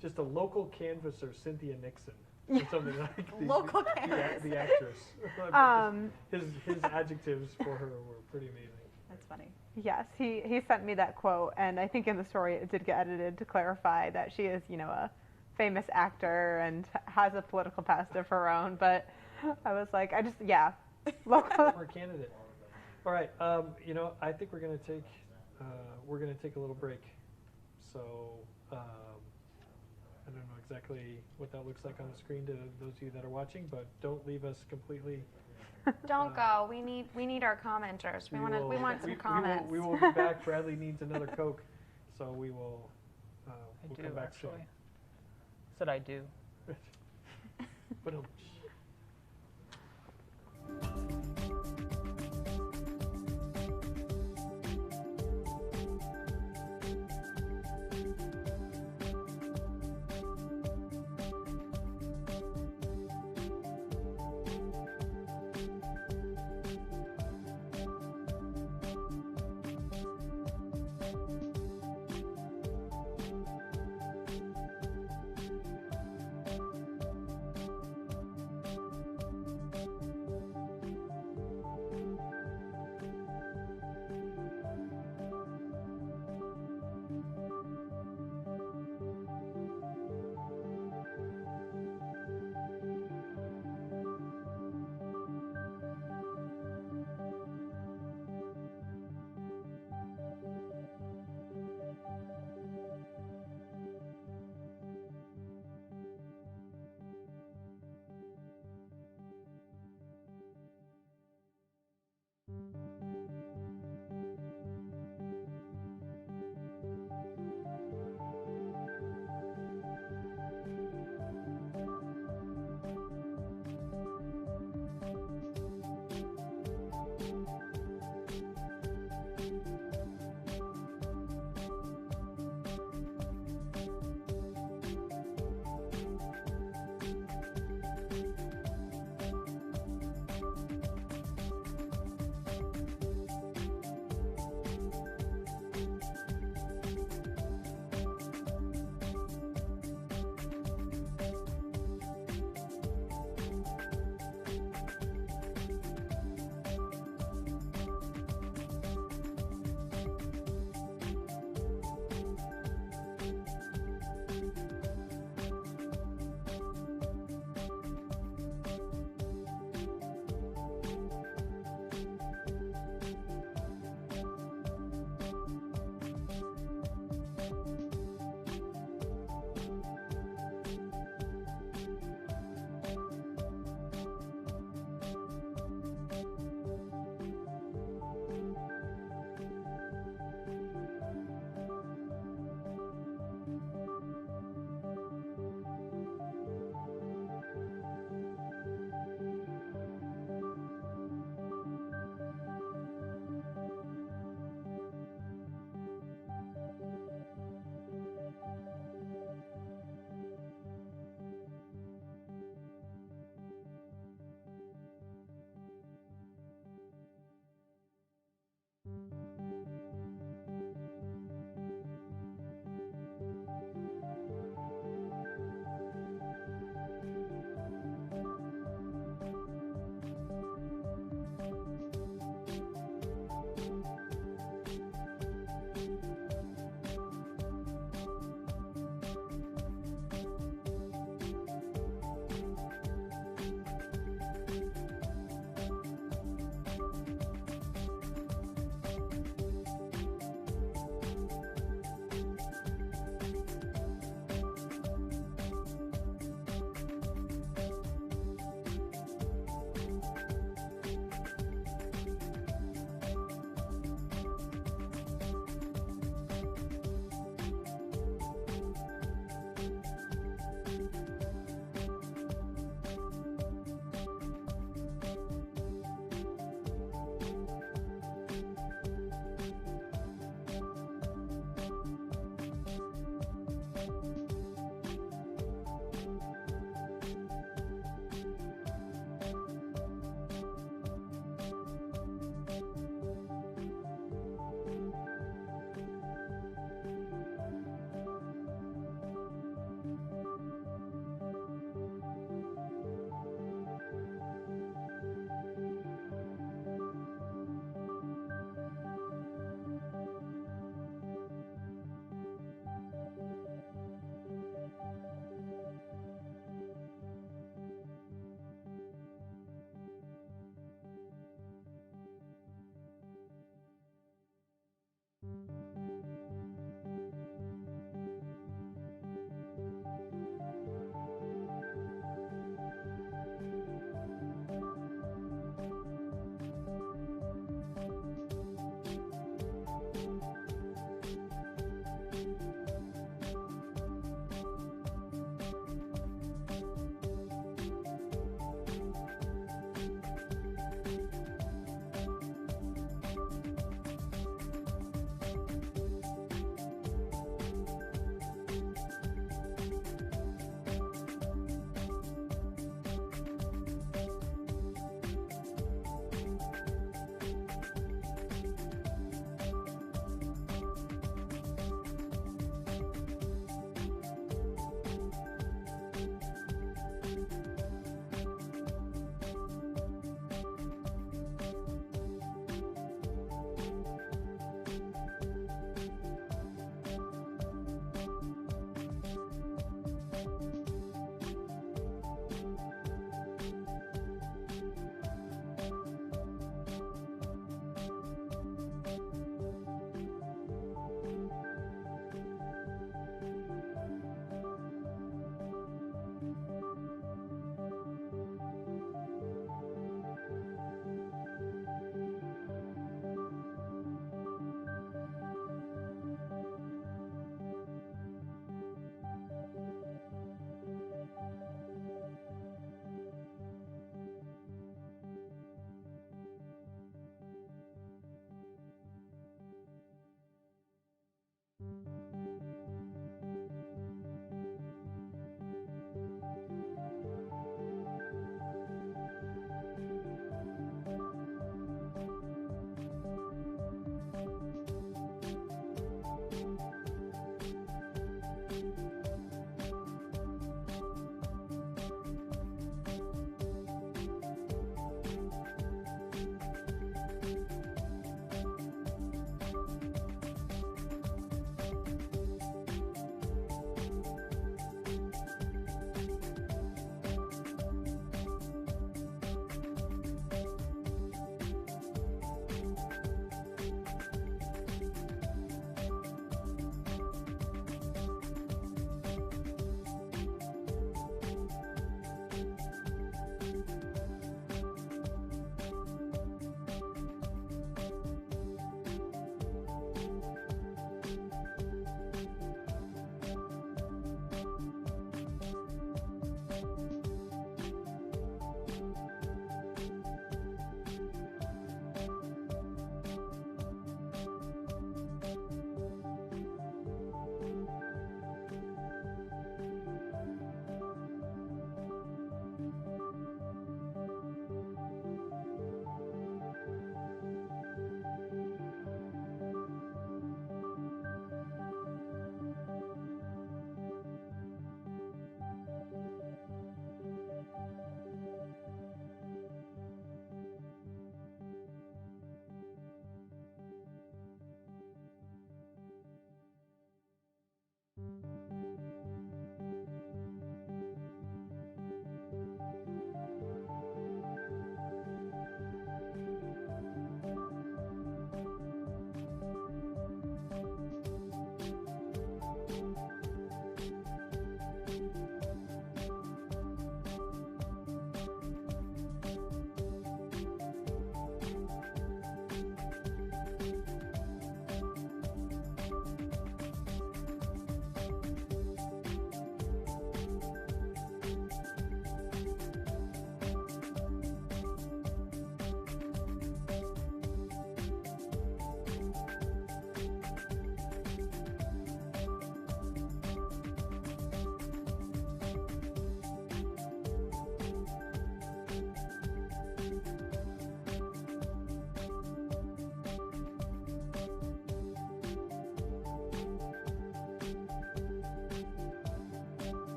just a local canvasser, Cynthia Nixon, or something like Local canvasser. the actress. His adjectives for her were pretty amazing. That's funny. Yes, he sent me that quote, and I think in the story it did get edited to clarify that she is, you know, a famous actor and has a political past of her own. But I was like, local. For a candidate. All right, you know, I think we're gonna take a little break. So I don't know exactly what that looks like on the screen to those of you that are watching, but don't leave us completely Don't go. We need our commenters. We want some comments. We will be back. Bradley needs another Coke, so we will. We'll come back actually. soon. Said I do. But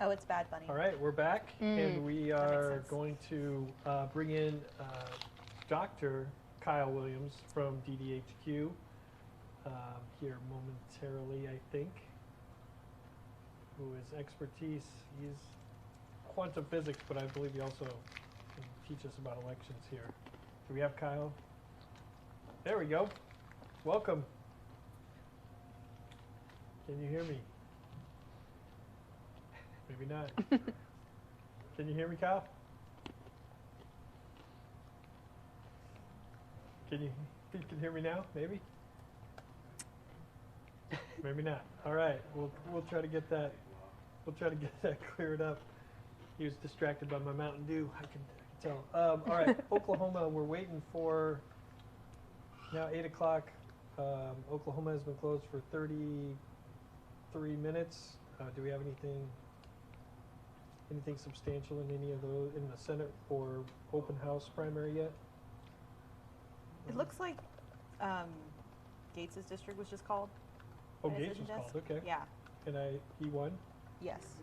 Oh, it's Bad Bunny. All right, we're back, and we are going to bring in Dr. Kyle Williams from DDHQ here momentarily, I think, who is expertise. He's quantum physics, but I believe he also can teach us about elections here. Do we have Kyle? There we go. Welcome. Can you hear me? Maybe not. Can you hear me, Kyle? You can hear me now? Maybe? Maybe not. All right. We'll try to get that. We'll try to get that cleared up. He was distracted by my Mountain Dew. I can tell. All right. Oklahoma. We're waiting for now 8 o'clock. Oklahoma has been closed for 33 minutes. Do we have anything substantial in any of those in the Senate or open house primary yet? It looks like Gates's district was just called. Oh, Gates was called. Okay. Yeah. And he won? Yes.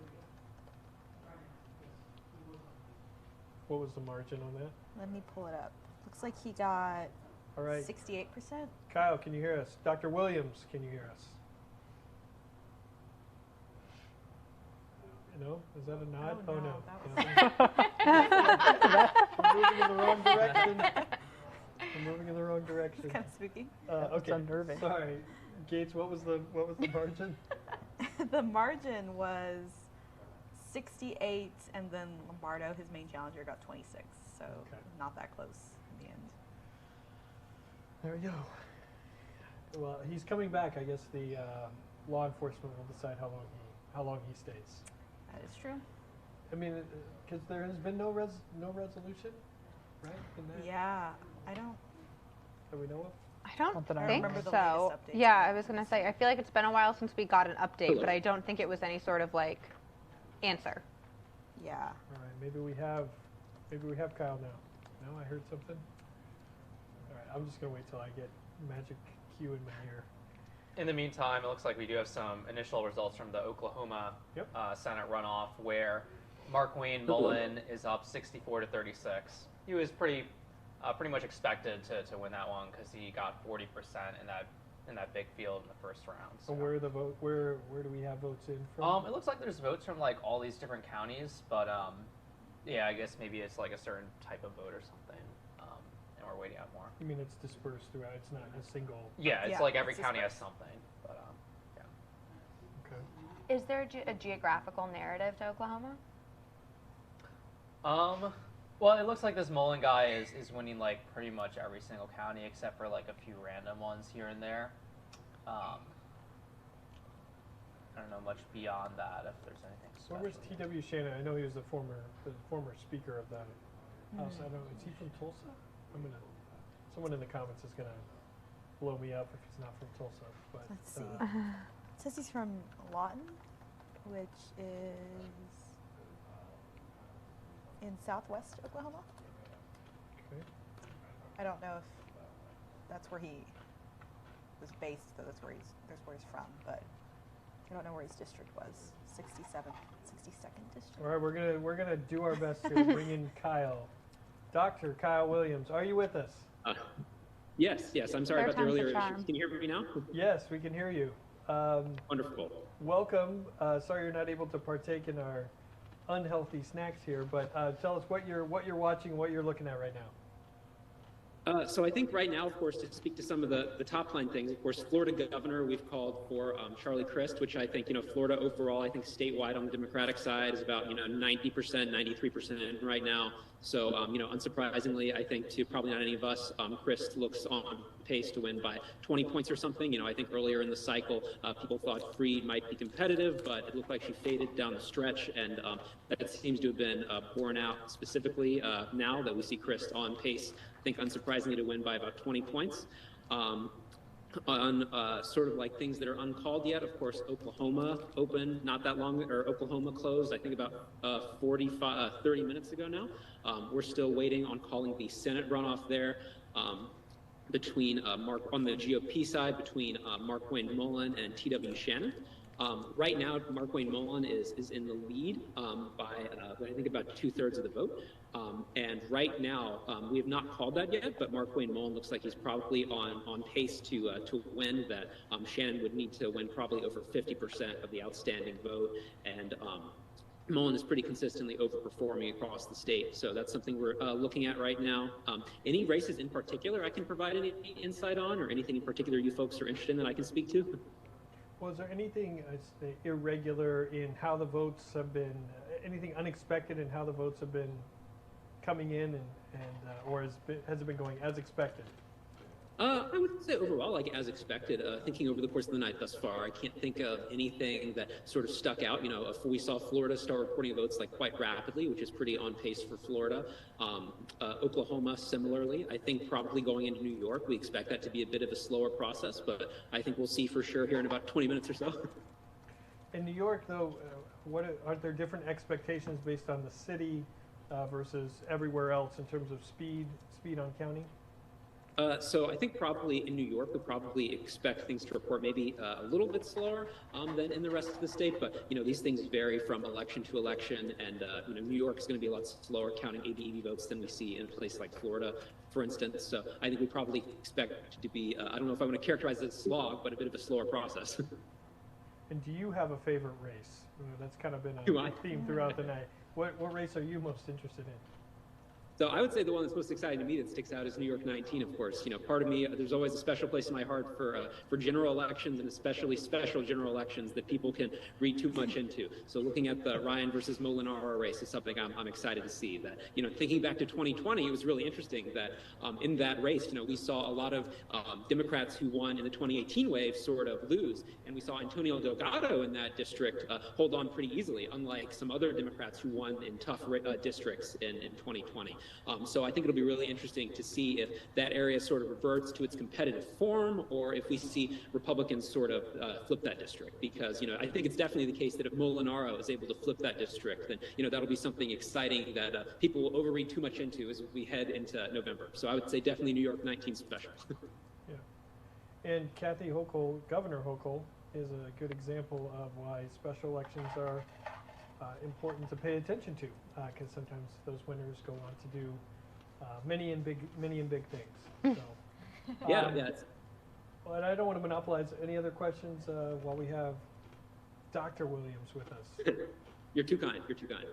What was the margin on that? Let me pull it up. Looks like he got all right. 68%. Kyle, can you hear us? Dr. Williams, can you hear us? No? Is that a nod? Oh, no. I'm moving in the wrong direction. I'm moving in the wrong direction. It's kind of spooky. Okay. It's unnerving. Sorry. Gates, what was the margin? The margin was 68, and then Lombardo, his main challenger, got 26. So not that close in the end. There we go. Well, he's coming back. I guess the law enforcement will decide how long he stays. That is true. I mean, because there has been no resolution, right? Yeah, I don't. That we know of. I don't think remember the so. latest updates. Yeah, I was gonna say I feel like it's been a while since we got an update, but I don't think it was any sort of like answer. Yeah. All right, maybe we have Kyle now. No, I heard something. All right, I'm just gonna wait till I get magic cue in my ear. In the meantime, it looks like we do have some initial results from the Oklahoma Senate runoff, where Markwayne Mullin is up 64 to 36. He was pretty much expected to win that one because he got 40% in that big field in the first round. So where are the vote? Where do we have votes in from? It looks like there's votes from like all these different counties, but yeah, I guess maybe it's like a certain type of vote or something, and we're waiting out more. You mean it's dispersed throughout? It's not a single. Yeah, it's like every county has something, but yeah. Okay. Is there a geographical narrative to Oklahoma? Well, it looks like this Mullen guy is winning like pretty much every single county except for like a few random ones here and there. I don't know much beyond that if there's anything special. Where was T.W. Shannon? I know he was the former speaker of the House. I don't know. Is he from Tulsa? Someone in the comments is gonna blow me up if he's not from Tulsa. But let's see. It says he's from Lawton, which is in southwest Oklahoma. Okay. I don't know if that's where he was based, though that's where he's from, but I don't know where his district was. 62nd district. All right, we're gonna do our best to bring in Kyle. Dr. Kyle Williams, are you with us? Yes. I'm sorry about the earlier issues. Can you hear me now? Yes, we can hear you. Wonderful. Welcome. Sorry you're not able to partake in our unhealthy snacks here, but tell us what you're watching, what you're looking at right now. So I think right now, of course, to speak to some of the top line things, of course, Florida governor, we've called for Charlie Crist, which I think, Florida overall, I think statewide on the Democratic side is about, 90%, 93% right now. So, unsurprisingly, I think to probably not any of us, Crist looks on pace to win by 20 points or something. I think earlier in the cycle, people thought Freed might be competitive, but it looked like she faded down the stretch, and that seems to have been borne out specifically now that we see Crist on pace, I think unsurprisingly, to win by about 20 points. On sort of like things that are uncalled yet, of course, Oklahoma opened not that long, or Oklahoma closed, I think about 30 minutes ago now. We're still waiting on calling the Senate runoff there between on the GOP side, between Markwayne Mullin and T.W. Shannon. Right now, Markwayne Mullin is in the lead by, I think, about 2/3 of the vote. And right now, we have not called that yet, but Markwayne Mullin looks like he's probably on pace to win that. Shannon would need to win probably over 50% of the outstanding vote. And Mullin is pretty consistently overperforming across the state. So that's something we're looking at right now. Any races in particular I can provide any insight on, or anything in particular you folks are interested in that I can speak to? Was there anything irregular in how the votes have been, anything unexpected in how the votes have been coming in, or has it been going as expected? I would say overall, like as expected, thinking over the course of the night thus far, I can't think of anything that sort of stuck out. You know, we saw Florida start reporting votes like quite rapidly, which is pretty on pace for Florida. Oklahoma, similarly. I think probably going into New York, we expect that to be a bit of a slower process, but I think we'll see for sure here in about 20 minutes or so. In New York, though, aren't there different expectations based on the city versus everywhere else in terms of speed on counting? So I think probably in New York, we probably expect things to report maybe a little bit slower than in the rest of the state. But, you know, these things vary from election to election. And, you know, New York is going to be a lot slower counting ABEV votes than we see in a place like Florida, for instance. So I think we probably expect to be, I don't know if I want to characterize it as slog, but a bit of a slower process. And do you have a favorite race? That's kind of been a theme throughout the night. What race are you most interested in? So I would say the one that's most exciting to me that sticks out is New York 19, of course. You know, part of me, there's always a special place in my heart for general elections, and especially special general elections that people can read too much into. So looking at the Ryan versus Molinaro race is something I'm excited to see. That, you know, thinking back to 2020, it was really interesting that in that race, you know, we saw a lot of Democrats who won in the 2018 wave sort of lose, and we saw Antonio Delgado in that district hold on pretty easily, unlike some other Democrats who won in tough districts in 2020. So I think it'll be really interesting to see if that area sort of reverts to its competitive form, or if we see Republicans sort of flip that district. Because, you know, I think it's definitely the case that if Molinaro is able to flip that district, then, you know, that'll be something exciting that people will overread too much into as we head into November. So I would say definitely New York 19 special. Yeah. And Kathy Hochul, Governor Hochul, is a good example of why special elections are important to pay attention to, because sometimes those winners go on to do many and big things. So, yeah. Well, and I don't want to monopolize any other questions while we have Dr. Williams with us. You're too kind. You're too kind.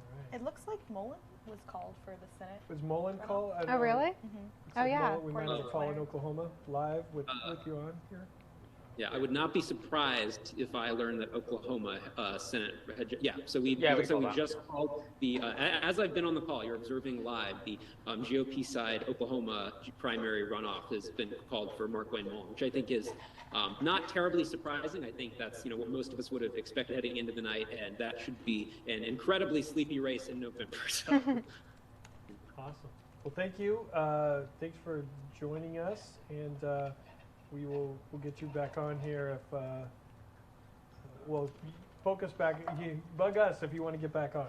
All right. It looks like Mullin was called for the Senate. Was Mullin called? Oh, really? Mm-hmm. Oh, yeah. Mullin, we might have a call in Oklahoma live with you on here. Yeah, I would not be surprised if I learned that Oklahoma Senate had, so we just called the, as I've been on the call, you're observing live, the GOP side Oklahoma primary runoff has been called for Markwayne Mullin, which I think is not terribly surprising. I think that's, you know, what most of us would have expected heading into the night, and that should be an incredibly sleepy race in November. So. Awesome. Well, thank you. Thanks for joining us, and we'll get you back on here if well, focus back. You bug us if you want to get back on.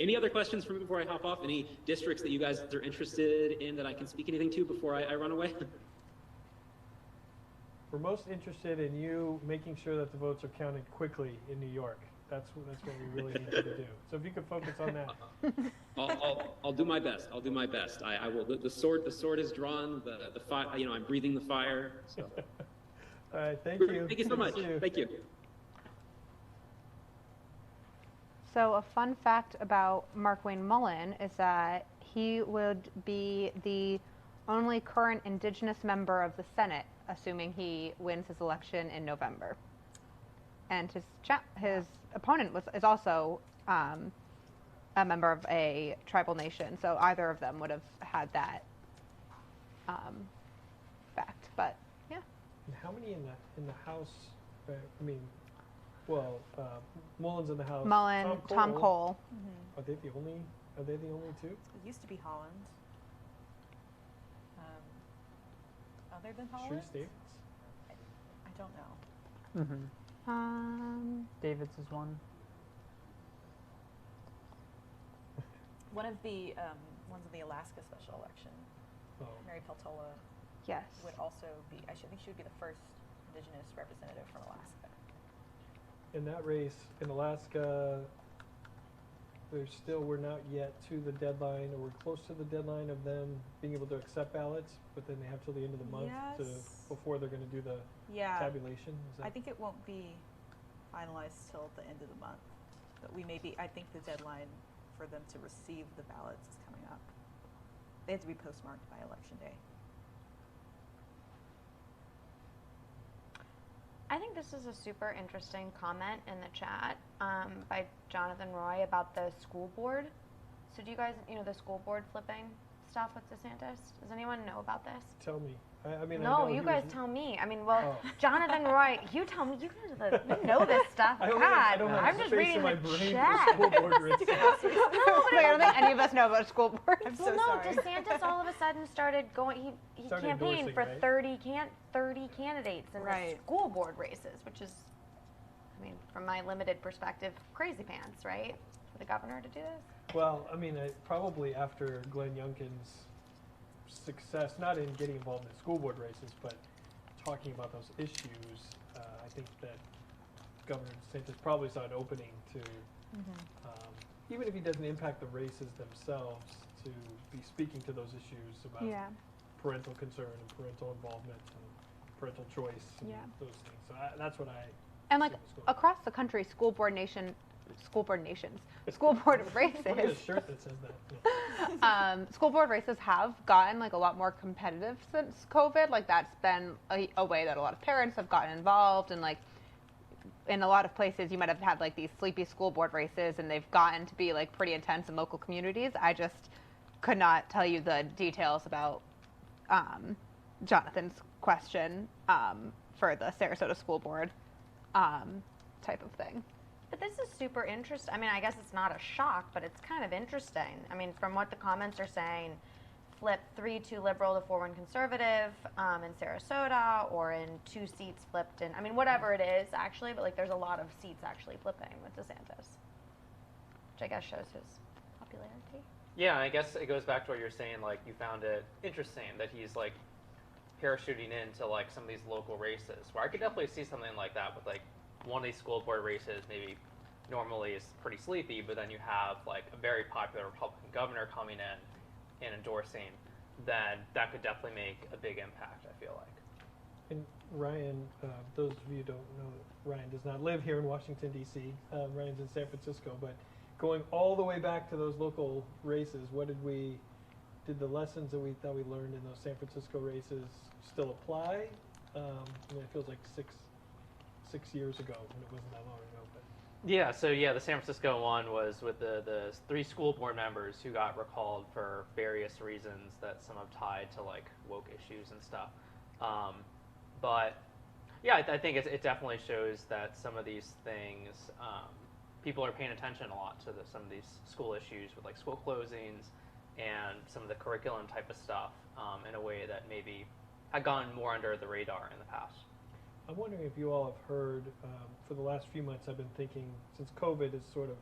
Any other questions for me before I hop off? Any districts that you guys are interested in that I can speak anything to before I run away? We're most interested in you making sure that the votes are counted quickly in New York. That's what we really need you to do. So if you could focus on that. I'll do my best. I'll do my best. I will. The sword is drawn. The fire. You know, I'm breathing the fire. So. All right. Thank you. Thank you so much. Thank you. So a fun fact about Markwayne Mullin is that he would be the only current Indigenous member of the Senate, assuming he wins his election in November. And his opponent is also a member of a tribal nation, so either of them would have had that fact. But yeah. And how many in the House? I mean, well, Mullin's in the House. Mullin, Tom Cole. Mm-hmm. Are they the only two? It used to be Holland. Other than Holland? Sharice Davids? I don't know. Mm-hmm. Davids is one. One of the ones in the Alaska special election, Mary Peltola, yes, would also be. I think she would be the first indigenous representative from Alaska. In that race in Alaska, we're not yet to the deadline, or we're close to the deadline of them being able to accept ballots, but then they have till the end of the month before they're going to do the tabulation. I think it won't be finalized till the end of the month, but I think the deadline for them to receive the ballots is coming up. They have to be postmarked by Election Day. I think this is a super interesting comment in the chat by Jonathan Roy about the school board. So do you guys, the school board flipping stuff with DeSantis? Does anyone know about this? Tell me. No, you guys tell me. Jonathan Roy, you tell me. You know this stuff. I'm just reading the chat. School board race. I don't think any of us know about school boards. I'm so sorry. DeSantis all of a sudden started going. He campaigned for 30 candidates in the school board races, which is, from my limited perspective, crazy pants, right? For the governor to do this. Well, probably after Glenn Youngkin's success, not in getting involved in school board races, but talking about those issues, I think that Governor DeSantis probably saw an opening to, even if he doesn't impact the races themselves, to be speaking to those issues about parental concern and parental involvement and parental choice and those things. So that's what I and across the country, school board races. Look at a shirt that says that. School board races have gotten a lot more competitive since COVID. That's been a way that a lot of parents have gotten involved, and in a lot of places you might have had these sleepy school board races, and they've gotten to be pretty intense in local communities. I just could not tell you the details about Jonathan's question for the Sarasota school board type of thing. But this is super interesting. I guess it's not a shock, but it's kind of interesting. From what the comments are saying, flip 3-2 liberal to 4-1 conservative in Sarasota, or in 2 seats flipped in, whatever it is actually, but there's a lot of seats actually flipping with DeSantis, which I guess shows his popularity. Yeah, I guess it goes back to what you're saying, you found it interesting that he's parachuting into some of these local races, where I could definitely see something like that with one of these school board races maybe normally is pretty sleepy, but then you have a very popular Republican governor coming in and endorsing, then that could definitely make a big impact, I feel like. And Ryan, those of you who don't know, Ryan does not live here in Washington, D.C. Ryan's in San Francisco, but going all the way back to those local races, did the lessons that we thought we learned in those San Francisco races still apply? It feels like six years ago, and it wasn't that long ago. But yeah, so the San Francisco one was with the 3 school board members who got recalled for various reasons that some have tied to woke issues and stuff. But yeah, I think it definitely shows that some of these things, people are paying attention a lot to some of these school issues with school closings and some of the curriculum type of stuff in a way that maybe had gone more under the radar in the past. I'm wondering if you all have heard, for the last few months I've been thinking, since COVID has sort of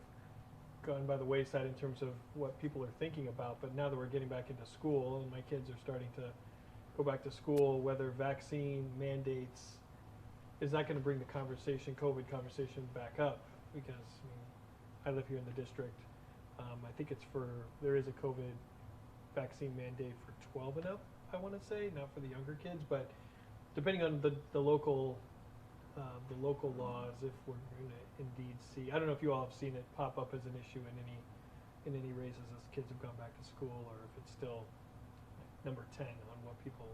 gone by the wayside in terms of what people are thinking about, but now that we're getting back into school and my kids are starting to go back to school, whether vaccine mandates, is that going to bring the COVID conversation back up? Because I live here in the district. I think there is a COVID vaccine mandate for 12 and up, I want to say, not for the younger kids, but depending on the local laws, if we're going to indeed see, I don't know if you all have seen it pop up as an issue in any races as kids have gone back to school, or if it's still number 10 on what people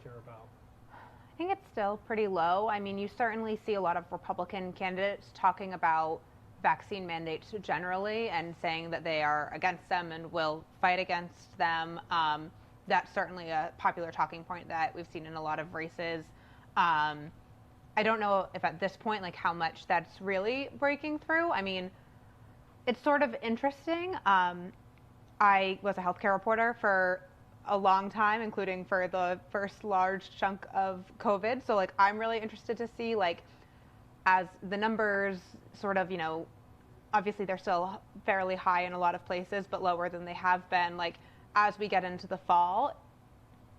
care about. I think it's still pretty low. You certainly see a lot of Republican candidates talking about vaccine mandates generally and saying that they are against them and will fight against them. That's certainly a popular talking point that we've seen in a lot of races. I don't know if at this point, how much that's really breaking through. It's sort of interesting. I was a healthcare reporter for a long time, including for the first large chunk of COVID. So I'm really interested to see as the numbers sort of, obviously they're still fairly high in a lot of places, but lower than they have been. As we get into the fall,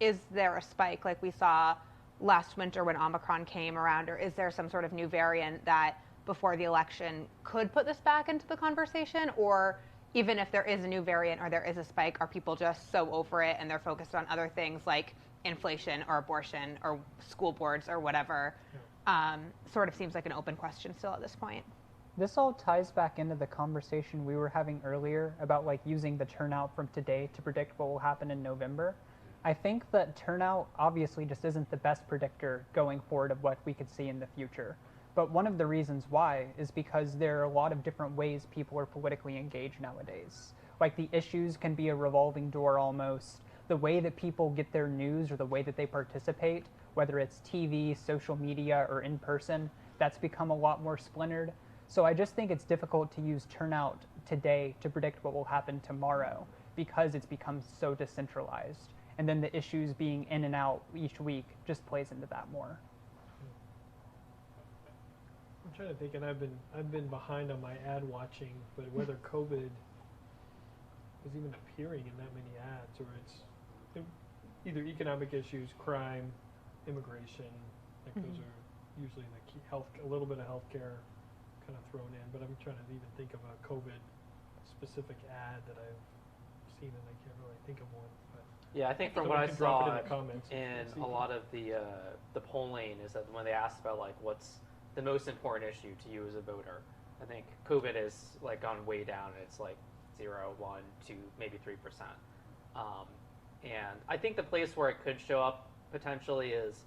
is there a spike like we saw last winter when Omicron came around, or is there some sort of new variant that before the election could put this back into the conversation? Or even if there is a new variant or there is a spike, are people just so over it and they're focused on other things like inflation or abortion or school boards or whatever? Sort of seems like an open question still at this point. This all ties back into the conversation we were having earlier about like using the turnout from today to predict what will happen in November. I think that turnout obviously just isn't the best predictor going forward of what we could see in the future. But one of the reasons why is because there are a lot of different ways people are politically engaged nowadays. Like the issues can be a revolving door almost. The way that people get their news or the way that they participate, whether it's TV, social media, or in person, that's become a lot more splintered. So I just think it's difficult to use turnout today to predict what will happen tomorrow because it's become so decentralized. And then the issues being in and out each week just plays into that more. I'm trying to think, and I've been behind on my ad watching, but whether COVID is even appearing in that many ads, or it's either economic issues, crime, immigration, like those are usually the key, a little bit of healthcare kind of thrown in, but I'm trying to even think of a COVID specific ad that I've seen, and I can't really think of one. But yeah, I think from what I saw in a lot of the polling is that when they asked about like what's the most important issue to you as a voter, I think COVID is like gone way down. It's like 0, 1, 2, maybe 3%. And I think the place where it could show up potentially is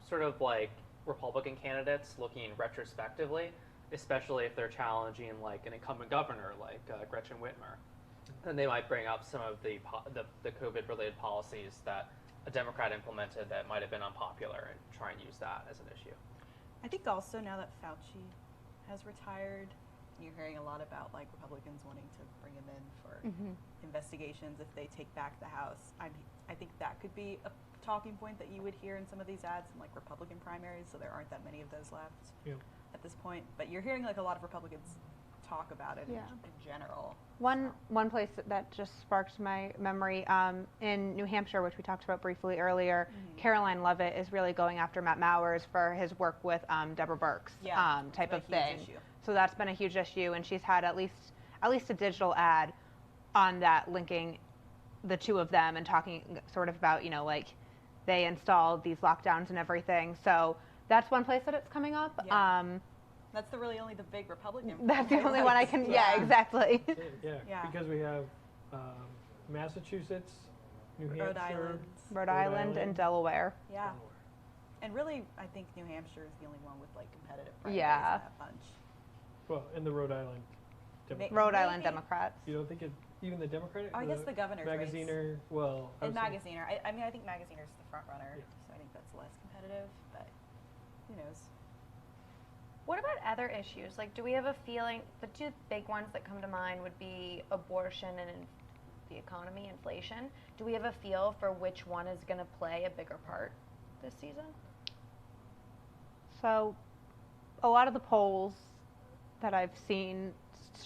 sort of like Republican candidates looking retrospectively, especially if they're challenging like an incumbent governor like Gretchen Whitmer. Then they might bring up some of the COVID-related policies that a Democrat implemented that might have been unpopular and try and use that as an issue. I think also now that Fauci has retired, you're hearing a lot about like Republicans wanting to bring him in for investigations if they take back the House. I think that could be a talking point that you would hear in some of these ads in like Republican primaries, so there aren't that many of those left at this point. But you're hearing like a lot of Republicans talk about it in general. One place that just sparked my memory, in New Hampshire, which we talked about briefly earlier, Caroline Lovett is really going after Matt Mowers for his work with Deborah Birx type of thing. Issue. So that's been a huge issue, and she's had at least a digital ad on that linking the two of them and talking sort of about, you know, like they installed these lockdowns and everything. So that's one place that it's coming up. Yeah. That's really only the big Republican. That's the only one I can. Yeah, exactly. Yeah, because we have Massachusetts, New Hampshire, Rhode Island, and Delaware. Yeah, and really, I think New Hampshire is the only one with like competitive primaries in that bunch. Well, and the Rhode Island Democrats. Rhode Island Democrats. You don't think even the Democratic? I guess the governor's Magaziner, race. Well. And Magaziner. I mean, I think Magaziner's the front runner, so I think that's less competitive, but who knows? What about other issues? Like, do we have a feeling, the two big ones that come to mind would be abortion and the economy, inflation. Do we have a feel for which one is going to play a bigger part this season? So, a lot of the polls that I've seen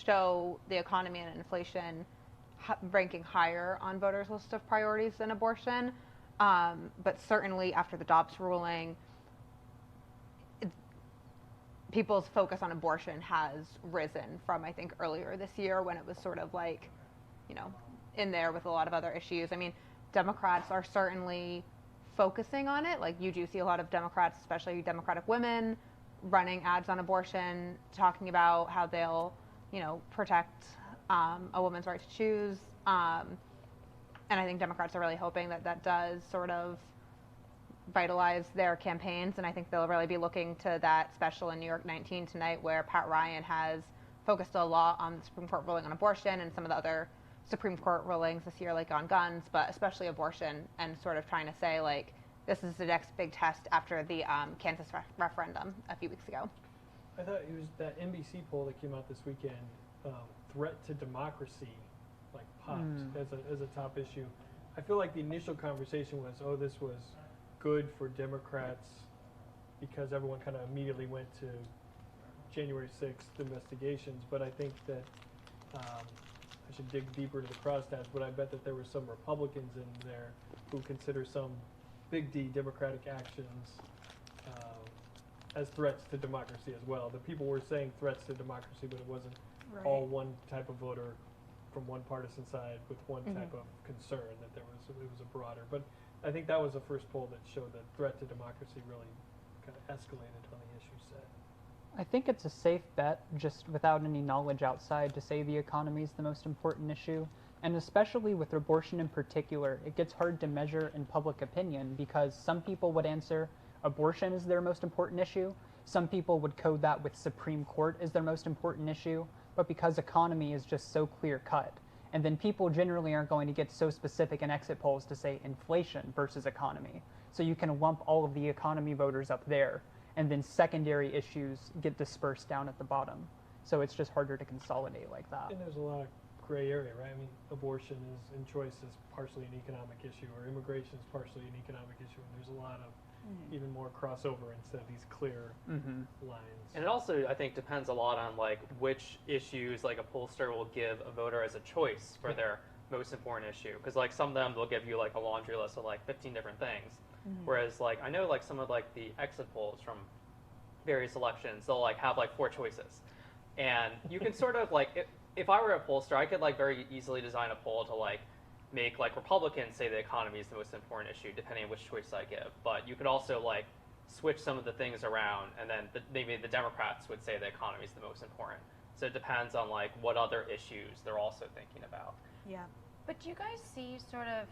show the economy and inflation ranking higher on voters' list of priorities than abortion. But certainly after the Dobbs ruling, people's focus on abortion has risen from, I think, earlier this year when it was sort of like, you know, in there with a lot of other issues. I mean, Democrats are certainly focusing on it. Like, you do see a lot of Democrats, especially Democratic women, running ads on abortion, talking about how they'll, you know, protect a woman's right to choose. And I think Democrats are really hoping that that does sort of vitalize their campaigns, and I think they'll really be looking to that special in New York 19 tonight where Pat Ryan has focused a lot on the Supreme Court ruling on abortion and some of the other Supreme Court rulings this year, like on guns, but especially abortion, and sort of trying to say, like, this is the next big test after the Kansas referendum a few weeks ago. I thought it was that NBC poll that came out this weekend, threat to democracy, like popped as a top issue. I feel like the initial conversation was, oh, this was good for Democrats because everyone kind of immediately went to January 6th investigations, but I think that I should dig deeper to the crosstabs, but I bet that there were some Republicans in there who consider some big D, Democratic actions as threats to democracy as well. The people were saying threats to democracy, but it wasn't all one type of voter from one partisan side with one type of concern, that it was a broader. But I think that was the first poll that showed that threat to democracy really kind of escalated on the issue set. I think it's a safe bet, just without any knowledge outside, to say the economy is the most important issue. And especially with abortion in particular, it gets hard to measure in public opinion because some people would answer abortion is their most important issue. Some people would code that with Supreme Court as their most important issue. But because economy is just so clear cut, and then people generally aren't going to get so specific in exit polls to say inflation versus economy. So you can lump all of the economy voters up there, and then secondary issues get dispersed down at the bottom. So it's just harder to consolidate like that. And there's a lot of gray area, right? I mean, abortion is, and choice is partially an economic issue, or immigration is partially an economic issue, and there's a lot of even more crossover instead of these clear lines. And it also, I think, depends a lot on like which issues like a pollster will give a voter as a choice for their most important issue. Because like some of them, they'll give you like a laundry list of like 15 different things. Whereas like I know like some of like the exit polls from various elections, they'll like have like 4 choices. And you can sort of like, if I were a pollster, I could like very easily design a poll to like make like Republicans say the economy is the most important issue, depending on which choice I give. But you could also like switch some of the things around, and then maybe the Democrats would say the economy is the most important. So it depends on like what other issues they're also thinking about. Yeah. But do you guys see sort of,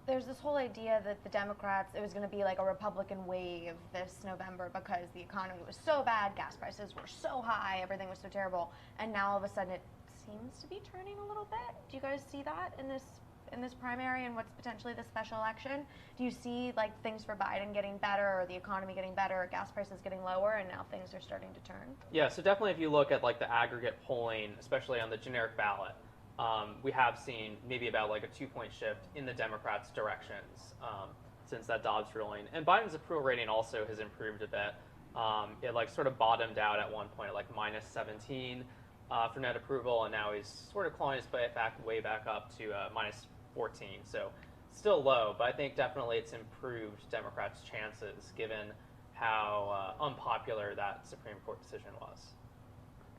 there's this whole idea that the Democrats, it was going to be like a Republican wave this November because the economy was so bad, gas prices were so high, everything was so terrible, and now all of a sudden it seems to be turning a little bit. Do you guys see that in this primary and what's potentially the special election? Do you see like things for Biden getting better, or the economy getting better, or gas prices getting lower, and now things are starting to turn? Yeah, so definitely if you look at like the aggregate polling, especially on the generic ballot, we have seen maybe about like a 2-point shift in the Democrats' directions since that Dobbs ruling. And Biden's approval rating also has improved a bit. It like sort of bottomed out at one point at like -17 for net approval, and now he's sort of clawing his way back up to -14. So still low, but I think definitely it's improved Democrats' chances given how unpopular that Supreme Court decision was.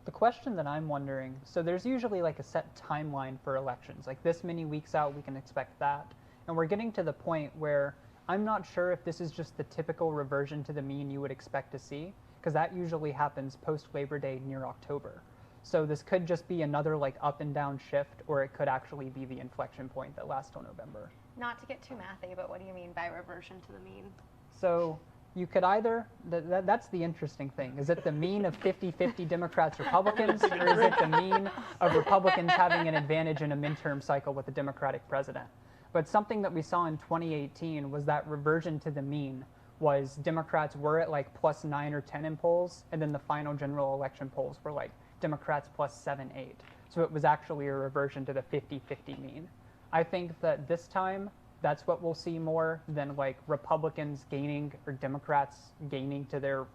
The question that I'm wondering, so there's usually like a set timeline for elections, like this many weeks out we can expect that. And we're getting to the point where I'm not sure if this is just the typical reversion to the mean you would expect to see, because that usually happens post-Labor Day near October. So this could just be another like up and down shift, or it could actually be the inflection point that lasts till November. Not to get too mathy, but what do you mean by reversion to the mean? So you could either, that's the interesting thing. Is it the mean of 50-50 Democrats, Republicans, or is it the mean of Republicans having an advantage in a midterm cycle with a Democratic president? But something that we saw in 2018 was that reversion to the mean was Democrats were at like +9 or 10 in polls, and then the final general election polls were like Democrats +7, 8. So it was actually a reversion to the 50-50 mean. I think that this time, that's what we'll see more than like Republicans gaining or Democrats gaining to their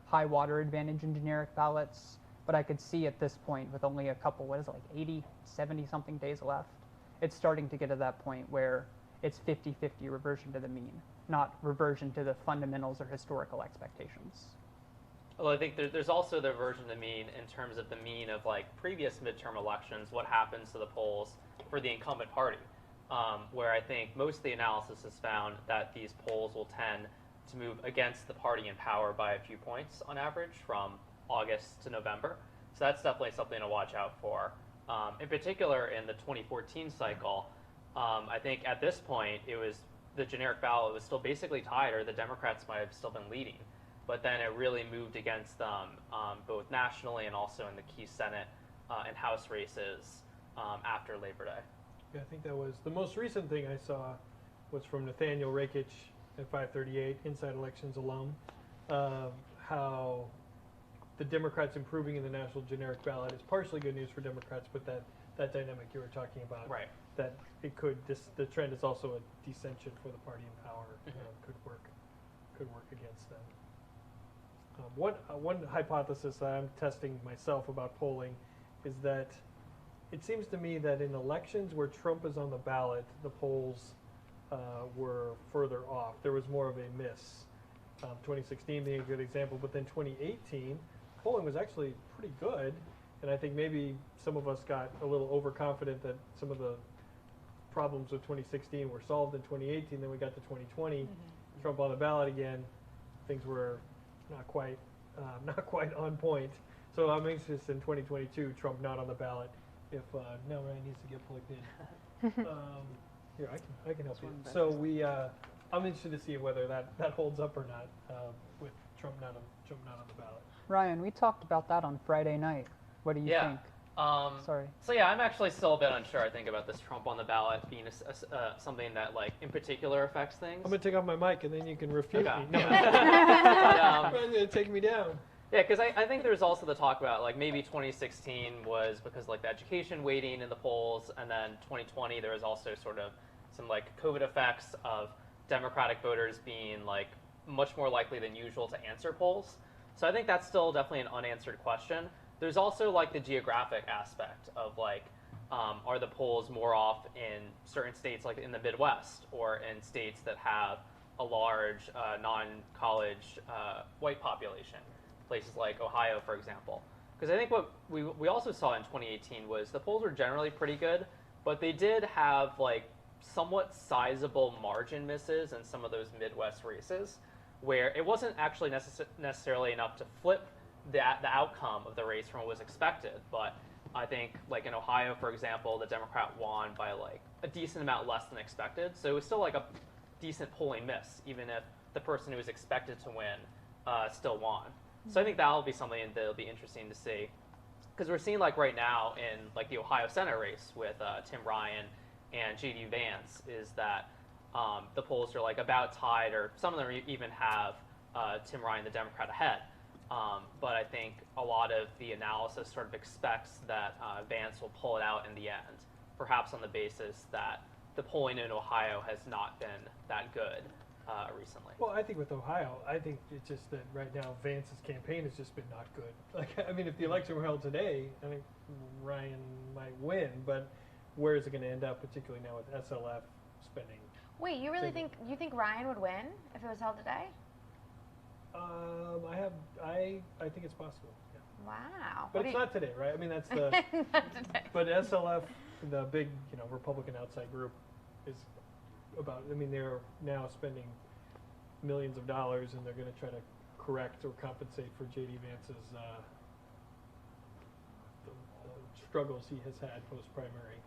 high water advantage in generic ballots. But I could see at this point, with only a couple, what is it, like 80, 70 something days left, it's starting to get to that point where it's 50-50 reversion to the mean, not reversion to the fundamentals or historical expectations. Well, I think there's also the reversion to the mean in terms of the mean of like previous midterm elections, what happens to the polls for the incumbent party. Where I think most of the analysis has found that these polls will tend to move against the party in power by a few points on average from August to November. So that's definitely something to watch out for. In particular, in the 2014 cycle, I think at this point, it was the generic ballot was still basically tied, or the Democrats might have still been leading. But then it really moved against them, both nationally and also in the key Senate and House races after Labor Day. Yeah, I think that was the most recent thing I saw was from Nathaniel Rakich at FiveThirtyEight, Inside Elections alum, how the Democrats improving in the national generic ballot is partially good news for Democrats, but that dynamic you were talking about, right? That it could the trend is also a dissension for the party in power, could work against them. One hypothesis that I'm testing myself about polling is that it seems to me that in elections where Trump is on the ballot, the polls were further off. There was more of a miss. 2016 being a good example, but then 2018, polling was actually pretty good, and I think maybe some of us got a little overconfident that some of the problems with 2016 were solved in 2018. Then we got to 2020, Trump on the ballot again. Things were not quite on point. So I'm anxious in 2022, Trump not on the ballot. If now Ryan needs to get plugged in. Here, I can help you. So I'm interested to see whether that holds up or not with Trump not on the ballot. Ryan, we talked about that on Friday night. What do you think? Sorry. So yeah, I'm actually still a bit unsure. I think about this Trump on the ballot being something that like in particular affects things. I'm gonna take off my mic and then you can refute me. No. Ryan's gonna take me down. Yeah, because I think there's also the talk about like maybe 2016 was because like the education weighting in the polls, and then 2020 there was also sort of some like COVID effects of Democratic voters being like much more likely than usual to answer polls. So I think that's still definitely an unanswered question. There's also like the geographic aspect of like, are the polls more off in certain states like in the Midwest or in states that have a large non-college white population, places like Ohio, for example. Because I think what we also saw in 2018 was the polls were generally pretty good, but they did have like somewhat sizable margin misses in some of those Midwest races where it wasn't actually necessarily enough to flip the outcome of the race from what was expected. But I think like in Ohio, for example, the Democrat won by like a decent amount less than expected. So it was still like a decent polling miss, even if the person who was expected to win still won. So I think that'll be something that'll be interesting to see. Because we're seeing like right now in like the Ohio Senate race with Tim Ryan and J.D. Vance is that the polls are like about tied, or some of them even have Tim Ryan, the Democrat, ahead. But I think a lot of the analysis sort of expects that Vance will pull it out in the end, perhaps on the basis that the polling in Ohio has not been that good recently. Well, I think with Ohio, I think it's just that right now Vance's campaign has just been not good. Like, I mean, if the election were held today, I think Ryan might win, but where is it going to end up, particularly now with SLF spending? Wait, you really think Ryan would win if it was held today? I think it's possible. Yeah. Wow. But it's not today, right? I mean, that's the. Not today. But SLF, the big, Republican outside group, is about. I mean, they're now spending millions of dollars, and they're going to try to correct or compensate for J.D. Vance's the struggles he has had post-primary.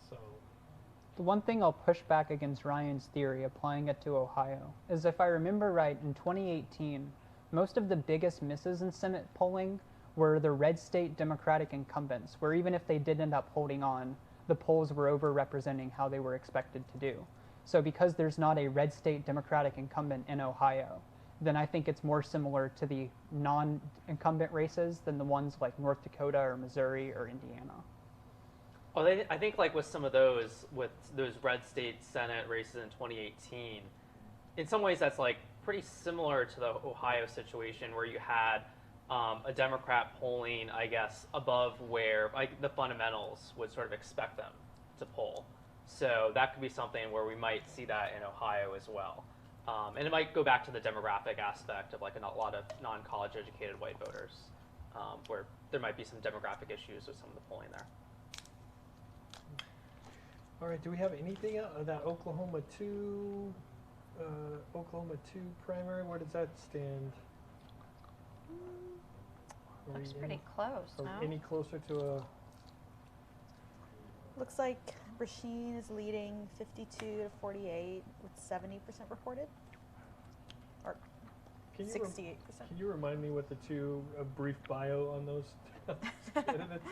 So. The one thing I'll push back against Ryan's theory, applying it to Ohio, is if I remember right, in 2018, most of the biggest misses in Senate polling were the red state Democratic incumbents, where even if they did end up holding on, the polls were overrepresenting how they were expected to do. So because there's not a red state Democratic incumbent in Ohio, then I think it's more similar to the non-incumbent races than the ones like North Dakota or Missouri or Indiana. Well, I think like with some of those red state Senate races in 2018, in some ways that's like pretty similar to the Ohio situation where you had a Democrat polling, I guess, above where like the fundamentals would sort of expect them to poll. So that could be something where we might see that in Ohio as well. And it might go back to the demographic aspect of like a lot of non-college educated white voters, where there might be some demographic issues with some of the polling there. All right, do we have anything else? That Oklahoma 2 primary, where does that stand? Looks pretty close, Are no? we any closer to a... Looks like Brasheen is leading 52 to 48 with 70% reported, or 68%. Can you remind me what the two, a brief bio on those candidates?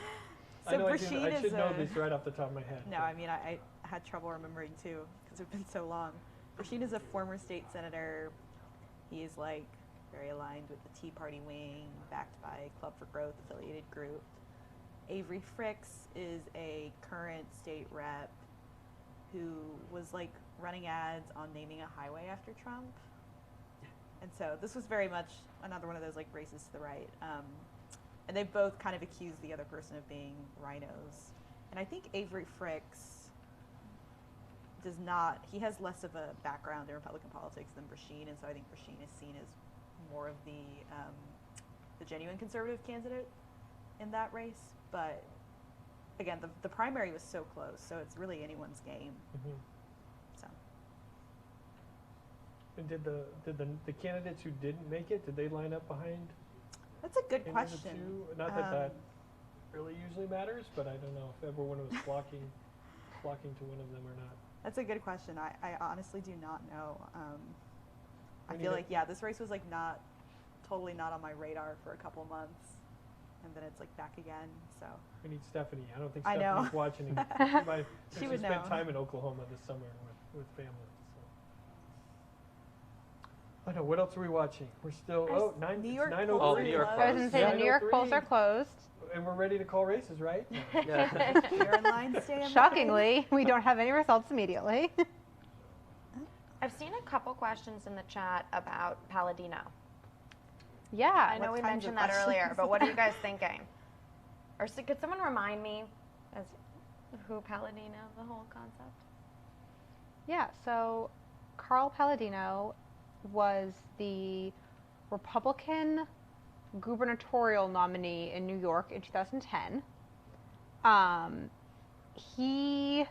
So I should know these right off the top of my head. No, I mean, I had trouble remembering too because it's been so long. Brasheen is a former state senator. He is like very aligned with the Tea Party wing, backed by Club for Growth affiliated group. Avery Fricks is a current state rep who was like running ads on naming a highway after Trump. And so this was very much another one of those like races to the right. And they both kind of accused the other person of being rhinos. And I think Avery Fricks does not, he has less of a background in Republican politics than Brasheen, and so I think Brasheen is seen as more of the genuine conservative candidate in that race. But again, the primary was so close, so it's really anyone's game. Mm-hmm. So. And did the candidates who didn't make it, did they line up behind? That's a good any of the question. two? Not that that really usually matters, but I don't know if everyone was flocking to one of them or not. That's a good question. I honestly do not know. I We feel need like, yeah, this race was like totally not on my radar for a couple months, and then it's like back again. So We need Stephanie. I don't think I know. Stephanie's watching. She would spent know. time in Oklahoma this summer with family. So. I know. What else are we watching? We're still New York 9:03. polls are New York closed. I was going to say the New York polls are closed. And we're ready to call races, right? Yeah. You're in line, stay in Shockingly, we don't have any results immediately. I've seen a couple questions in the chat about Palladino. Yeah. I know What we kinds of mentioned that earlier, questions? but what are you guys thinking? Or could someone remind me as who Palladino, the whole concept? Yeah, so Carl Palladino was the Republican gubernatorial nominee in New York in 2010. He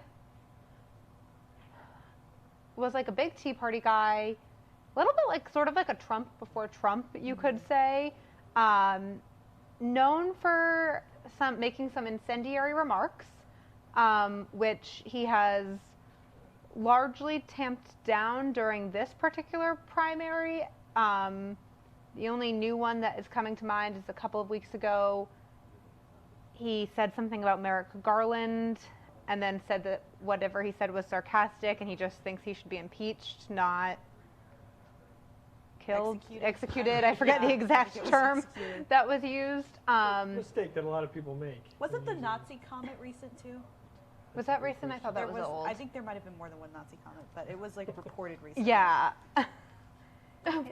was like a big Tea Party guy, a little bit like sort of like a Trump before Trump, you could say. Known for making some incendiary remarks, which he has largely tamped down during this particular primary. The only new one that is coming to mind is a couple of weeks ago, he said something about Merrick Garland and then said that whatever he said was sarcastic and he just thinks he should be impeached, not killed, executed. I forget the exact term that was used. Mistake that a lot of people make. Wasn't the Nazi comment recent too? Was that recent? I thought that was old. I think there might have been more than one Nazi comment, but it was like reported recently. Yeah.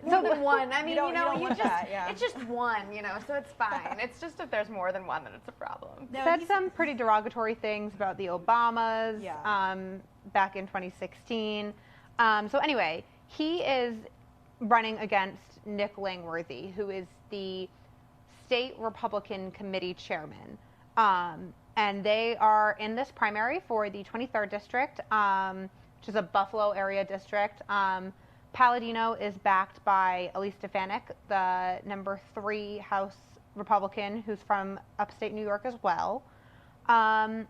More than one. I mean, you don't want just that, yeah. it's just one, so it's fine. It's just if there's more than one, then it's a problem. No, said some pretty derogatory things about the Obamas back in 2016. So anyway, he is running against Nick Langworthy, who is the state Republican committee chairman. And they are in this primary for the 23rd district, which is a Buffalo area district. Palladino is backed by Elise Stefanik, the number 3 House Republican, who's from upstate New York as well. And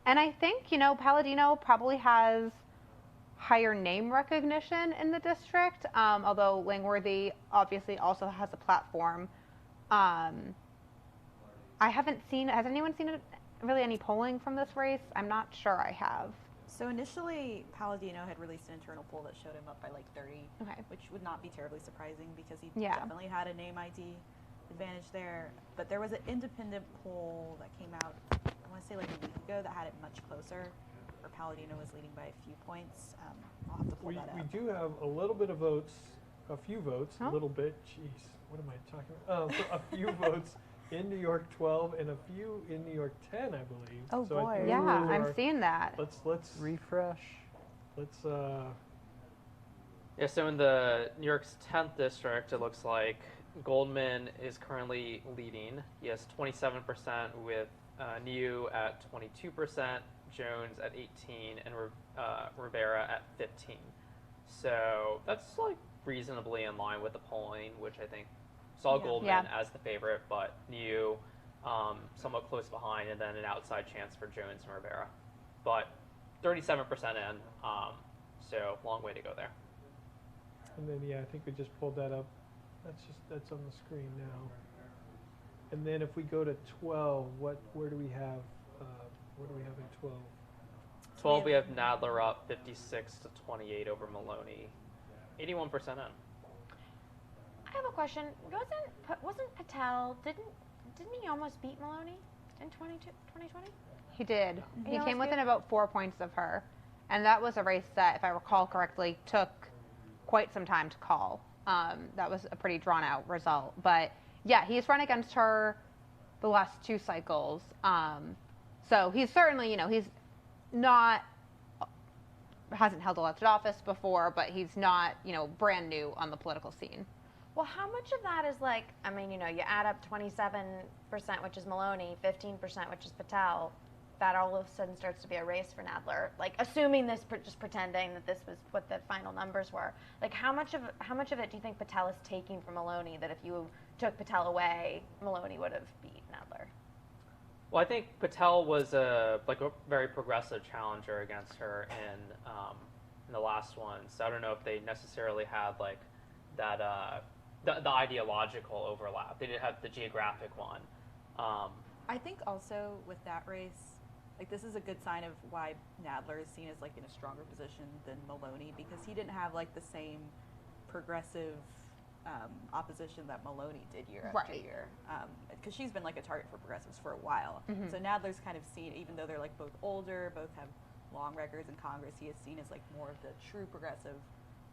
I think, Palladino probably has higher name recognition in the district, although Langworthy obviously also has a platform. I haven't seen, has anyone seen really any polling from this race? I'm not sure I have. So initially, Palladino had released an internal poll that showed him up by like 30, which would not be terribly surprising because he definitely had a name ID advantage there. But there was an independent poll that came out, I want to say like a week ago, that had it much closer, where Palladino was leading by a few points. I'll have to pull that up. We do have a little bit of votes, a few votes, a little bit. Jeez, what am I talking about? A few votes in New York 12 and a few in New York 10, I believe. Oh, so boy. I think Yeah, those I'm are- seeing that. Let's Refresh. let's Yeah, so in the New York's 10th district, it looks like Goldman is currently leading. He has 27% with Niu at 22%, Jones at 18, and Rivera at 15. So that's like reasonably in line with the polling, which I think saw Goldman as the favorite, but Niu somewhat close behind, and then an outside chance for Jones and Rivera. But 37% in, so long way to go there. And then I think we just pulled that up. That's on the screen now. And then if we go to 12, where do we have? What do we have in 12? 12, we have Nadler up 56-28 over Maloney, 81% in. I have a question. Wasn't Patel, didn't he almost beat Maloney in 2020? He did. He almost came within did? about 4 points of her. And that was a race that, if I recall correctly, took quite some time to call. That was a pretty drawn out result. But yeah, he's run against her the last 2 cycles. So he's certainly, he's not hasn't held elected office before, but he's not, brand new on the political scene. Well, how much of that is like, I mean, you add up 27%, which is Maloney, 15%, which is Patel, that all of a sudden starts to be a race for Nadler. Like, assuming this, just pretending that this was what the final numbers were. Like, how much of it do you think Patel is taking from Maloney that if you took Patel away, Maloney would have beat Nadler? Well, I think Patel was a very progressive challenger against her in the last one. So I don't know if they necessarily had like that the ideological overlap. They did have the geographic one. I think also with that race, like this is a good sign of why Nadler is seen as like in a stronger position than Maloney, because he didn't have like the same progressive opposition that Maloney did year after year. Because she's been like a target for progressives for a while. Mm-hmm. So Nadler's kind of seen, even though they're like both older, both have long records in Congress, he is seen as like more of the true progressive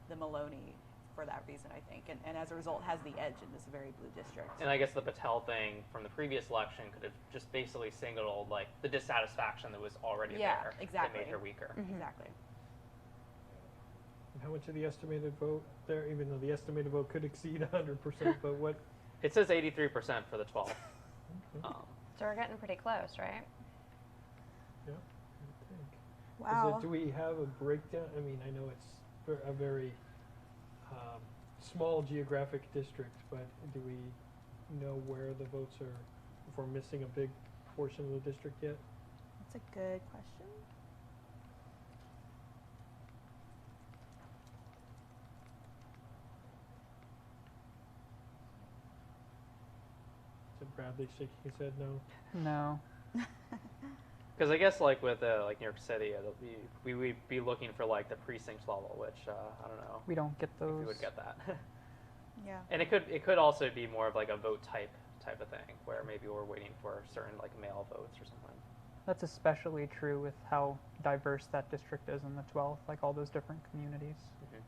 than Maloney for that reason, I think. And as a result has the edge in this very blue district. And I guess the Patel thing from the previous election could have just basically signaled like the dissatisfaction that was already there that made her weaker. Mm-hmm. Exactly. And how much of the estimated vote there, even though the estimated vote could exceed 100%, but what? It says 83% for the 12th. Okay. So we're getting pretty close, right? Yeah, I think. Wow. Do we have a breakdown? I mean, I know it's a very small geographic district, but do we know where the votes are, if we're missing a big portion of the district yet? That's a good question. Is Bradley shaking his head no? No. Because I guess like with like New York City, we would be looking for like the precinct level, which I don't know. We don't get If those. we would get that. Yeah. And it could also be more of like a vote type of thing, where maybe we're waiting for certain like mail votes or something. That's especially true with how diverse that district is in the 12th, like all those different communities. Mm-hmm.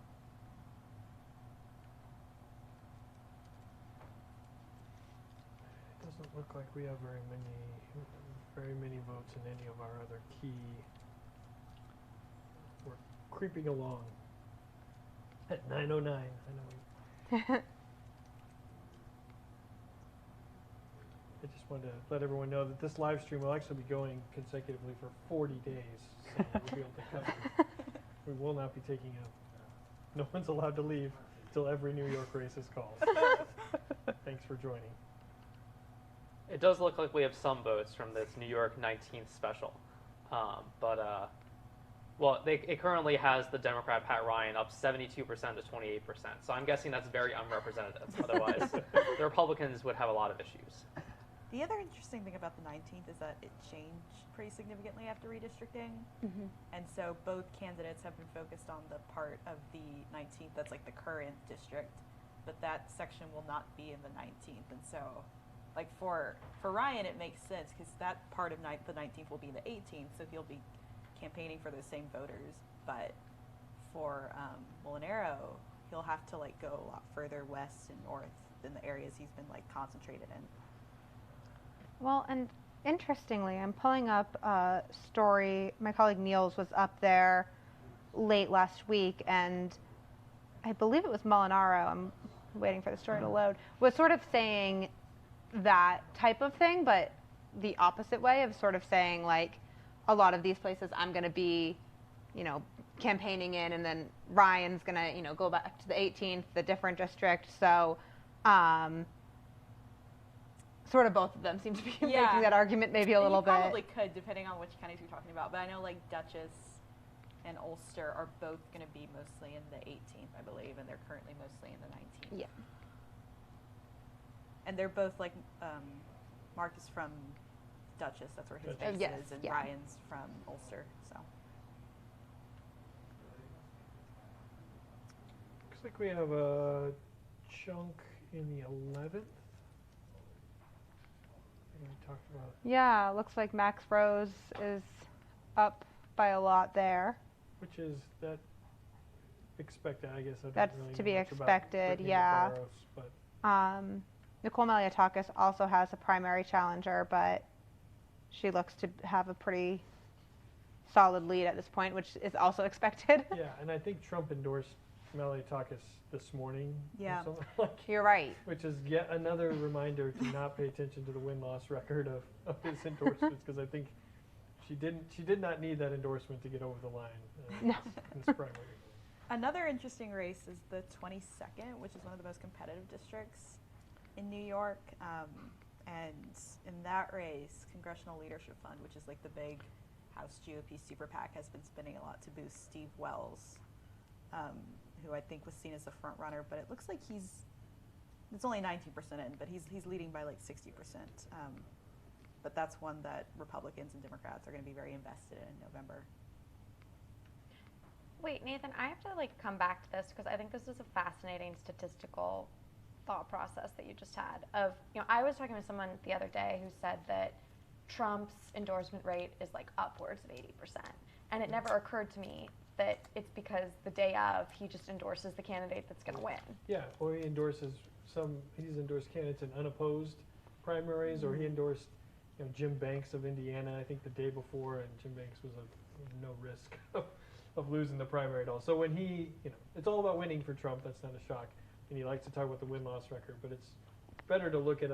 It doesn't look like we have very many votes in any of our other key. We're creeping along at 9:09. I know. I just wanted to let everyone know that this live stream will actually be going consecutively for 40 days, so we'll be able to cover. We will not be taking a. No one's allowed to leave until every New York race is called. Thanks for joining. It does look like we have some votes from this New York 19th special, but it currently has the Democrat Pat Ryan up 72% to 28%. So I'm guessing that's very unrepresentative. Otherwise, the Republicans would have a lot of issues. The other interesting thing about the 19th is that it changed pretty significantly after redistricting. Mm-hmm. And so both candidates have been focused on the part of the 19th that's like the current district, but that section will not be in the 19th. And so like for Ryan, it makes sense because that part of the 19th will be the 18th, so he'll be campaigning for those same voters. But for Molinaro, he'll have to like go a lot further west and north than the areas he's been like concentrated in. Well, and interestingly, I'm pulling up a story. My colleague Niels was up there late last week, and I believe it was Molinaro, I'm waiting for the story to load, was sort of saying that type of thing, but the opposite way of sort of saying, like, a lot of these places I'm going to be, campaigning in, and then Ryan's going to, go back to the 18th, the different district. So, sort of both of them seem to be making that argument maybe a little bit. Probably could, depending on which counties you're talking about. But I know like Dutchess and Ulster are both going to be mostly in the 18th, I believe, and they're currently mostly in the 19th. Yeah. And they're both like Mark is from Dutchess, that's where his base is, and Ryan's from Ulster. So looks like we have a chunk in the 11th. We talked about. Yeah, looks like Max Rose is up by a lot there. Which is that expected, I guess. I don't That's really to know be much about expected, Brittany yeah. Barros, but Nicole Malliotakis also has a primary challenger, but she looks to have a pretty solid lead at this point, which is also expected. Yeah, and I think Trump endorsed Malliotakis this morning. Yeah. You're right. Which is yet another reminder to not pay attention to the win-loss record of his endorsements, because I think she did not need that endorsement to get over the line in this primary. Another interesting race is the 22nd, which is one of the most competitive districts in New York. And in that race, Congressional Leadership Fund, which is like the big House GOP super PAC, has been spending a lot to boost Steve Wells, who I think was seen as the front runner, but it looks like it's only 19% in, but he's leading by like 60%. But that's one that Republicans and Democrats are going to be very invested in November. Wait, Nathan, I have to like come back to this because I think this is a fascinating statistical thought process that you just had. Of, you know, I was talking with someone the other day who said that Trump's endorsement rate is like upwards of 80%, and it never occurred to me that it's because the day of he just endorses the candidate that's going to win. Yeah, or he endorses he's endorsed candidates in unopposed primaries, or he endorsed Jim Banks of Indiana, I think the day before, and Jim Banks was a no risk of losing the primary at all. So when it's all about winning for Trump, that's not a shock. And he likes to talk about the win-loss record, but it's better to look at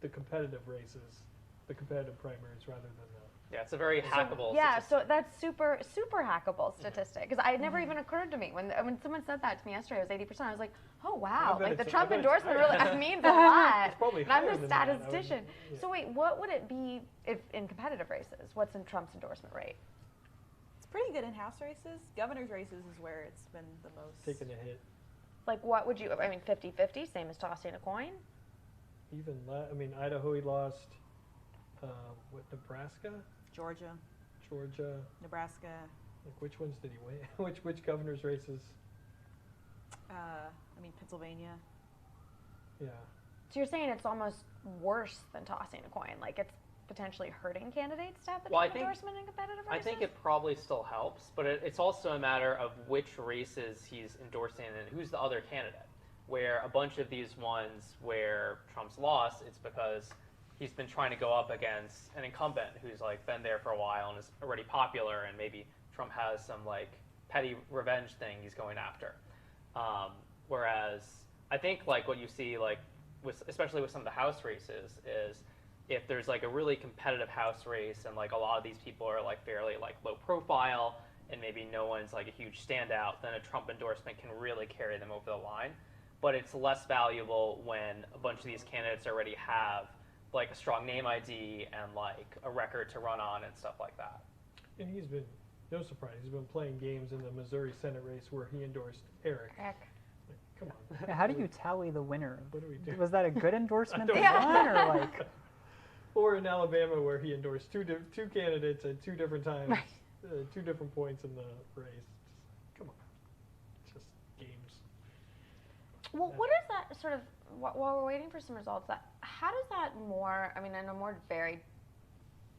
the competitive races, the competitive primaries, rather than Yeah, it's a very hackable statistic. So that's super hackable statistic, because it never even occurred to me. When someone said that to me yesterday, it was 80%, I was like, oh wow, like the Trump endorsement really means a lot. And I'm a statistician. So wait, what would it be if in competitive races? What's in Trump's endorsement rate? It's pretty good in House races. Governor's races is where it's been the most. taking a hit. Like what would you, 50-50, same as tossing a coin? Even Idaho he lost. Nebraska? Georgia. Nebraska. Like which ones did he win? which governor's races? Pennsylvania. Yeah. So you're saying it's almost worse than tossing a coin, like it's potentially hurting candidates to have the endorsement in competitive races? I think it probably still helps, but it's also a matter of which races he's endorsing and who's the other candidate. Where a bunch of these ones where Trump's lost, it's because he's been trying to go up against an incumbent who's like been there for a while and is already popular, and maybe Trump has some like petty revenge thing he's going after. Whereas I think like what you see like especially with some of the House races is if there's like a really competitive House race and like a lot of these people are like fairly like low profile and maybe no one's like a huge standout, then a Trump endorsement can really carry them over the line. But it's less valuable when a bunch of these candidates already have like a strong name ID and like a record to run on and stuff like that. And he's been, no surprise, he's been playing games in the Missouri Senate race where he endorsed Eric. Like, come on. How do you tally the winner? What do we do? Was that a good endorsement they won, or like? Or in Alabama where he endorsed two candidates at two different times, two different points in the race. Come on, it's just games. Well, what is that sort of, while we're waiting for some results, how does that more, in a more very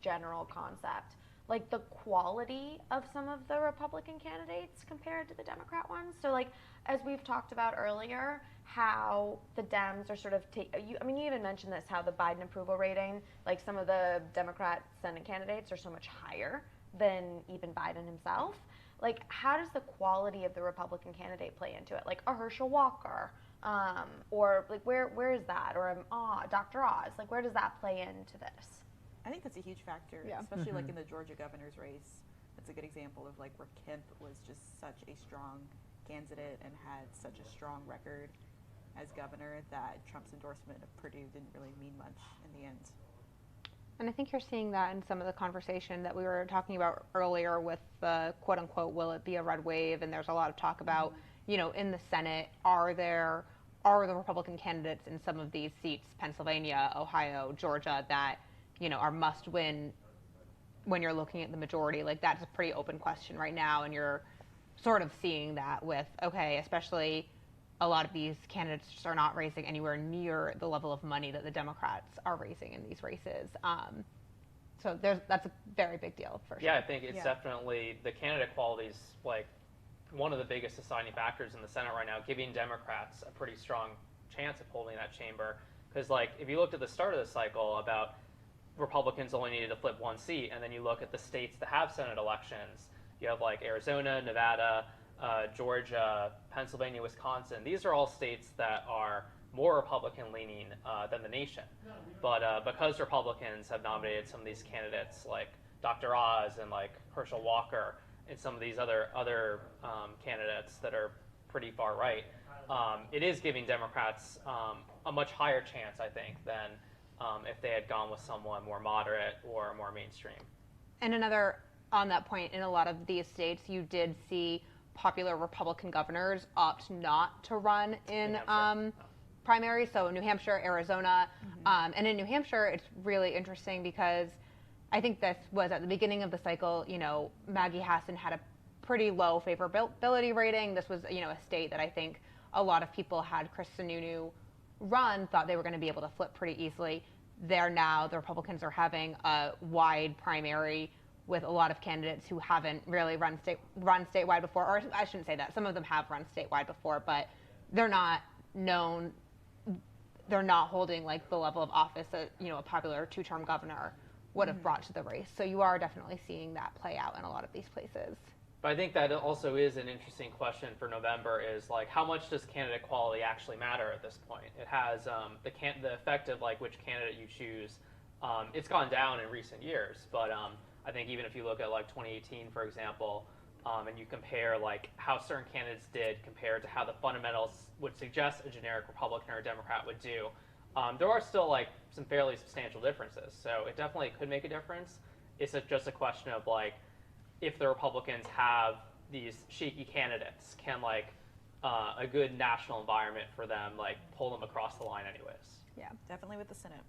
general concept, like the quality of some of the Republican candidates compared to the Democrat ones? So like, as we've talked about earlier, how the Dems are sort of, you even mentioned this, how the Biden approval rating, like some of the Democrat Senate candidates are so much higher than even Biden himself. Like, how does the quality of the Republican candidate play into it? Like a Herschel Walker, or like where is that? Or Dr. Oz, like where does that play into this? I think that's a huge factor, especially like in the Georgia governor's race. That's a good example of like where Kemp was just such a strong candidate and had such a strong record as governor that Trump's endorsement of Purdue didn't really mean much in the end. And I think you're seeing that in some of the conversation that we were talking about earlier with the quote unquote, will it be a red wave? And there's a lot of talk about, in the Senate, are the Republican candidates in some of these seats, Pennsylvania, Ohio, Georgia, that, are must win when you're looking at the majority? Like that's a pretty open question right now. And you're sort of seeing that with, especially a lot of these candidates just are not raising anywhere near the level of money that the Democrats are raising in these races. So that's a very big deal for sure. Yeah, I think it's definitely the candidate quality is like one of the biggest deciding factors in the Senate right now, giving Democrats a pretty strong chance of holding that chamber. Because like if you looked at the start of the cycle, about Republicans only needed to flip one seat, and then you look at the states that have Senate elections. You have like Arizona, Nevada, Georgia, Pennsylvania, Wisconsin. These are all states that are more Republican-leaning than the nation. But because Republicans have nominated some of these candidates like Dr. Oz and like Herschel Walker and some of these other candidates that are pretty far right, it is giving Democrats a much higher chance, I think, than if they had gone with someone more moderate or more mainstream. And another, on that point, in a lot of these states, you did see popular Republican governors opt not to run in primaries. So New Hampshire, Arizona, and in New Hampshire, it's really interesting because I think this was at the beginning of the cycle. You know, Maggie Hassan had a pretty low favorability rating. This was, you know, a state that I think a lot of people had Chris Sununu run, thought they were going to be able to flip pretty easily. There now, the Republicans are having a wide primary with a lot of candidates who haven't really run statewide before, or I shouldn't say that. Some of them have run statewide before, but they're not known. They're not holding like the level of office that, you know, a popular two-term governor would have brought to the race. So you are definitely seeing that play out in a lot of these places. But I think that also is an interesting question for November is like, how much does candidate quality actually matter at this point? It has the effect of like which candidate you choose. It's gone down in recent years, but I think even if you look at like 2018, for example, and you compare like how certain candidates did compared to how the fundamentals would suggest a generic Republican or a Democrat would do, there are still like some fairly substantial differences. So it definitely could make a difference. It's just a question of like, if the Republicans have these shaky candidates, can like a good national environment for them like pull them across the line anyways? Yeah, definitely with the Senate.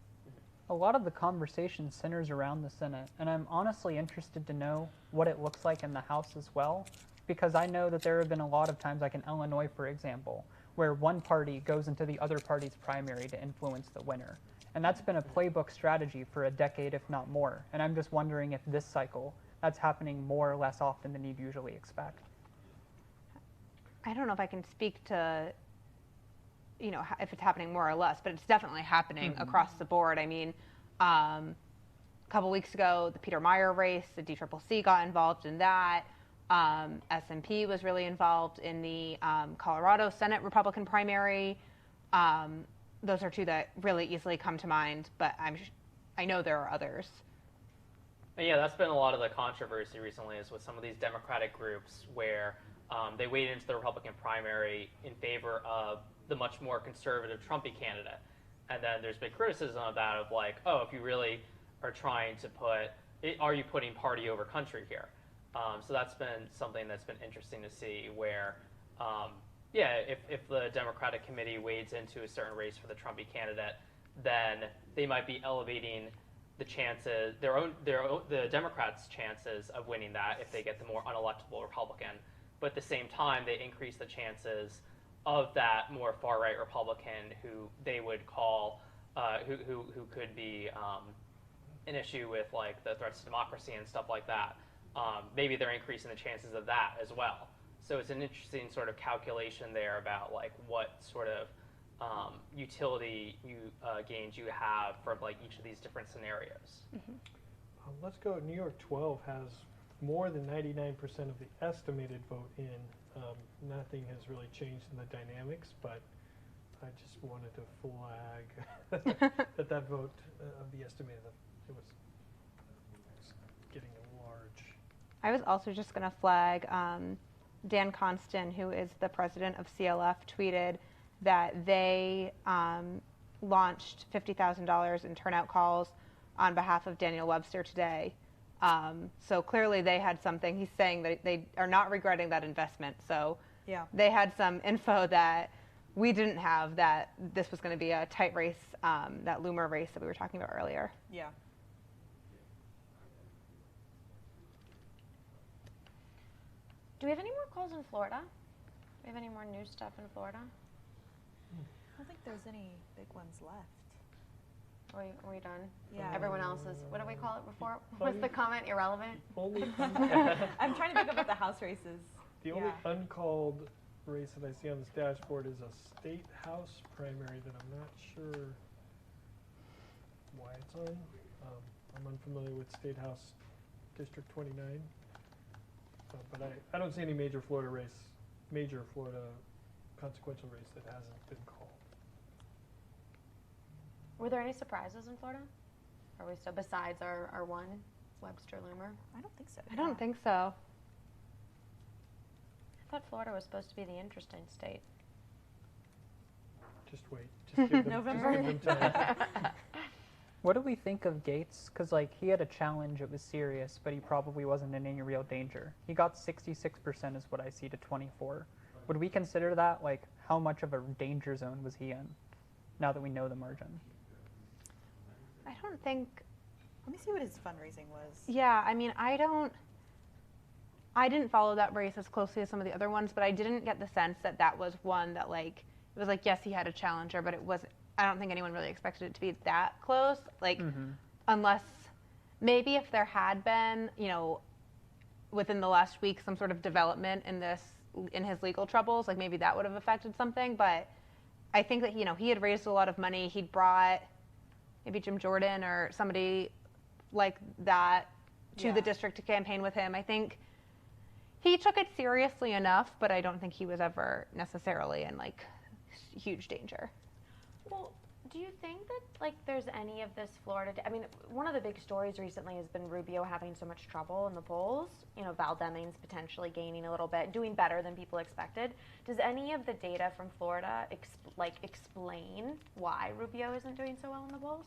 A lot of the conversation centers around the Senate, and I'm honestly interested to know what it looks like in the House as well, because I know that there have been a lot of times, like in Illinois, for example, where one party goes into the other party's primary to influence the winner. And that's been a playbook strategy for a decade, if not more. And I'm just wondering if this cycle, that's happening more or less often than you'd usually expect. I don't know if I can speak to, you know, if it's happening more or less, but it's definitely happening across the board. I mean, a couple weeks ago, the Peter Meyer race, the DCCC got involved in that. S&P was really involved in the Colorado Senate Republican primary. Those are two that really easily come to mind, but I know there are others. And yeah, that's been a lot of the controversy recently is with some of these Democratic groups where they wade into the Republican primary in favor of the much more conservative Trumpy candidate. And then there's been criticism of that of like, oh, if you really are trying to are you putting party over country here? So that's been something that's been interesting to see where, if the Democratic committee wades into a certain race for the Trumpy candidate, then they might be elevating the chances, the Democrats' chances of winning that if they get the more unelectable Republican. But at the same time, they increase the chances of that more far-right Republican who they would call, who could be an issue with like the threats to democracy and stuff like that. Maybe they're increasing the chances of that as well. So it's an interesting sort of calculation there about like what sort of utility gains you have from like each of these different scenarios. Let's go. New York 12 has more than 99% of the estimated vote in. Nothing has really changed in the dynamics, but I just wanted to flag that vote of the estimated, it was getting large. I was also just going to flag Dan Constant, who is the president of CLF, tweeted that they launched $50,000 in turnout calls on behalf of Daniel Webster today. So clearly they had something. He's saying that they are not regretting that investment. So yeah, they had some info that we didn't have, that this was going to be a tight race, that Loomer race that we were talking about earlier. Yeah. Do we have any more calls in Florida? Do we have any more new stuff in Florida? I don't think there's any big ones left. Are we done? Yeah. Everyone else is, what did we call it before? What's the comment? Irrelevant? I'm trying to think about the House races. The only uncalled race that I see on this dashboard is a state House primary that I'm not sure why it's on. I'm unfamiliar with State House District 29, but I don't see any major Florida consequential race that hasn't been called. Were there any surprises in Florida? Are we still, besides our one, Webster Loomer? I don't think so. I don't think so. I thought Florida was supposed to be the interesting state. Just wait. Just give them, November. Just give them time. What do we think of Gates? Because, like, he had a challenge, it was serious, but he probably wasn't in any real danger. He got 66% is what I see to 24. Would we consider that, like, how much of a danger zone was he in, now that we know the margin? I don't think. Let me see what his fundraising was. Yeah, I mean, I didn't follow that race as closely as some of the other ones, but I didn't get the sense that that was one that, like, it was like, yes, he had a challenger, but it was, I don't think anyone really expected it to be that close. Like, unless, maybe if there had been, you know, within the last week, some sort of development in his legal troubles, like maybe that would have affected something. But I think that, you know, he had raised a lot of money. He'd brought maybe Jim Jordan or somebody like that to the district to campaign with him. I think he took it seriously enough, but I don't think he was ever necessarily in, like, huge danger. Well, do you think that, like, there's any of this Florida, I mean, one of the big stories recently has been Rubio having so much trouble in the polls. You know, Val Demings potentially gaining a little bit, doing better than people expected. Does any of the data from Florida, explain why Rubio isn't doing so well in the polls?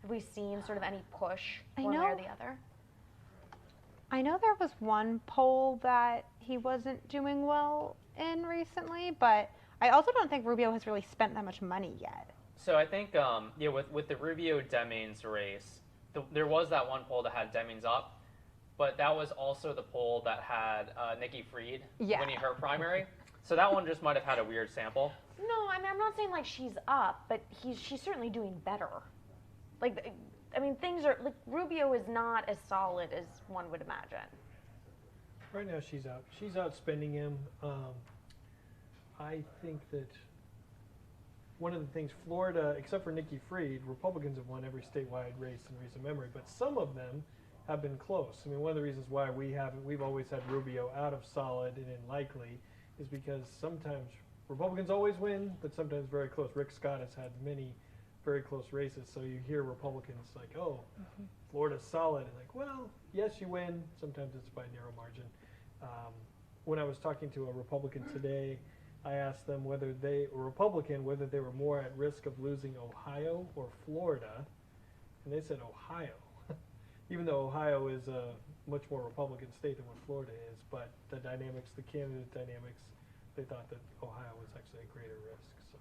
Have we seen sort of any push one way or the other? I know there was one poll that he wasn't doing well in recently, but I also don't think Rubio has really spent that much money yet. So I think, with the Rubio-Demings race, there was that one poll that had Demings up, but that was also the poll that had Nikki Fried winning her primary. So that one just might have had a weird sample. No, I mean, I'm not saying, like, she's up, but she's certainly doing better. Like, I mean, things are, like, Rubio is not as solid as one would imagine. Right now she's out. She's outspending him. I think that one of the things Florida, except for Nikki Fried, Republicans have won every statewide race in recent memory, but some of them have been close. I mean, one of the reasons why we've always had Rubio out of solid and in likely is because sometimes Republicans always win, but sometimes very close. Rick Scott has had many very close races, so you hear Republicans like, oh, Florida's solid. And like, well, yes, you win. Sometimes it's by a narrow margin. When I was talking to a Republican today, I asked them whether they were more at risk of losing Ohio or Florida, and they said Ohio, even though Ohio is a much more Republican state than what Florida is, but the dynamics, the candidate dynamics, they thought that Ohio was actually a greater risk. So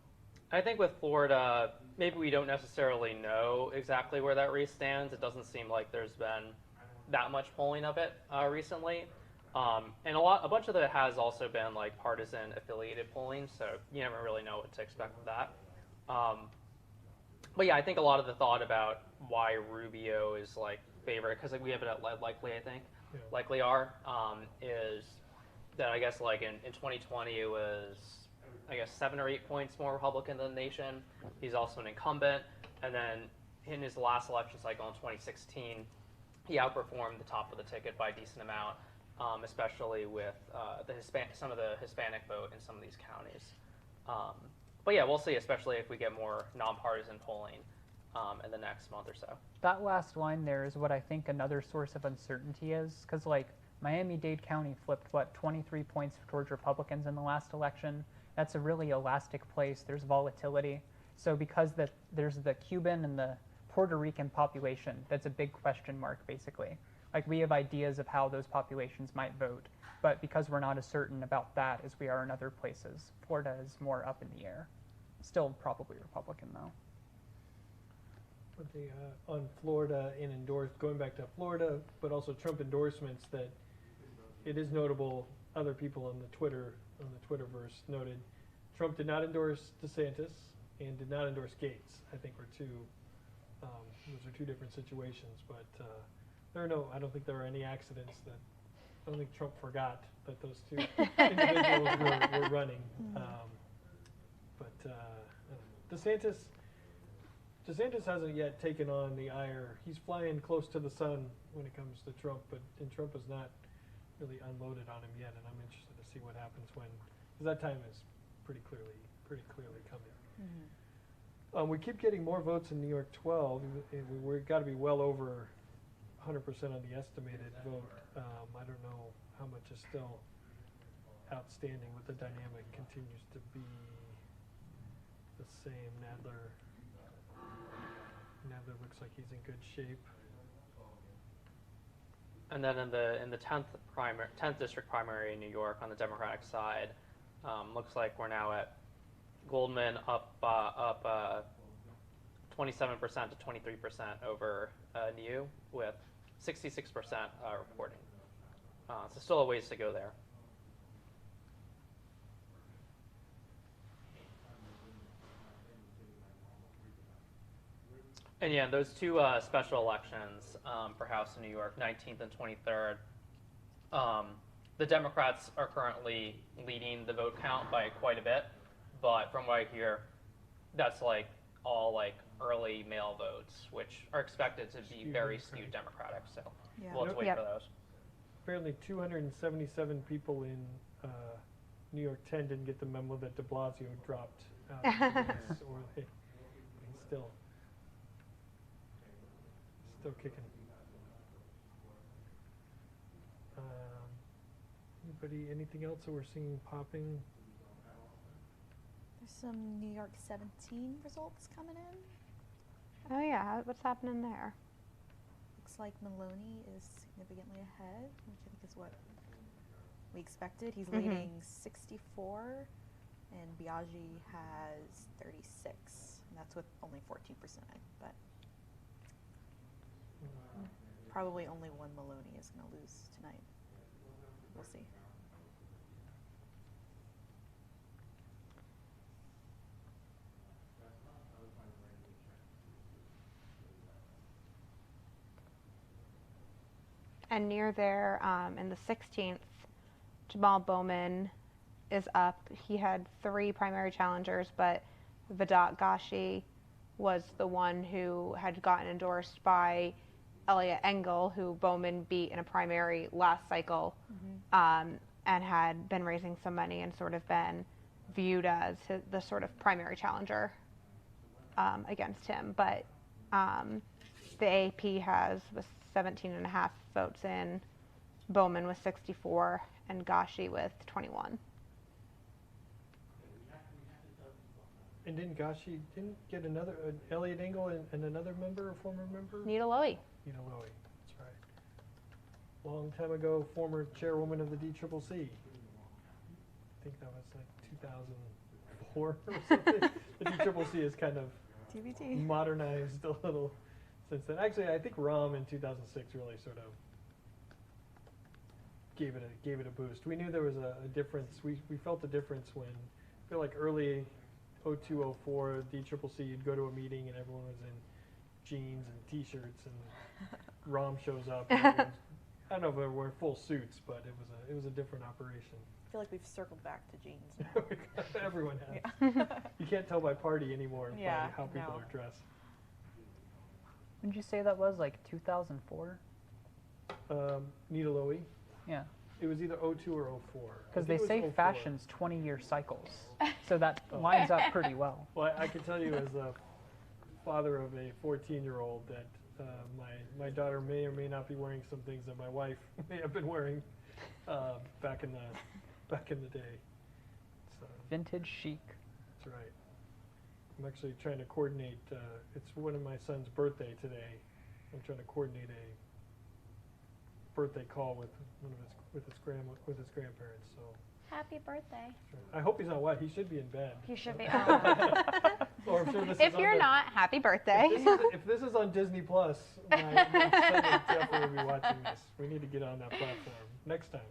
I think with Florida, maybe we don't necessarily know exactly where that race stands. It doesn't seem like there's been that much polling of it recently. And a bunch of it has also been like partisan affiliated polling, so you never really know what to expect with that. But yeah, I think a lot of the thought about why Rubio is like favorite, because like we have it at likely, I think, likely are, is that I guess like in 2020 it was, I guess, 7 or 8 points more Republican than the nation. He's also an incumbent, and then in his last election cycle in 2016, he outperformed the top of the ticket by a decent amount. Especially with some of the Hispanic vote in some of these counties. But yeah, we'll see, especially if we get more nonpartisan polling in the next month or so. That last line there is what I think another source of uncertainty is, because like Miami-Dade County flipped, 23 points towards Republicans in the last election. That's a really elastic place. There's volatility. So because there's the Cuban and the Puerto Rican population, that's a big question mark, basically. Like, we have ideas of how those populations might vote, but because we're not as certain about that as we are in other places, Florida is more up in the air. Still probably Republican, though. One thing on Florida and endorsed, going back to Florida, but also Trump endorsements, that it is notable, other people on the Twitterverse noted, Trump did not endorse DeSantis and did not endorse Gates. I think those are two different situations, but I don't think there are any accidents I don't think Trump forgot that those two individuals were running. But DeSantis, DeSantis hasn't yet taken on the ire. He's flying close to the sun when it comes to Trump, and Trump has not really unloaded on him yet. And I'm interested to see what happens when, because that time is pretty clearly coming. Mm-hmm. We keep getting more votes in New York 12. We've got to be well over 100% on the estimated vote. I don't know how much is still outstanding, but the dynamic continues to be the same. Nadler looks like he's in good shape. And then in the 10th district primary in New York on the Democratic side, looks like we're now at Goldman up 27% to 23% over New with 66% reporting. So still a ways to go there. And yeah, those two special elections for House in New York, 19th and 23rd, the Democrats are currently leading the vote count by quite a bit, but from what I hear, that's like all like early mail votes, which are expected to be very skewed Democratic. So we'll have to wait for those. Apparently 277 people in New York 10 didn't get the memo that de Blasio dropped out of the race, or he's still kicking. Anything else that we're seeing popping? There's some New York 17 results coming in. Oh yeah, what's happening there? Looks like Maloney is significantly ahead, which I think is what we expected. He's leading 64, and Biaggi has 36, and that's with only 14%, but probably only one Maloney is going to lose tonight. We'll see. And near there, in the 16th, Jamal Bowman is up. He had 3 primary challengers, but Vedat Ghashi was the one who had gotten endorsed by Elliot Engel, who Bowman beat in a primary last cycle, and had been raising some money and sort of been viewed as the sort of primary challenger against him. But the AP has with 17.5 votes in, Bowman with 64, and Ghashi with 21. And didn't Ghashi get another Elliot Engel and another member, a former member? Nita Lowey. Nita Lowey, that's right. Long time ago, former chairwoman of the DCCC. I think that was like 2004 or something. The DCCC is kind of TBT. modernized a little since then. Actually, I think Rahm in 2006 really sort of gave it a boost. We knew there was a difference. We felt the difference when I feel like early 02, 04, DCCC, you'd go to a meeting and everyone was in jeans and t-shirts, and Rahm shows up. And I don't know if they were full suits, but it was a different operation. I feel like we've circled back to jeans now. Everyone has. Yeah. You can't tell by party anymore by how people are dressed. When did you say that was, like 2004? Nita Lowey. Yeah. It was either 02 or 04. Because they say 04. fashion's 20-year cycles, so that lines up pretty well. Well, I can tell you as a father of a 14-year-old that my daughter may or may not be wearing some things that my wife may have been wearing back in the day. So, vintage chic. That's right. I'm actually trying to coordinate. It's one of my son's birthday today. I'm trying to coordinate a birthday call with his grandparents. So Happy birthday. I hope he's not what he should be in bed. He should be. Or I'm sure this If is you're not, happy birthday. If this is on Disney Plus, my son will definitely be watching this. We need to get on that platform next time.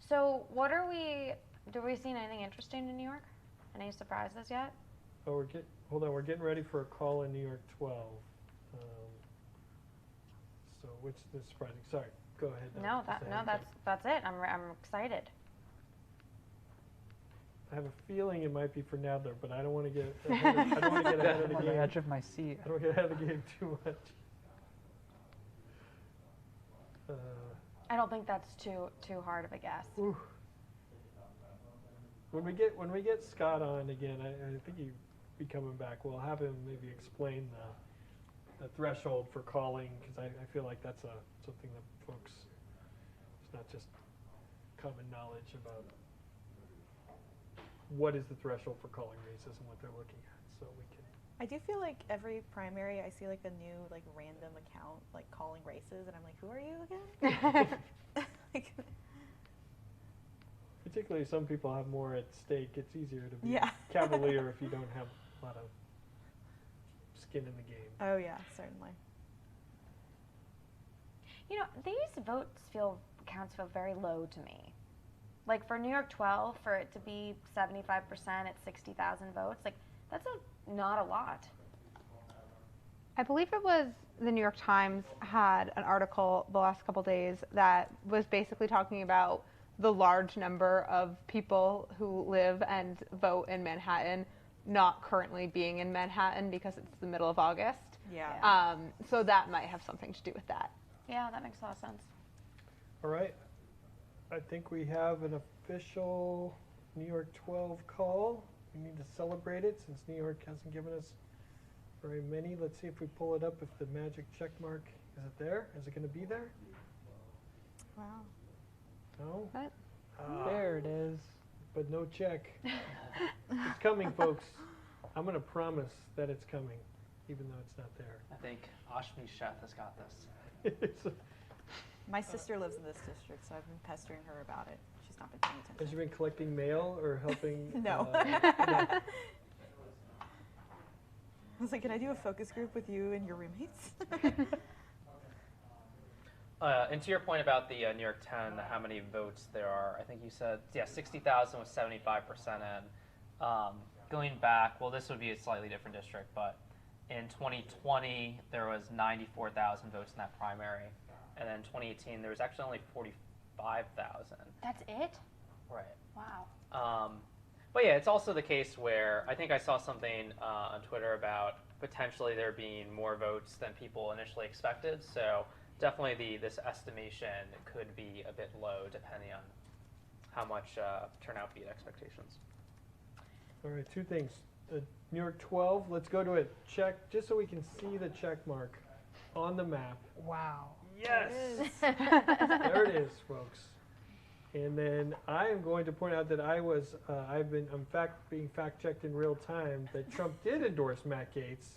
So do we see anything interesting in New York? Any surprises yet? Oh, hold on, we're getting ready for a call in New York 12. So which is surprising. Sorry, go ahead. No, that's it. I'm excited. I have a feeling it might be for Nadler, but I don't want to get ahead of, I don't want to get ahead of the On game. the edge of my seat. I don't get ahead of the game too much. I don't think that's too hard of a guess. Whew. When we get Scott on again, I think he'll be coming back. We'll have him maybe explain the threshold for calling, because I feel like that's something that folks, it's not just common knowledge about what is the threshold for calling races and what they're looking at, so we can. I do feel like every primary I see like a new like random account like calling races, and I'm like, who are you again? Like, Particularly some people have more at stake. It's easier to be Yeah. cavalier if you don't have a lot of skin in the game. oh yeah, certainly. You know, these counts feel very low to me. Like for New York 12, for it to be 75% at 60,000 votes, like that's not a lot. I believe it was the New York Times had an article the last couple days that was basically talking about the large number of people who live and vote in Manhattan not currently being in Manhattan because it's the middle of August. Yeah. So that might have something to do with that. Yeah, that makes a lot of sense. All right. I think we have an official New York 12 call. We need to celebrate it since New York hasn't given us very many. Let's see if we pull it up, if the magic check mark, is it there? Is it going to be there? Wow. No? What? There it is. But no check. It's coming, folks. I'm going to promise that it's coming, even though it's not there. I think Ashmi Sheth has got this. It's- My sister lives in this district, so I've been pestering her about it. She's not been paying attention. Has you been collecting mail or helping? No. no. I was like, can I do a focus group with you and your roommates? And to your point about the New York 10, how many votes there are, I think you said, 60,000 was 75% in. Going back, well, this would be a slightly different district, but in 2020, there was 94,000 votes in that primary. And then 2018, there was actually only 45,000. That's it? Right. Wow. But yeah, it's also the case where I think I saw something on Twitter about potentially there being more votes than people initially expected. So definitely this estimation could be a bit low depending on how much turnout beat expectations. All right, two things. The New York 12, let's go to it. Check, just so we can see the check mark on the map. Wow. Yes! There it is, folks. And then I am going to point out that I'm being fact-checked in real time that Trump did endorse Matt Gaetz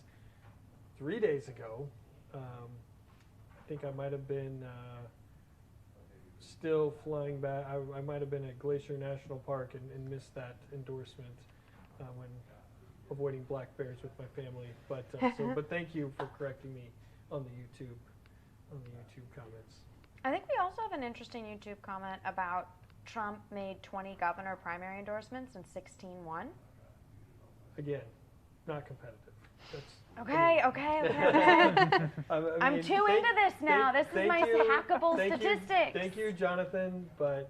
3 days ago. I think I might have been still flying back. I might have been at Glacier National Park and missed that endorsement when avoiding black bears with my family. But but thank you for correcting me on the YouTube comments. I think we also have an interesting YouTube comment about Trump made 20 governor primary endorsements and 16 won. Again, not competitive. That's, Okay. I'm too into this now. This is my hackable statistics. Thank you, Jonathan. But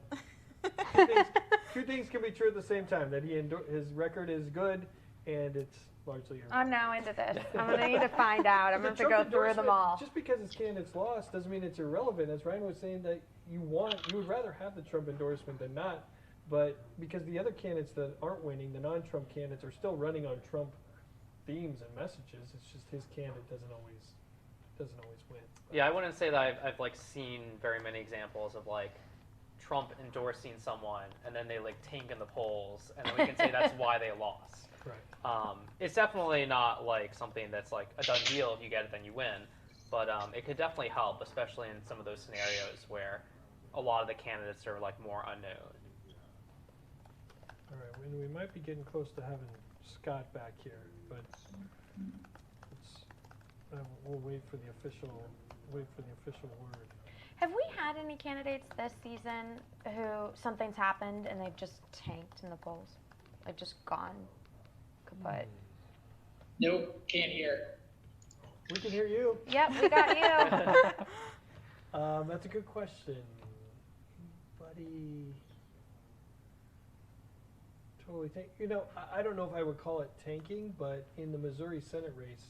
two things can be true at the same time: that his record is good, and it's largely irrelevant. I'm now into this. I'm going to need to find out. I'm going to go through them all. Just because his candidate's lost doesn't mean it's irrelevant. As Ryan was saying, that you would rather have the Trump endorsement than not, but because the other candidates that aren't winning, the non-Trump candidates, are still running on Trump themes and messages. It's just his candidate doesn't always win. Yeah, I wouldn't say that I've like seen very many examples of like Trump endorsing someone and then they like tank in the polls and then we can say that's why they lost. Right. It's definitely not like something that's like a done deal. If you get it, then you win. But it could definitely help, especially in some of those scenarios where a lot of the candidates are like more unknown. All right, we might be getting close to having Scott back here, but we'll wait for the official word. Have we had any candidates this season who something's happened and they've just tanked in the polls? Like just gone kaput? Nope, can't hear. We can hear you. Yep, we got you. That's a good question, buddy. totally tank. You know, I don't know if I would call it tanking, but in the Missouri Senate race,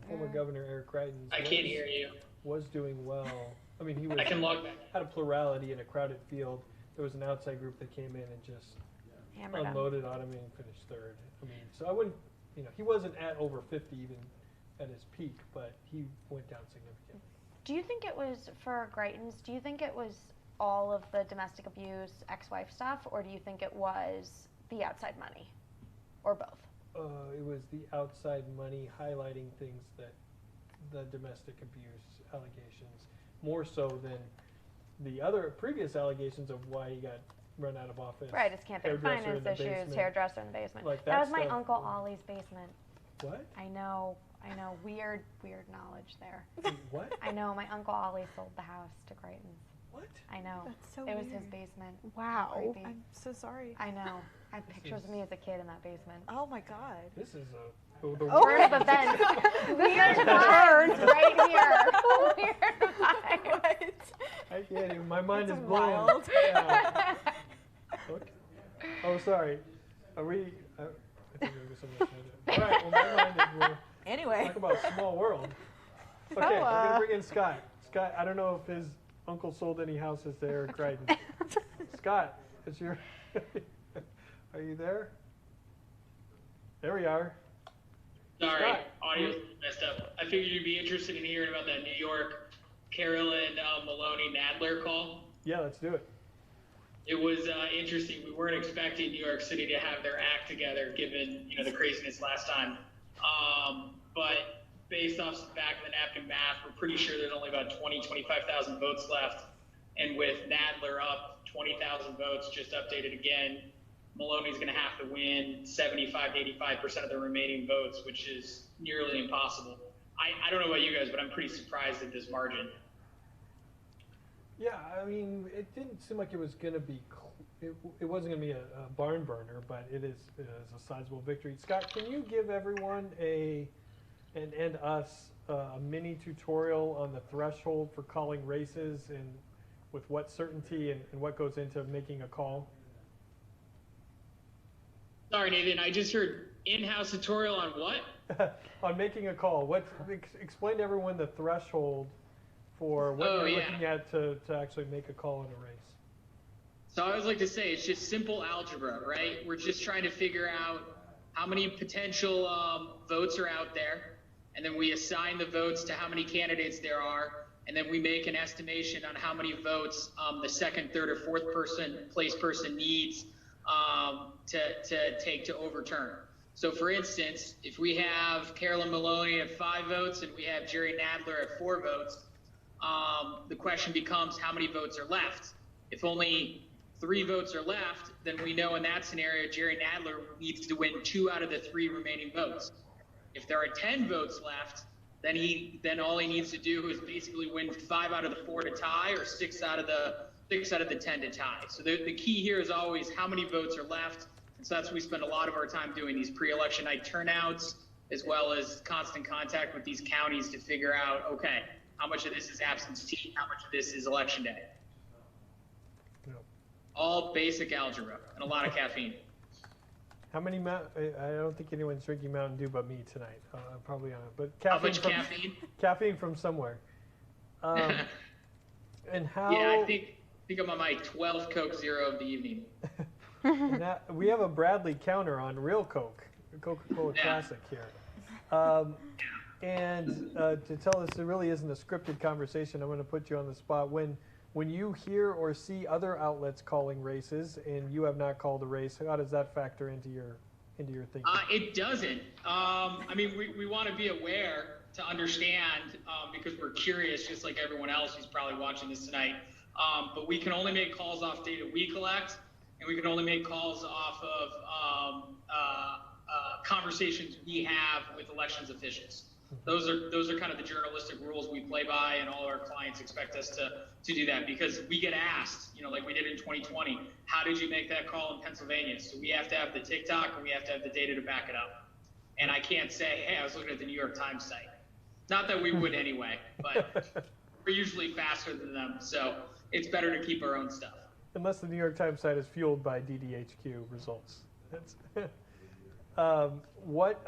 former Governor Eric Greitens was doing well. I mean, he was had a plurality in a crowded field. There was an outside group that came in and just unloaded on him and finished third. I mean, so I wouldn't, you know, he wasn't at over 50 even at his peak, but he went down significantly. Do you think it was, for Greitens, do you think it was all of the domestic abuse, ex-wife stuff, or do you think it was the outside money, or both? It was the outside money highlighting things that the domestic abuse allegations, more so than the other previous allegations of why he got run out of office. Right, his campaign finance issues, hairdresser in the basement. Like that was my stuff. Uncle Ollie's basement. What? I know. Weird knowledge there. What? I know, my Uncle Ollie sold the house to Greitens. What? I know. That's so It was weird. his basement. Wow. Creepy. I'm so sorry. I know. I have pictures of me as a kid in that basement. Oh my god. This is Turn of events. Weird vibes right here. Weird vibes. I can't even. My mind is blown. wild. Yeah. Okay. Oh, sorry. Are we? I think there was something else. All right. Well, my mind is blown. Anyway. Talk about a small world. Okay, we're gonna bring in Scott. Scott, I don't know if his uncle sold any houses to Eric Greitens. Scott, it's your. Are you there? There we are. Sorry, Scott. audio's messed up. I figured you'd be interested in hearing about that New York Carolyn Maloney Nadler call. Yeah, let's do it. It was interesting. We weren't expecting New York City to have their act together, given the craziness last time. But based off some back of the napkin math, we're pretty sure there's only about 25,000 votes left. And with Nadler up 20,000 votes, just updated again, Maloney's going to have to win 75 to 85% of the remaining votes, which is nearly impossible. I don't know about you guys, but I'm pretty surprised at this margin. Yeah, I mean, it didn't seem like it was going to be. It wasn't going to be a barn burner, but it is a sizable victory. Scott, can you give everyone and us a mini tutorial on the threshold for calling races and with what certainty and what goes into making a call? Sorry, Nathan, I just heard in-house tutorial on what? On making a call. Explain to everyone the threshold for what you're looking at to actually make a call in a race. So I always like to say it's just simple algebra, right? We're just trying to figure out how many potential votes are out there, and then we assign the votes to how many candidates there are, and then we make an estimation on how many votes the second, third, or fourth place person needs to take to overturn. So for instance, if we have Carolyn Maloney at 5 votes and we have Jerry Nadler at 4 votes, the question becomes how many votes are left. If only 3 votes are left, then we know in that scenario Jerry Nadler needs to win 2 out of the 3 remaining votes. If there are 10 votes left, then all he needs to do is basically win 5 out of the 4 to tie, or 6 out of the 10 to tie. So the key here is always how many votes are left. And so that's what we spend a lot of our time doing, these pre-election night turnouts, as well as constant contact with these counties to figure out, okay, how much of this is absentee, how much of this is election day. Yep. All basic algebra and a lot of caffeine. How many I don't think anyone's drinking Mountain Dew but me tonight. I'm probably on it. But caffeine. How much caffeine? Caffeine from somewhere. And how? Yeah, I think I'm on my 12th Coke Zero of the evening. Now, we have a Bradley counter on real Coke, Coca-Cola Classic here. And to tell us it really isn't a scripted conversation, I'm going to put you on the spot. When you hear or see other outlets calling races and you have not called a race, how does that factor into your thinking? It doesn't. I mean, we want to be aware to understand because we're curious, just like everyone else who's probably watching this tonight. But we can only make calls off data we collect, and we can only make calls off of conversations we have with elections officials. Those are kind of the journalistic rules we play by, and all our clients expect us to do that, because we get asked, like we did in 2020, how did you make that call in Pennsylvania? So we have to have the TikTok and we have to have the data to back it up. And I can't say, hey, I was looking at the New York Times site. Not that we would anyway, but we're usually faster than them, so it's better to keep our own stuff. Unless the New York Times site is fueled by DDHQ results. What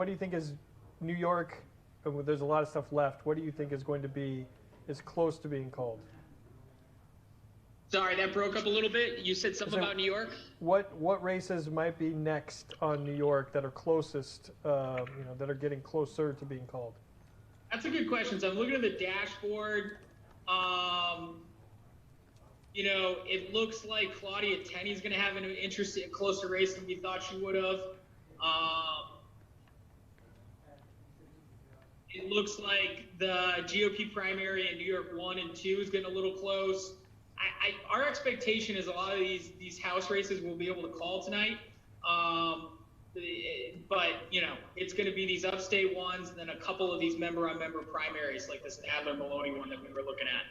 do you think is New York? There's a lot of stuff left. What do you think is going to be close to being called? Sorry, that broke up a little bit. You said something about New York? What races might be next on New York that are closest, that are getting closer to being called? That's a good question. So I'm looking at the dashboard. It looks like Claudia Tenney's going to have a closer race than we thought she would have. It looks like the GOP primary in New York 1 and 2 is getting a little close. Our expectation is a lot of these House races we'll be able to call tonight. But, it's going to be these upstate ones and then a couple of these member-on-member primaries, like this Adler-Maloney one that we were looking at.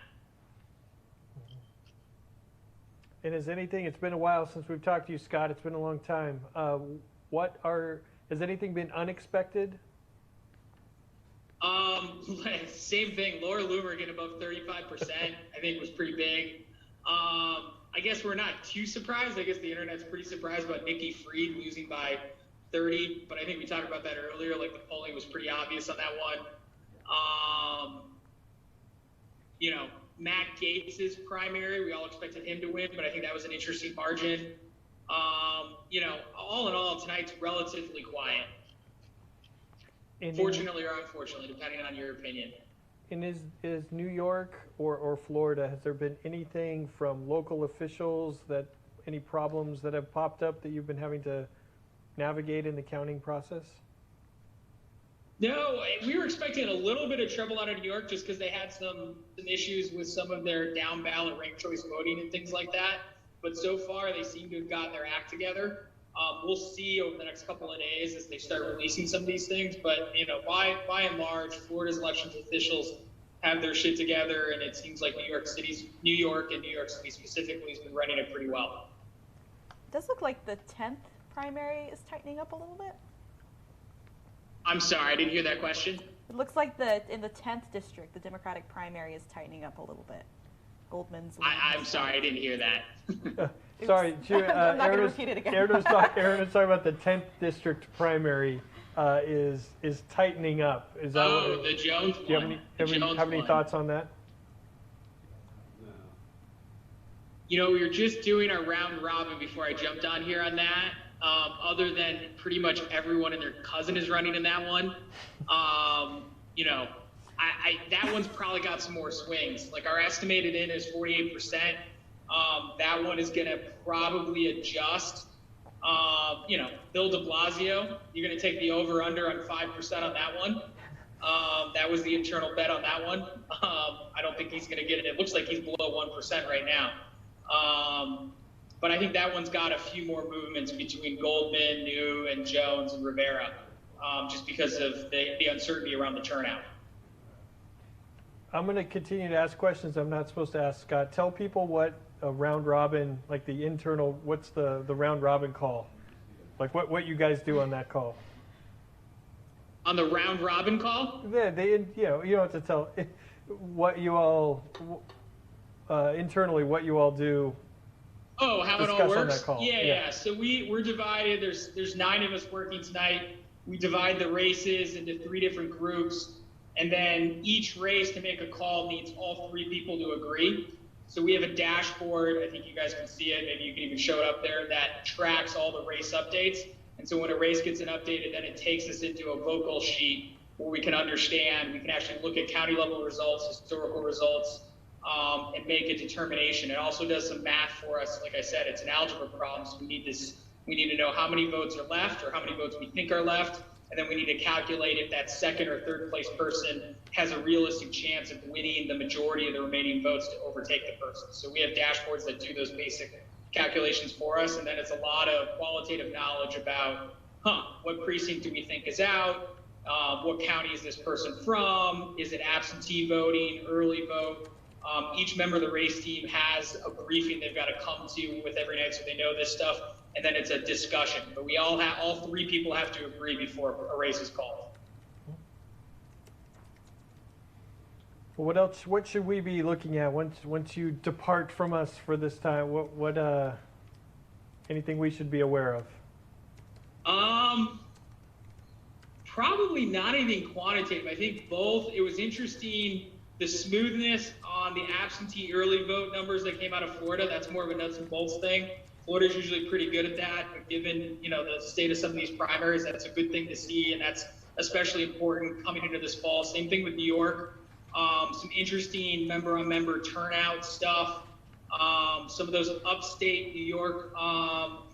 And it's been a while since we've talked to you, Scott. It's been a long time. Has anything been unexpected? Same thing. Laura Loomer getting above 35%, I think was pretty big. I guess we're not too surprised. I guess the internet's pretty surprised about Nikki Fried losing by 30, but I think we talked about that earlier. Like the polling was pretty obvious on that one. Matt Gaetz's primary, we all expected him to win, but I think that was an interesting margin. All in all, tonight's relatively quiet. Fortunately or unfortunately, depending on your opinion. And is New York or Florida, has there been anything from local officials any problems that have popped up that you've been having to navigate in the counting process? No, we were expecting a little bit of trouble out of New York just because they had some issues with some of their down ballot ranked choice voting and things like that. But so far, they seem to have gotten their act together. We'll see over the next couple of days as they start releasing some of these things. But, by and large, Florida's elections officials have their shit together, and it seems like New York and New York City specifically has been running it pretty well. It does look like the 10th primary is tightening up a little bit. I'm sorry, I didn't hear that question. It looks like in the 10th district, the Democratic primary is tightening up a little bit. Goldman's. I'm sorry, I didn't hear that. Sorry, I'm not going to repeat it again. Aaron was talking about the 10th district primary is tightening up. Is that the Jones one? Do you have any thoughts on that? We were just doing our round robin before I jumped on here on that. Other than pretty much everyone and their cousin is running in that one. That one's probably got some more swings. Like our estimated in is 48%. That one is going to probably adjust. Bill de Blasio, you're going to take the over-under on 5% on that one. That was the internal bet on that one. I don't think he's going to get it. It looks like he's below 1% right now. But I think that one's got a few more movements between Goldman, New, and Jones and Rivera, just because of the uncertainty around the turnout. I'm going to continue to ask questions I'm not supposed to ask, Scott. Tell people what a round robin, like the internal, what's the round robin call? Like what you guys do on that call? On the round robin call? Yeah, you don't have to tell what you all, internally, what you all do. Oh, how it all works? Yeah. So we're divided. There's 9 of us working tonight. We divide the races into 3 different groups, and then each race to make a call needs all 3 people to agree. So we have a dashboard. I think you guys can see it. Maybe you can even show it up there that tracks all the race updates. And so when a race gets an updated, then it takes us into a vocal sheet where we can understand. We can actually look at county level results, historical results. And make a determination. It also does some math for us. Like I said, it's an algebra problem, so we need to know how many votes are left or how many votes we think are left, and then we need to calculate if that second or third place person has a realistic chance of winning the majority of the remaining votes to overtake the person. So we have dashboards that do those basic calculations for us, and then it's a lot of qualitative knowledge about, what precinct do we think is out? What county is this person from? Is it absentee voting, early vote? Each member of the race team has a briefing they've got to come to with every night so they know this stuff, and then it's a discussion. But we all 3 people have to agree before a race is called. Well, what else? What should we be looking at once you depart from us for this time? Anything we should be aware of? Probably not anything quantitative. I think both. It was interesting, the smoothness on the absentee early vote numbers that came out of Florida. That's more of a nuts and bolts thing. Florida's usually pretty good at that, but given, you know, the state of some of these primaries, that's a good thing to see, and that's especially important coming into this fall. Same thing with New York. Some interesting member-on-member turnout stuff. Some of those upstate New York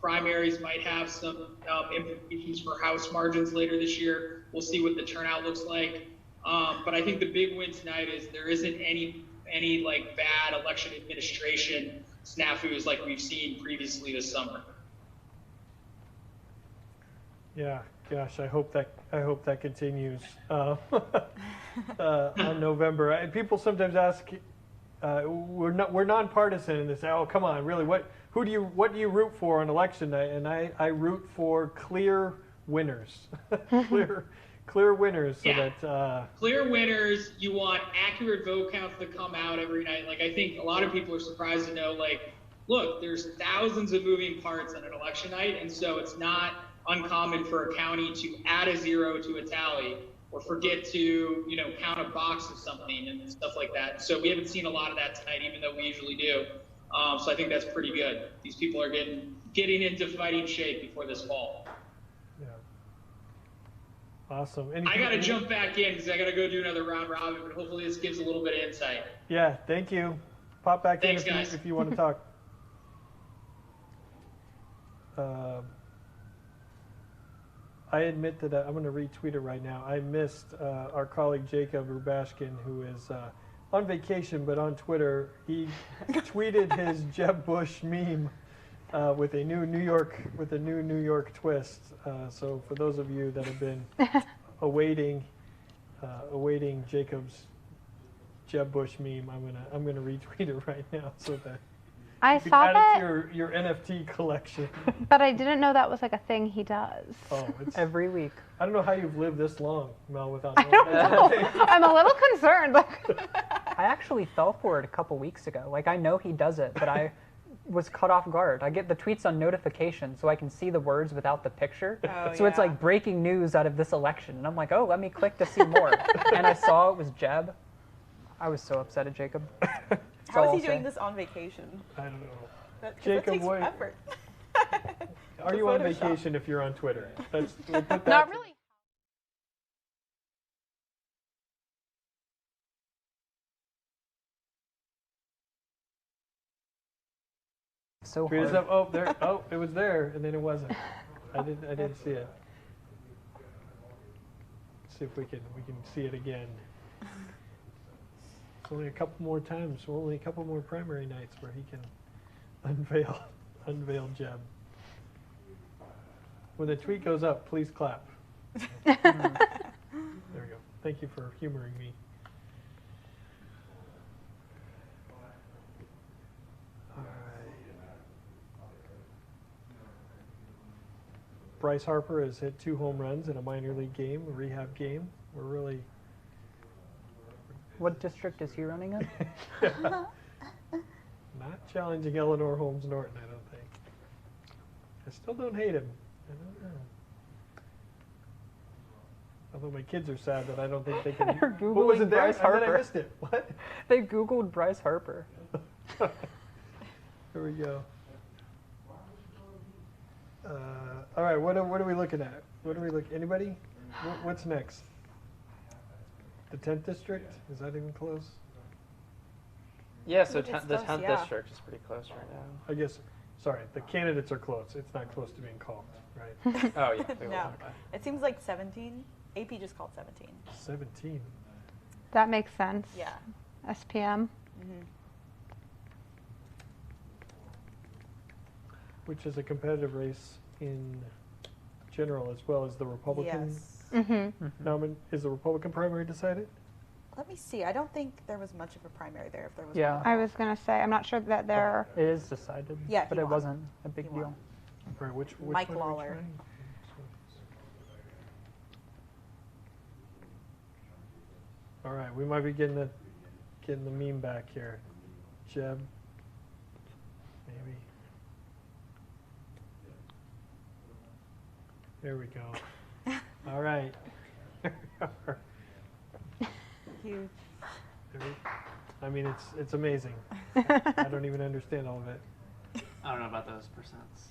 primaries might have some implications for House margins later this year. We'll see what the turnout looks like. But I think the big win tonight is there isn't any like bad election administration snafus like we've seen previously this summer. Yeah, gosh, I hope that continues on November. People sometimes ask, we're nonpartisan in this. Oh, come on, really? What do you root for on election night? And I root for clear winners, clear winners, so that clear winners. You want accurate vote counts to come out every night. Like, I think a lot of people are surprised to know, like, look, there's thousands of moving parts on an election night, and so it's not uncommon for a county to add a zero to a tally or forget to, you know, count a box of something and stuff like that. So we haven't seen a lot of that tonight, even though we usually do. So I think that's pretty good. These people are getting into fighting shape before this fall. Yeah. Awesome. I got to jump back in because I got to go do another round robin, but hopefully this gives a little bit of insight. Yeah, thank you. Pop back Thanks, in if you want to talk. I admit that I'm going to retweet it right now. I missed our colleague Jacob Rubashkin, who is on vacation but on Twitter. He tweeted his Jeb Bush meme with a new New York twist. So for those of you that have been awaiting Jacob's Jeb Bush meme, I'm gonna retweet it right now so that I you can saw add that, it to your NFT collection. but I didn't know that was like a thing he does. Oh, it's every week. I don't know how you've lived this long, Mel, without I don't know. I'm a little concerned. I actually fell for it a couple weeks ago. Like, I know he does it, but I was caught off guard. I get the tweets on notification so I can see the words without the picture. Oh, so it's like breaking news out of this election. And I'm like, oh, let me click to see more. And I saw it was Jeb. I was so upset at Jacob. How is he doing this on vacation? I don't know. That takes effort. Are you on vacation if you're on Twitter? We'll put that Not really. So Tweet us hard. up. Oh, there. Oh, it was there, and then it wasn't. I didn't see it. Let's see if we can see it again. It's only a couple more times. Only a couple more primary nights where he can unveil Jeb. When the tweet goes up, please clap. There we go. Thank you for humoring me. All right. Bryce Harper has hit 2 home runs in a minor league game, a rehab game. We're really... What district is he running in? Not challenging Eleanor Holmes Norton, I don't think. I still don't hate him. I don't know. Although my kids are sad that I don't think they can. They're Googling what was it there? Bryce And then Harper. I missed it. What? They Googled Bryce Harper. Here we go. All right, what are we looking at? Anybody? What's next? The 10th district? Is that even close? Yeah, so It's the close, 10th yeah. district is pretty close right now. I guess. Sorry, the candidates are close. It's not close to being called, right? Oh, yeah. they will. No. It seems like 17. AP just called 17. 17. That makes sense. Yeah. SPM. Mm-hmm. Which is a competitive race in general as well as the Republican. Yes. Is the Republican primary decided? Let me see. I don't think there was much of a primary there. If there was. Yeah. one. I was gonna say I'm not sure that they're. It is decided. Yeah, but he it won. wasn't a big He deal. won. Right, which Mike one are we Lawler. trying? All right, we might be getting the meme back here. Jeb, maybe. There we go. All right. Huge. I mean, it's amazing. I don't even understand all of it. I don't know about those percents.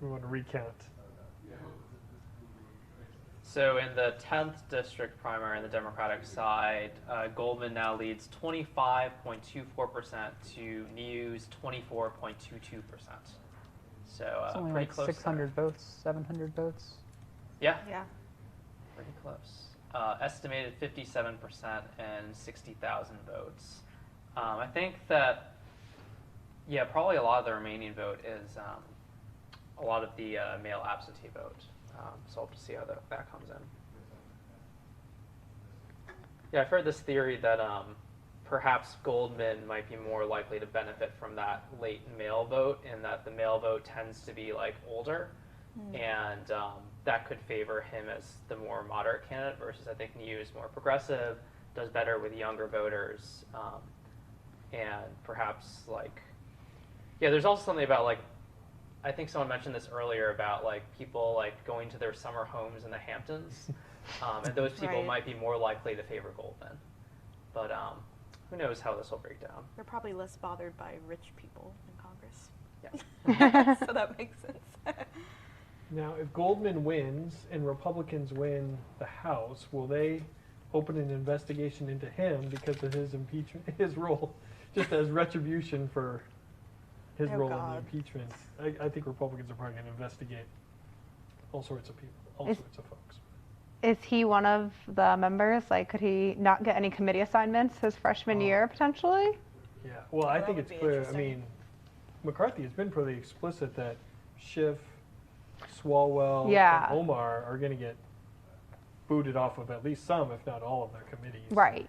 We want to recount. So in the 10th district primary on the Democratic side, Goldman now leads 25.24% to News 24.22%. So It's only pretty like close 600 there. votes, 700 votes. Yeah, Yeah. pretty close. Estimated 57% and 60,000 votes. I think that, yeah, probably a lot of the remaining vote is a lot of the mail absentee vote. So we'll have to see how that comes in. Yeah, I've heard this theory that perhaps Goldman might be more likely to benefit from that late mail vote, and that the mail vote tends to be like older, and that could favor him as the more moderate candidate versus I think News more progressive, does better with younger voters, and perhaps like, yeah, there's also something about like, I think someone mentioned this earlier about like people like going to their summer homes in the Hamptons, and those people Right. might be more likely to favor Goldman. But who knows how this will break down? They're probably less bothered by rich people in Congress. Yeah. So that makes sense. Now, if Goldman wins and Republicans win the House, will they open an investigation into him because of his impeachment, his role, just as retribution for his Oh, role in the God. impeachment? I think Republicans are probably going to investigate all sorts of people, all sorts of folks. Is he one of the members? Like, could he not get any committee assignments his freshman year potentially? Yeah, well, I That think would it's be clear. I interesting. mean, McCarthy has been pretty explicit that Schiff, Swalwell, Yeah. and Omar are going to get booted off of at least some, if not all, of their committees. Right.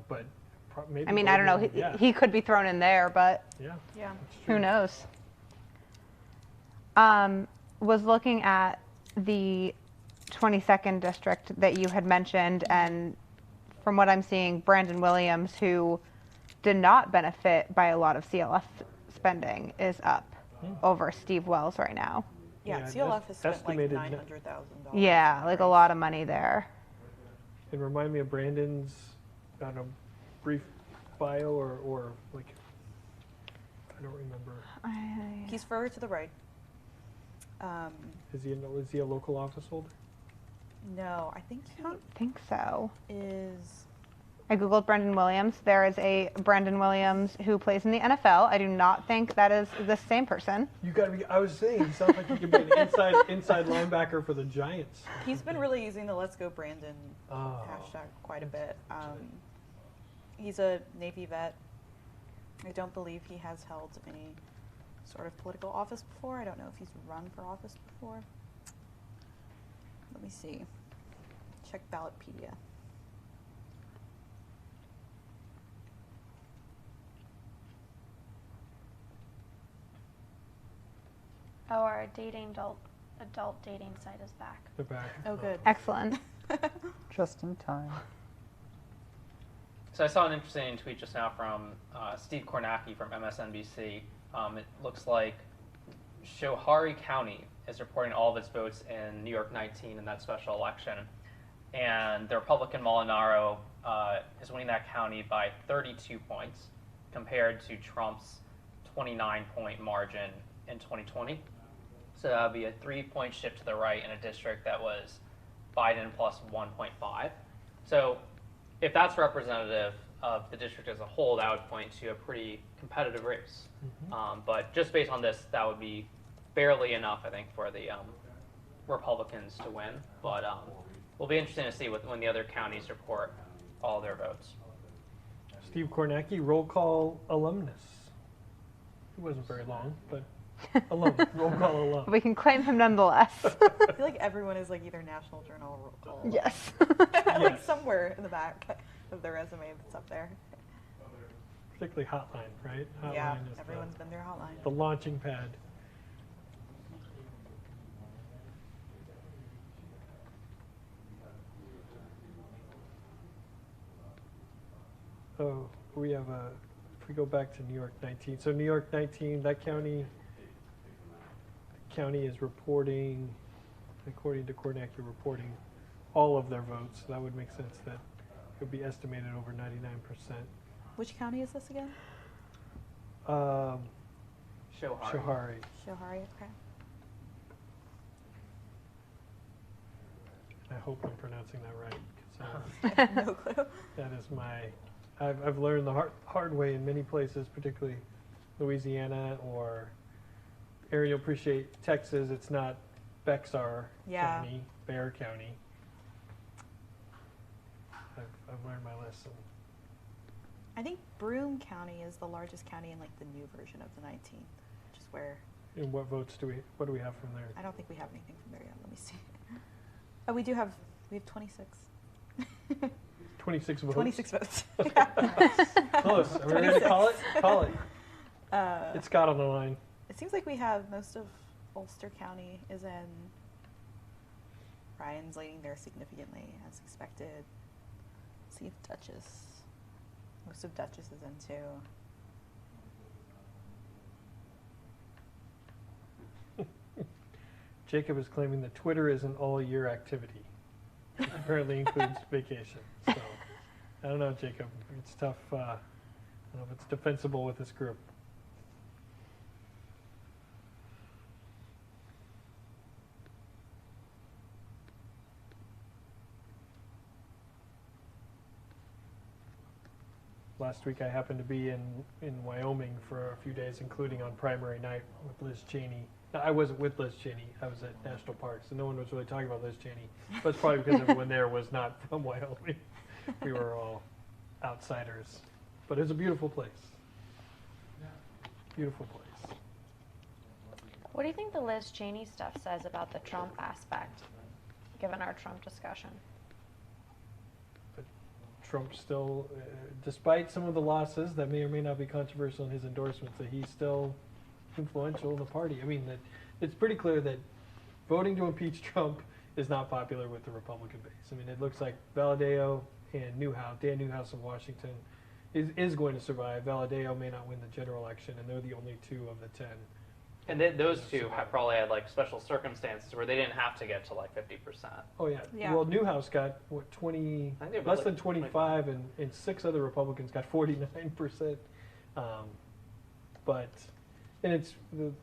But maybe. I mean, I don't know. Goldman, He could be thrown in there, but Yeah. Yeah. that's true. who knows? Was looking at the 22nd district that you had mentioned, and from what I'm seeing, Brandon Williams, who did not benefit by a lot of CLF spending, is up over Steve Wells right now. Yeah, Yeah, CLF has spent like estimated $900,000. Yeah, on like a race. lot of money there. And remind me of Brandon's, I don't know, brief bio or like, I don't remember. He's further to the right. Is he a local office holder? No, I think I don't think so. he is. I googled Brandon Williams. There is a Brandon Williams who plays in the NFL. I do not think that is the same person. You gotta be. I was saying, he sounds like he could be an inside linebacker for the Giants. He's been really using the "Let's Go Brandon" Oh. hashtag quite a bit. He's a Navy vet. I don't believe he has held any sort of political office before. I don't know if he's run for office before. Let me see. Check Ballotpedia. Oh, our adult dating site is back. They're back. Oh, good. Excellent. Just in time. So I saw an interesting tweet just now from Steve Kornacki from MSNBC. It looks like Schoharie County is reporting all of its votes in New York 19 in that special election. And the Republican Molinaro is winning that county by 32 points compared to Trump's 29-point margin in 2020. So that would be a 3-point shift to the right in a district that was Biden plus 1.5. So if that's representative of the district as a whole, that would point to a pretty competitive race. But just based on this, that would be barely enough, I think, for the Republicans to win. But will be interesting to see when the other counties report all their votes. Steve Kornacki, roll call alumnus. It wasn't very long, but alum, roll call alum. We can claim him nonetheless. I feel like everyone is like either National Journal or Roll Call. Yes. Like Yes. somewhere in the back of their resume that's up there. Particularly Hotline, right? Hotline Yeah, is everyone's been their hotline. the launching pad. Oh, we have if we go back to New York 19. So New York 19, that county county is reporting, according to Kornak, you're reporting all of their votes. So that would make sense that it would be estimated over 99%. Which county is this again? Shohari. Shohari, okay. I hope I'm pronouncing that right. 'Cause, No clue. that is I've learned the hard way in many places, particularly Louisiana or area you'll appreciate Texas. It's not Bexar County, Bexar County. I've learned my lesson. I think Broome County is the largest county in like the new version of the 19th, which is where. And what votes what do we have from there? I don't think we have anything from there yet. Let me see. Oh, we have 26. 26 votes. 26 votes. Close. Are we ready to call it? Call it. It's Scott on the line. It seems like we have most of Ulster County is in. Ryan's leading there significantly, as expected. Let's see if Dutchess. Most of Dutchess is in too. Jacob is claiming that Twitter is an all-year activity. Apparently includes vacation. So I don't know, Jacob. It's tough. I don't know if it's defensible with this group. Last week I happened to be in Wyoming for a few days, including on primary night with Liz Cheney. No, I wasn't with Liz Cheney. I was at National Parks, and no one was really talking about Liz Cheney. But it's probably because everyone there was not from Wyoming. We were all outsiders. But it's a beautiful place. Beautiful place. What do you think the Liz Cheney stuff says about the Trump aspect, given our Trump discussion? Trump still, despite some of the losses that may or may not be controversial in his endorsements, that he's still influential in the party. I mean, that it's pretty clear that voting to impeach Trump is not popular with the Republican base. I mean, it looks like Valadao and Dan Newhouse of Washington is going to survive. Valadao may not win the general election, and they're the only two of the 10. And those two probably had like special circumstances where they didn't have to get to like 50%. Oh yeah. Well, Newhouse got what 20, less than 25, and 6 other Republicans got 49%.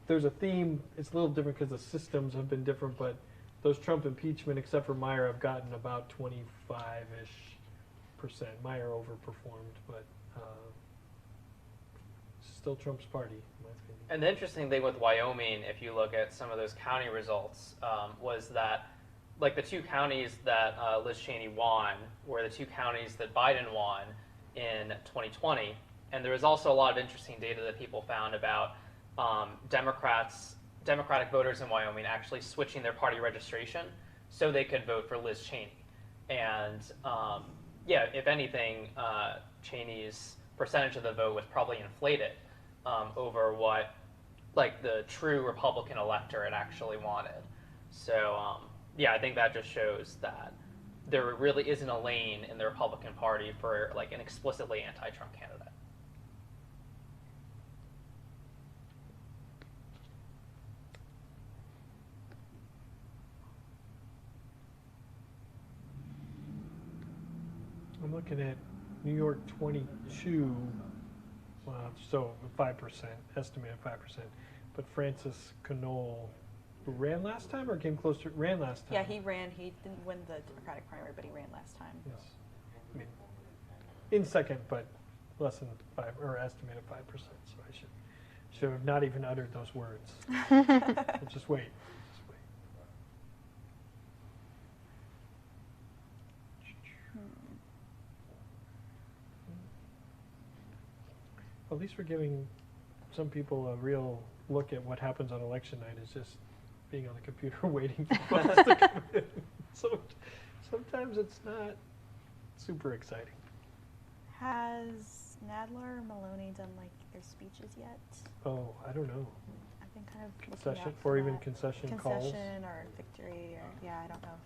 There's a theme. It's a little different because the systems have been different, but those Trump impeachment, except for Meyer, have gotten about 25-ish%. Meyer overperformed, but still Trump's party, in my opinion. And the interesting thing with Wyoming, if you look at some of those county results, was that like the 2 counties that Liz Cheney won were the 2 counties that Biden won in 2020. And there was also a lot of interesting data that people found about Democratic voters in Wyoming actually switching their party registration so they could vote for Liz Cheney. And if anything, Cheney's percentage of the vote was probably inflated over what like the true Republican electorate actually wanted. So I think that just shows that there really isn't a lane in the Republican Party for like an explicitly anti-Trump candidate. I'm looking at New York 22, so 5%, estimated 5%. But Francis Knoll, who ran last time or came close to, ran last time? Yeah, he ran. He didn't win the Democratic primary, but he ran last time. Yes. I mean, in second, but less than 5, or estimated 5%. So I should have not even uttered those words. We'll just wait. At least we're giving some people a real look at what happens on election night is just being on the computer waiting for us to come in. So sometimes it's not super exciting. Has Nadler or Maloney done like their speeches yet? Oh, I don't know. I've been kind of concession or even concession calls. Concession or victory or I don't know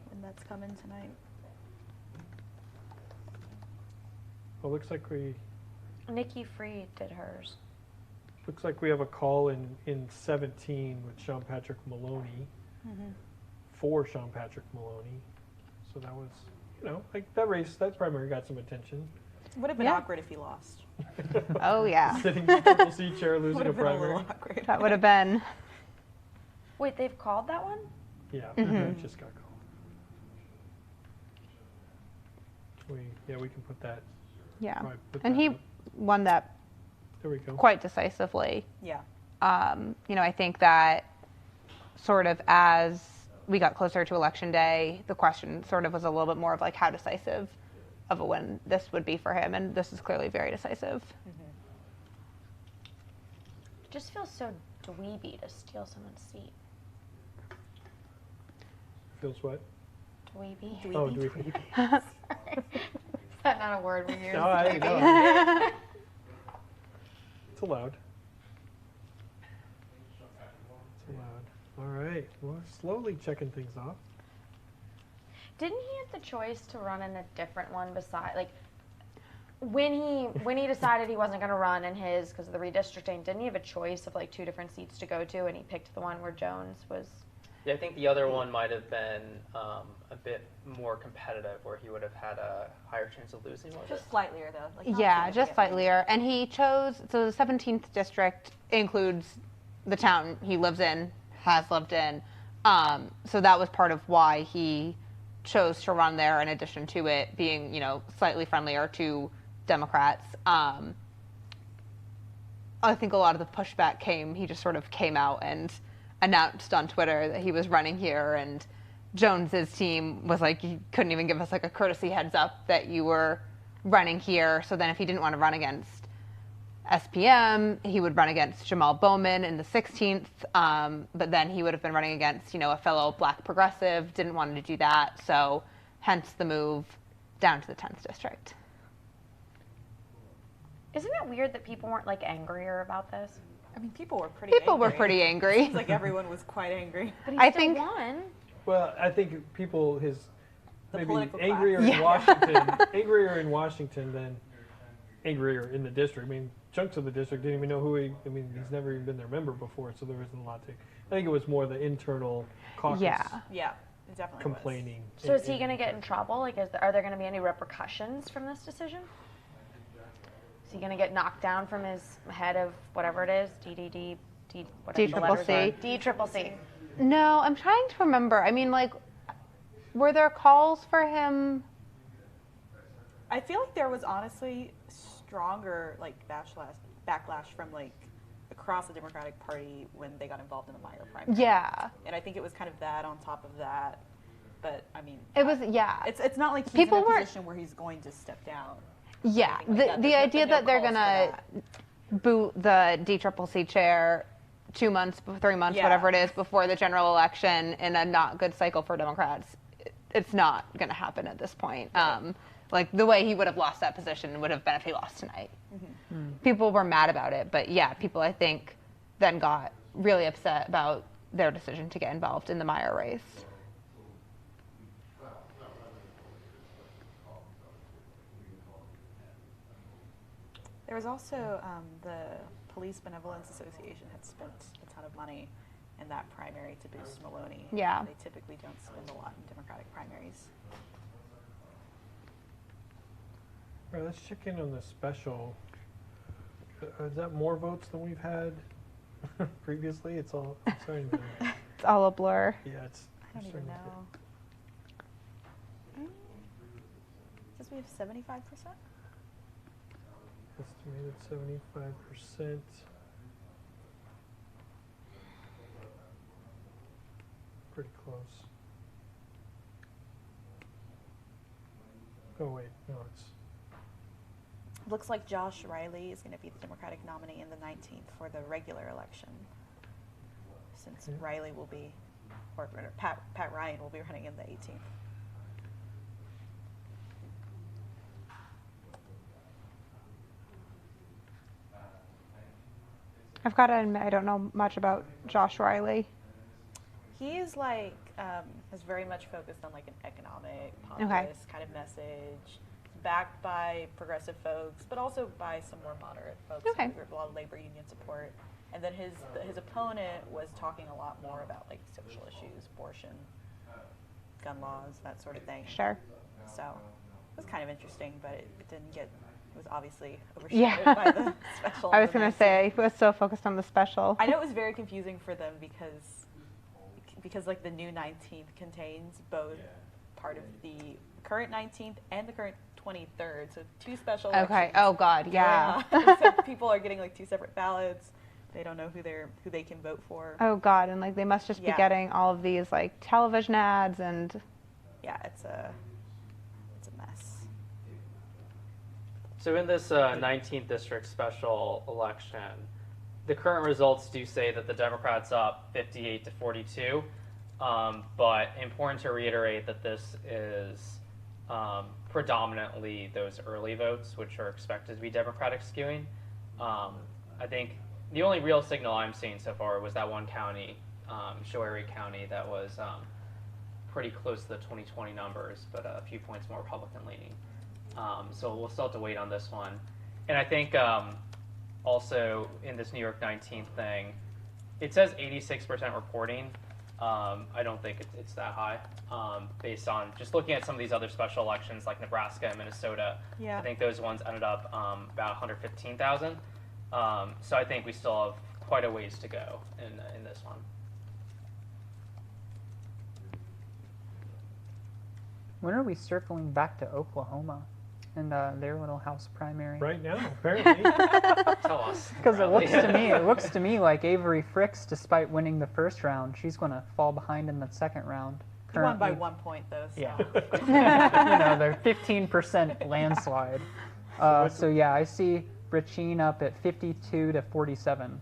when that's coming tonight. Well, looks like Nikki Fried did hers. Looks like we have a call in 17 with Sean Patrick Maloney for Sean Patrick Maloney. So that was, like that race, that primary got some attention. Would have been awkward if he lost. Oh, yeah. Sitting in the triple C chair losing a primary. That would have been. Wait, they've called that one? Yeah, it just got called. We can put that. Yeah. Put And that he up. won that There we go. quite decisively. Yeah. I think that sort of as we got closer to Election Day, the question sort of was a little bit more of like how decisive of a win this would be for him, and this is clearly very decisive. It just feels so dweeby to steal someone's seat. Feels what? Dweeby. Oh, dweeby. Sorry. Is that not a word when you're No, I know. It's allowed. It's allowed. All right. Well, slowly checking things off. Didn't he have the choice to run in a different one beside, like, when he decided he wasn't going to run in his because of the redistricting, didn't he have a choice of like 2 different seats to go to, and he picked the one where Jones was? Yeah, I think the other one might have been a bit more competitive, where he would have had a higher chance of losing. Just slightlier, though. Like, not Yeah, just significantly. slightlier. And he chose, so the 17th district includes the town he lives in, has lived in. So that was part of why he chose to run there, in addition to it being, slightly friendlier to Democrats. I think a lot of the pushback he just sort of came out and announced on Twitter that he was running here, and Jones's team was like, you couldn't even give us like a courtesy heads up that you were running here. So then if he didn't want to run against SPM, he would run against Jamal Bowman in the 16th, but then he would have been running against, a fellow black progressive, didn't want to do that, so hence the move down to the 10th district. Isn't it weird that people weren't like angrier about this? I mean, people were pretty angry. Seems like everyone was quite angry. But he I still think won. Well, I think people The maybe political angrier class. in Washington, angrier in Washington than angrier in the district. I mean, chunks of the district didn't even know who he's never even been their member before, so there wasn't a lot to. I think it was more the internal caucus. Yeah, it definitely complaining. So is he going to get in trouble? Like, are there going to be any repercussions from this decision? Is he going to get knocked down from his head of whatever it is, DCCC? No, I'm trying to remember. I mean, like, were there calls for him? I feel like there was honestly stronger like backlash from like across the Democratic Party when they got involved in the Meyer primary. Yeah. And I think it was kind of that on top of that. But I mean, it was It's not like he's people in a were position where he's going to step down. Yeah, the idea that they're gonna boot the DCCC chair 2 months, 3 months, whatever it is, before the general election in a not good cycle for Democrats, it's not gonna happen at this point. Right. Like the way he would have lost that position would have been if he lost tonight. People were mad about it, but yeah, people I think then got really upset about their decision to get involved in the Meyer race. There was also the Police Benevolence Association had spent a ton of money in that primary to boost Maloney. Yeah. They typically don't spend a lot in Democratic primaries. All right, let's check in on the special. Is that more votes than we've had previously? It's all starting to. It's all a blur. Yeah, it's. I don't even know. Says we have 75%. Estimated 75%. Pretty close. Oh wait, no, it's. Looks like Josh Riley is going to be the Democratic nominee in the 19th for the regular election. Since Riley will be, or Pat Ryan will be running in the 18th. I've got to admit, I don't know much about Josh Riley. He is like, is very much focused on like an economic, populist kind of message. backed by progressive folks, but also by some more moderate folks. Okay. There's a lot of labor union support. And then his opponent was talking a lot more about like social issues, abortion, gun laws, that sort of thing. Sure. So it was kind of interesting, but it didn't get. It was obviously overshadowed by the special. I was going to say, he was so focused on the special. I know it was very confusing for them because like the new 19th contains both part of the current 19th and the current 23rd, so two special elections. Okay. Oh God. Yeah. So people are getting like two separate ballots. They don't know who they can vote for. Oh God. And like they must just be getting all of these like television ads and. Yeah, it's a mess. So in this 19th district special election, the current results do say that the Democrats up 58 to 42, but important to reiterate that this is predominantly those early votes, which are expected to be Democratic skewing. I think the only real signal I'm seeing so far was that one county, Showery County, that was pretty close to the 2020 numbers, but a few points more Republican leaning. So we'll still have to wait on this one. And I think also in this New York 19th thing, it says 86% reporting. I don't think it's that high based on just looking at some of these other special elections like Nebraska and Minnesota. Yeah. I think those ones ended up about 115,000. So I think we still have quite a ways to go in this one. When are we circling back to Oklahoma and their little House primary? Right now, apparently. Tell us. Because it looks to me like Avery Fricks, despite winning the first round, she's going to fall behind in the second round. He won by 1 point, though. So. Yeah. They're 15% landslide. So yeah, I see Brichine up at 52 to 47.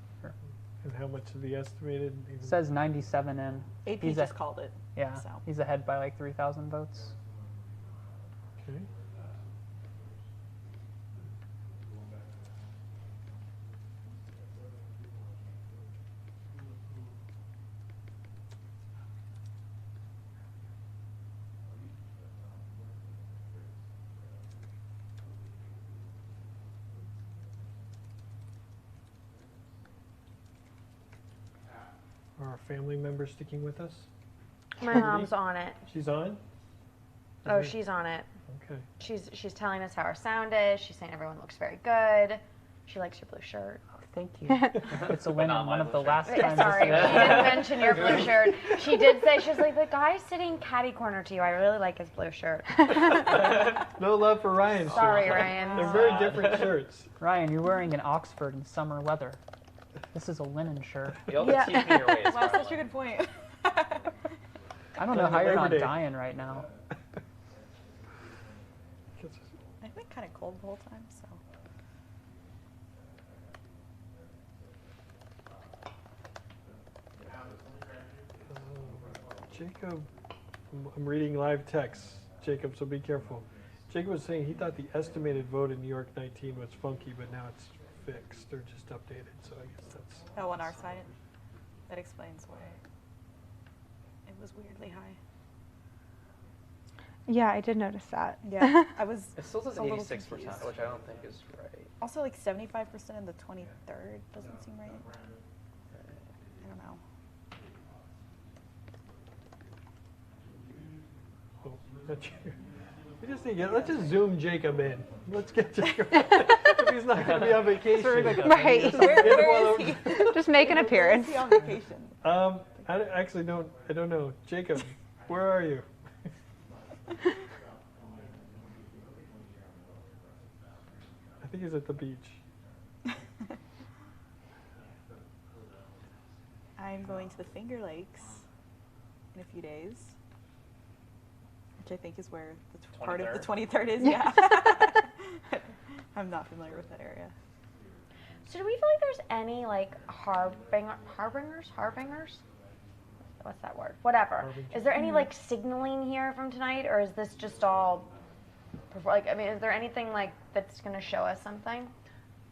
And how much of the estimated? It says 97 in. AP just called it. Yeah, so. He's ahead by like 3,000 votes. Okay. Are our family members sticking with us? My mom's on it. She's on? Oh, she's on it. Okay. She's telling us how our sound is. She's saying everyone looks very good. She likes your blue shirt. Oh, thank you. It's a win on one of the last times. Sorry, she didn't mention your blue shirt. She did say, she's like, the guy sitting catty corner to you, I really like his blue shirt. No love for Ryan's shirt. Sorry, Ryan. They're very different shirts. Ryan, you're wearing an Oxford in summer weather. This is a linen shirt. You'll have to teach me your ways. Wow, such a good point. I don't know how you're not dying right now. I've been kind of cold the whole time, so. Jacob, I'm reading live text, Jacob, so be careful. Jacob was saying he thought the estimated vote in New York 19 was funky, but now it's fixed or just updated, so I guess that's... Oh, on our side? That explains why it was weirdly high. Yeah, I did notice that. Yeah, I was. It still says a little 86%, confused. which I don't think is right. Also, like 75% in the 23rd doesn't seem right. I don't know. Oh, we just need to let's just zoom Jacob in. Let's get Jacob if he's not going to be on vacation. Right. Where is he? Just make an appearance. Where is he on vacation? I don't know. Jacob, where are you? I think he's at the beach. I'm going to the Finger Lakes in a few days, which I think is where the part of the 23rd is. Yeah. I'm not familiar with that area. So do we feel like there's any like harbingers? What's that word? Whatever. Is there any like signaling here from tonight, or is this just all like? I mean, is there anything like that's going to show us something?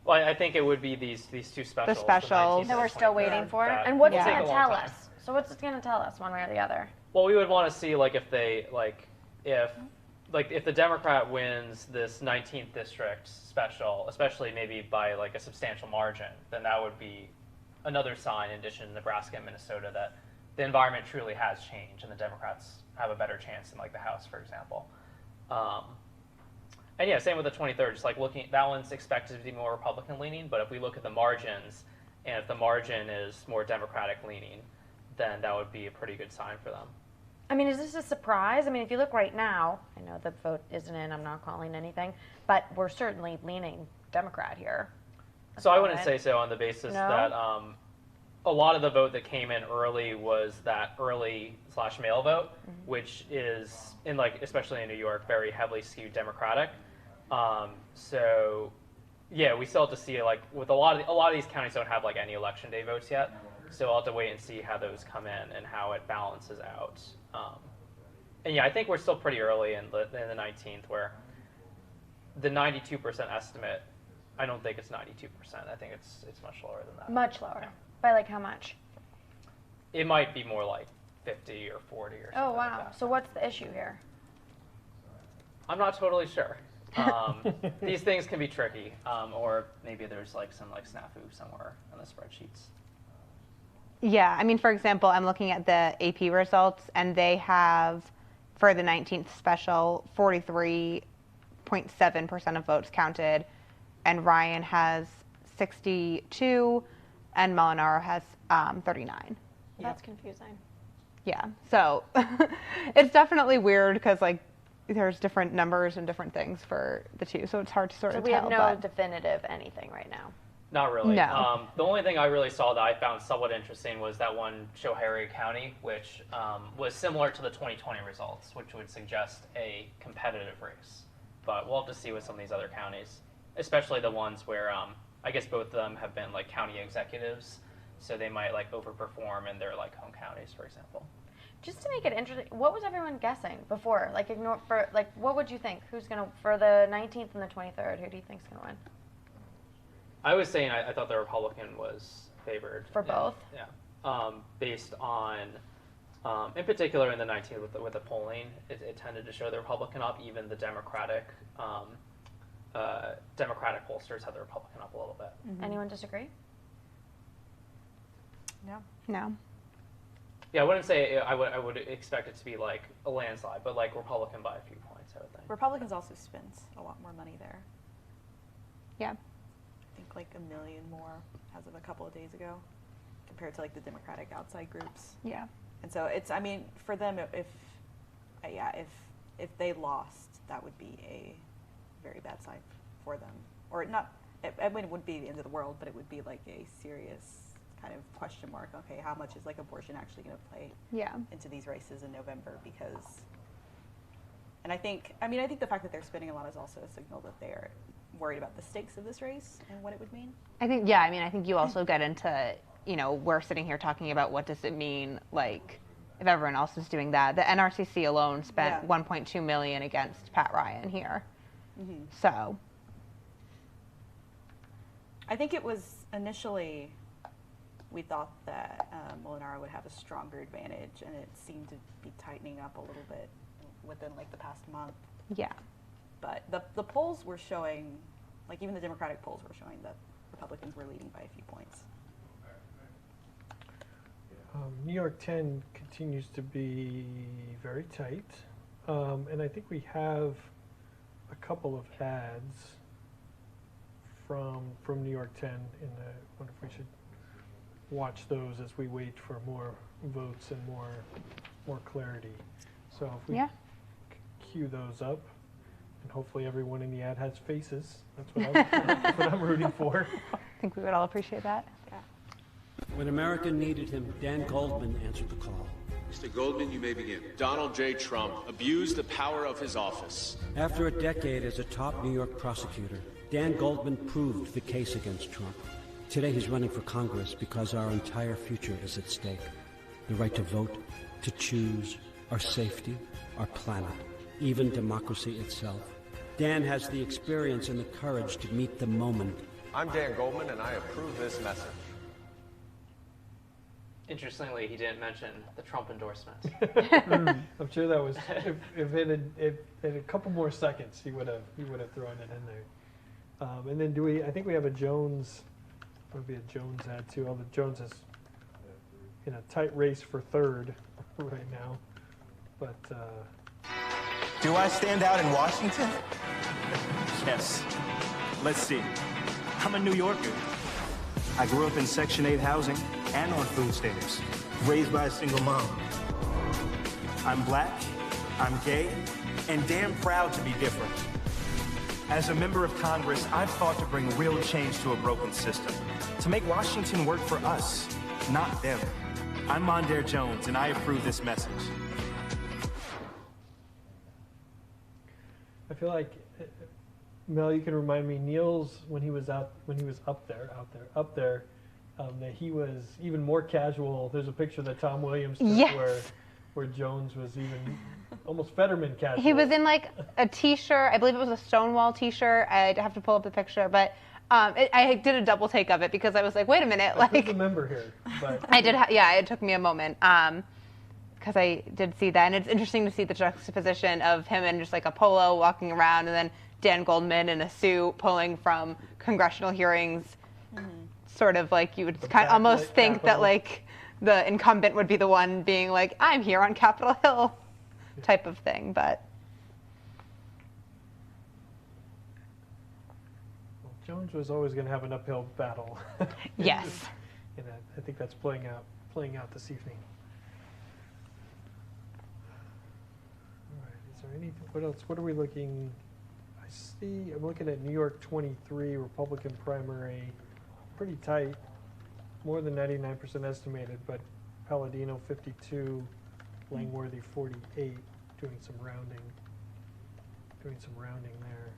Well, I think it would be these two specials. The specials. That we're still waiting for. And what's it going to tell us? So what's it going to tell us, one way or the other? Well, we would want to see like if like if the Democrat wins this 19th district special, especially maybe by like a substantial margin, then that would be another sign, in addition to Nebraska and Minnesota, that the environment truly has changed and the Democrats have a better chance in like the House, for example. And yeah, same with the 23rd. Just like looking, that one's expected to be more Republican leaning, but if we look at the margins, and if the margin is more Democratic leaning, then that would be a pretty good sign for them. I mean, is this a surprise? I mean, if you look right now, I know the vote isn't in, I'm not calling anything, but we're certainly leaning Democrat here. So I wouldn't say so on the basis that a lot of the vote that came in early was that early/mail vote, which is in like, especially in New York, very heavily skewed Democratic. So yeah, we still have to see, like with a lot of these counties don't have like any election day votes yet. So I'll have to wait and see how those come in and how it balances out. And yeah, I think we're still pretty early in the 19th, where the 92% estimate, I don't think it's 92%. I think it's much lower than that. Much lower. Yeah. By like how much? It might be more like 50 or 40 or something. Oh, wow. Like that. So what's the issue here? I'm not totally sure. These things can be tricky, or maybe there's like some like snafu somewhere in the spreadsheets. Yeah, I mean, for example, I'm looking at the AP results, and they have, for the 19th special, 43.7% of votes counted, and Ryan has 62, and Molinaro has 39. That's confusing. Yeah, so it's definitely weird because like there's different numbers and different things for the two, so it's hard to sort of tell. So we have no definitive anything right now. Not really. No. The only thing I really saw that I found somewhat interesting was that one Schoharie County, which was similar to the 2020 results, which would suggest a competitive race. But we'll have to see with some of these other counties, especially the ones where I guess both of them have been like county executives, so they might like overperform in their like home counties, for example. Just to make it interesting, what was everyone guessing before? Like what would you think? Who's gonna, for the 19th and the 23rd? Who do you think's gonna win? I was saying I thought the Republican was favored. For both? Yeah. Based on, in particular in the 19th with the polling, it tended to show the Republican up. Even the Democratic pollsters had the Republican up a little bit. Mm-hmm. Anyone disagree? No. No. Yeah, I wouldn't say I would expect it to be like a landslide, but like Republican by a few points, I would think. Republicans also spent a lot more money there. Yeah. I think like $1 million more as of a couple of days ago compared to like the Democratic outside groups. Yeah. And so it's, I mean, for them, if they lost, that would be a very bad sign for them. Or not, I mean, it wouldn't be the end of the world, but it would be like a serious kind of question mark. Okay, how much is like abortion actually going to play into these races in November? Because, and I think the fact that they're spending a lot is also a signal that they're worried about the stakes of this race and what it would mean. I think you also get into, we're sitting here talking about what does it mean, like, if everyone else is doing that. The NRCC alone spent $1.2 million against Pat Ryan here. Mm-hmm. So. I think it was initially, we thought that Molinaro would have a stronger advantage, and it seemed to be tightening up a little bit within like the past month. Yeah. But the polls were showing, like even the Democratic polls were showing that Republicans were leading by a few points. New York 10 continues to be very tight. And I think we have a couple of ads from New York 10. I wonder if we should watch those as we wait for more votes and more clarity. So if we cue those up. And hopefully everyone in the ad has faces. That's what I'm rooting for. I think we would all appreciate that. Yeah. When America needed him, Dan Goldman answered the call. Mr. Goldman, you may begin. Donald J. Trump abused the power of his office. After a decade as a top New York prosecutor, Dan Goldman proved the case against Trump. Today he's running for Congress because our entire future is at stake. The right to vote, to choose, our safety, our planet, even democracy itself. Dan has the experience and the courage to meet the moment. I'm Dan Goldman, and I approve this message. Interestingly, he didn't mention the Trump endorsement. I'm sure that was if it had a couple more seconds, he would have thrown it in there. And then I think we have a Jones. Maybe a Jones ad too. Although Jones is in a tight race for third right now, but. Do I stand out in Washington? Yes. Let's see. I'm a New Yorker. I grew up in Section 8 housing and on food stamps, raised by a single mom. I'm black, I'm gay, and damn proud to be different. As a member of Congress, I've fought to bring real change to a broken system, to make Washington work for us, not them. I'm Mondaire Jones, and I approve this message. I feel like, Mel, you can remind me, Neil's, when he was up there, that he was even more casual. There's a picture that Tom Williams took where Jones was even almost Fetterman casual. He was in like a t-shirt. I believe it was a Stonewall t-shirt. I'd have to pull up the picture, but I did a double take of it because I was like, wait a minute. I couldn't remember here. But. I did, it took me a moment. Because I did see that, and it's interesting to see the juxtaposition of him in just like a polo walking around, and then Dan Goldman in a suit pulling from congressional hearings, sort of like you would almost think that like the incumbent would be the one being like, I'm here on Capitol Hill type of thing, but. Well, Jones was always going to have an uphill battle. Yes. And I think that's playing out this evening. What else? What are we looking? I'm looking at New York 23 Republican primary, pretty tight, more than 99% estimated, but Palladino 52, Langworthy 48, doing some rounding there.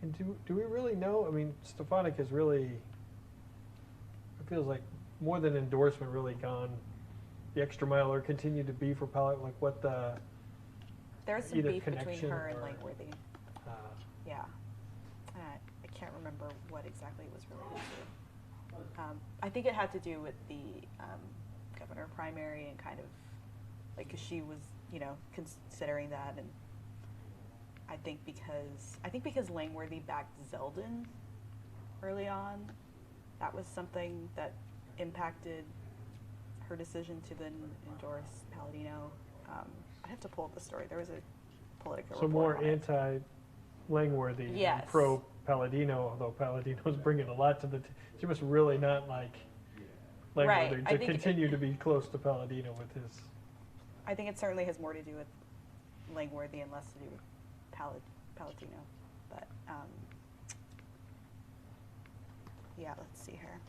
And do we really know? I mean, Stefanik is really, it feels like more than endorsement really gone the extra mile, or continue to be for Palladino, like what the there's some beef between her and Langworthy. Yeah. I can't remember what exactly it was related to. I think it had to do with the governor primary and kind of like, because she was, considering that, and I think because Langworthy backed Zeldin early on, that was something that impacted her decision to then endorse Palladino. I have to pull up the story. There was a Politico. So more anti-Langworthy yes. and pro-Palladino, although Palladino's bringing a lot to the. She must really not like Langworthy to continue to be close to Palladino with his. I think it certainly has more to do with Langworthy and less to do with Palladino. But yeah, let's see here.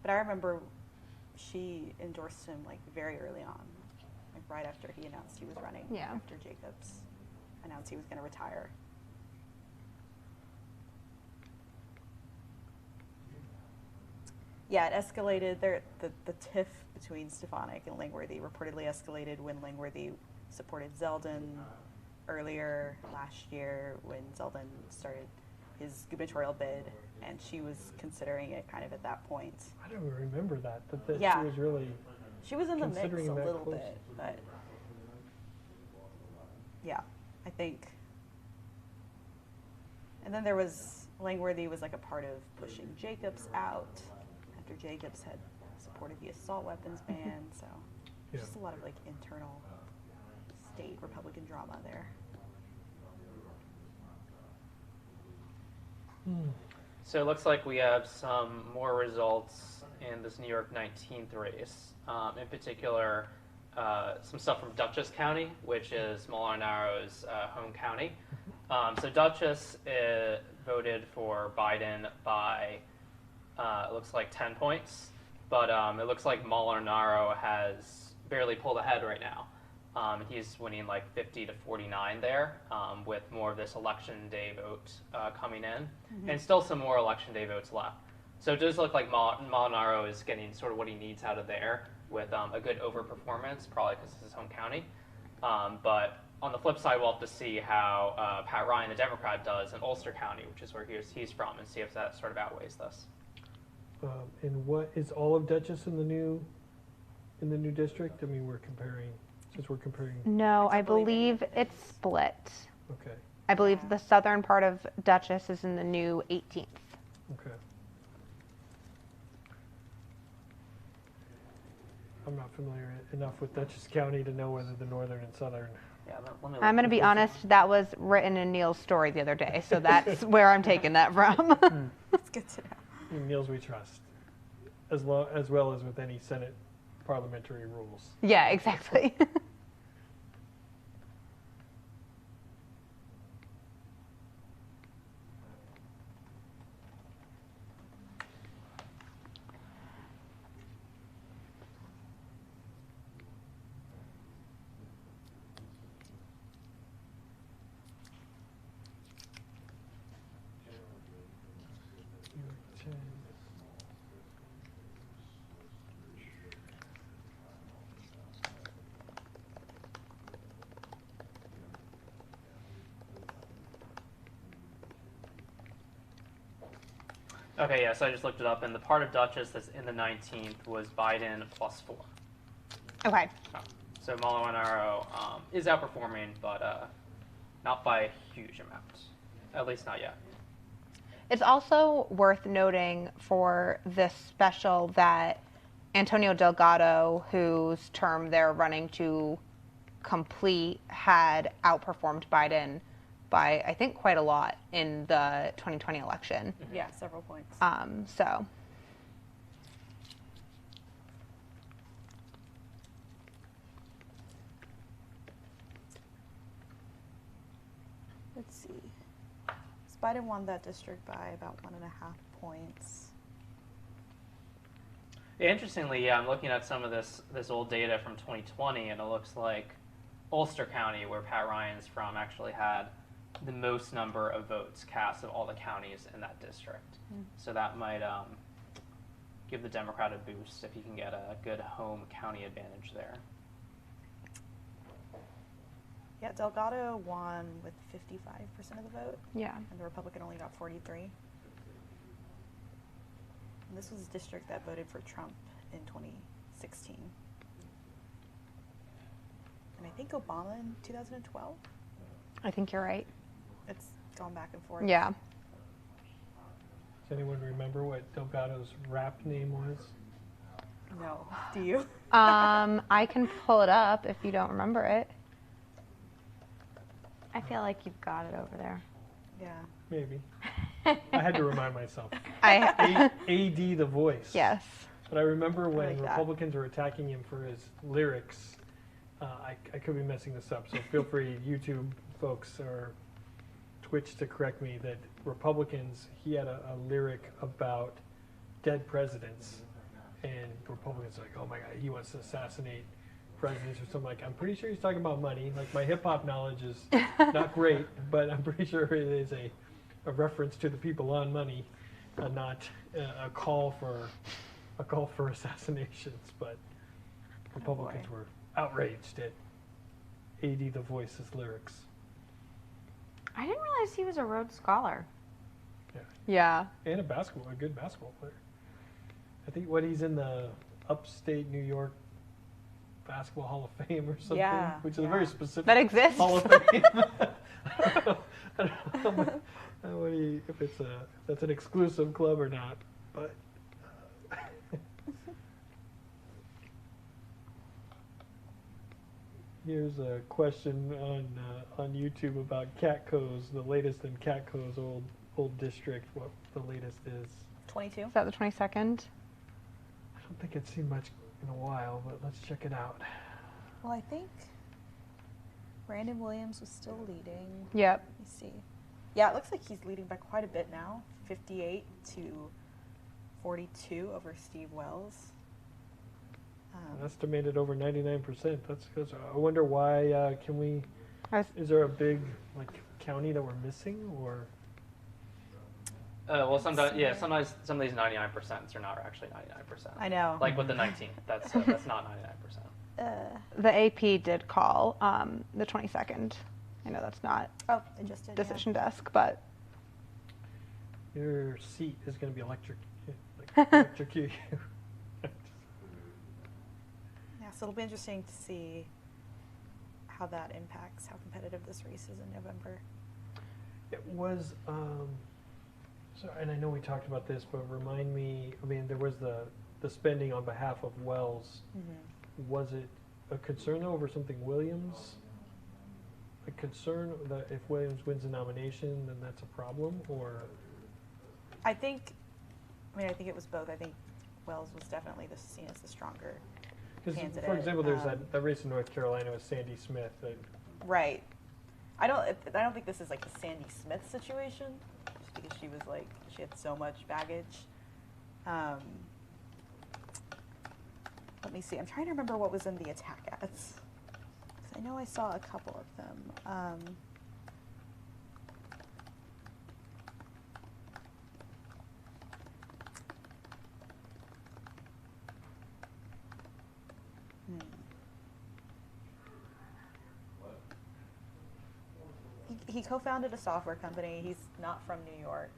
But I remember she endorsed him like very early on, like right after he announced he was running. Yeah. After Jacobs announced he was going to retire. Yeah, it escalated. The tiff between Stefanik and Langworthy reportedly escalated when Langworthy supported Zeldin earlier last year when Zeldin started his gubernatorial bid, and she was considering it kind of at that point. I don't remember that yeah. She was really. She was in the mix a little close. bit, but yeah, I think. And then there was Langworthy was like a part of pushing Jacobs out after Jacobs had supported the assault weapons ban. So just a lot of like internal state Republican drama there. So it looks like we have some more results in this New York 19th race. In particular, some stuff from Dutchess County, which is Molinaro's home county. So Dutchess voted for Biden by, it looks like 10 points. But it looks like Molinaro has barely pulled ahead right now. He's winning like 50 to 49 there, with more of this election day vote coming in, and still some more election day votes left. So it does look like Molinaro is getting sort of what he needs out of there, with a good overperformance, probably because it's his home county. But on the flip side, we'll have to see how Pat Ryan, the Democrat, does in Ulster County, which is where he's from, and see if that sort of outweighs this. And what is all of Dutchess in the new district? I mean, we're comparing. No, I believe it's split. Okay. I believe the southern part of Dutchess is in the new 18th. Okay. I'm not familiar enough with Dutchess County to know whether the northern and southern. Yeah, I'm going to be honest, that was written in Neil's story the other day, so that's where I'm taking that from. That's good to know. Neil's we trust, as well as with any Senate parliamentary rules. Yeah, exactly. Okay, yeah, so I just looked it up, and the part of Dutchess that's in the 19th was Biden +4. Okay. So Molinaro is outperforming, but not by a huge amount. At least not yet. It's also worth noting for this special that Antonio Delgado, whose term they're running to complete, had outperformed Biden by, I think, quite a lot in the 2020 election. Yeah, several points. So. Let's see. Biden won that district by about 1.5 points. Yeah, interestingly, I'm looking at some of this old data from 2020, and it looks like Ulster County, where Pat Ryan's from, actually had the most number of votes cast of all the counties in that district. So that might give the Democrat a boost if he can get a good home county advantage there. Yeah, Delgado won with 55% of the vote. Yeah. And the Republican only got 43. And this was a district that voted for Trump in 2016. And I think Obama in 2012. I think you're right. It's gone back and forth. Yeah. Does anyone remember what Delgado's rap name was? No. Do you? I can pull it up if you don't remember it. I feel like you've got it over there. Yeah. Maybe. I had to remind myself. AD the voice. Yes. But I remember when like Republicans were attacking him for his lyrics. I could be messing this up, so feel free, YouTube folks or Twitch, to correct me, that Republicans, he had a lyric about dead presidents, and Republicans are like, oh my God, he wants to assassinate presidents or something. Like, I'm pretty sure he's talking about money. Like, my hip hop knowledge is not great, but I'm pretty sure it is a reference to the people on money, not a call for assassinations. But Republicans were outraged at AD the Voice's lyrics. I didn't realize he was a Rhodes Scholar. Yeah. And a good basketball player. I think he's in the upstate New York Basketball Hall of Fame or something, which is a very specific that exists. Hall of Fame. I don't know if that's an exclusive club or not, but here's a question on YouTube about Catco's, the latest in Catco's old district. What the latest is? 22. Is that the 22nd? I don't think it's seen much in a while, but let's check it out. Well, I think Brandon Williams was still leading. Yep. Let me see. Yeah, it looks like he's leading by quite a bit now, 58 to 42 over Steve Wells. Estimated over 99%. That's good. I wonder why. Is there a big county that we're missing, or? Well, sometimes, yeah, sometimes some of these 99% are not actually 99%. I know. Like with the 19th, that's not 99%. The AP did call the 22nd. I know that's not they just did, decision desk, but Your seat is going to be electrocute you. Yeah, so it'll be interesting to see how that impacts how competitive this race is in November. It was, so, and I know we talked about this, but remind me, I mean, there was the spending on behalf of Wells. Mm-hmm. Was it a concern over something Williams? A concern that if Williams wins the nomination, then that's a problem, or? I think it was both. I think Wells was definitely seen as the stronger candidate. For example, there's that race in North Carolina with Sandy Smith. Right. I don't think this is like the Sandy Smith situation, just because she had so much baggage. Let me see. I'm trying to remember what was in the attack ads. 'Cause I know I saw a couple of them. He co-founded a software company. He's not from New York,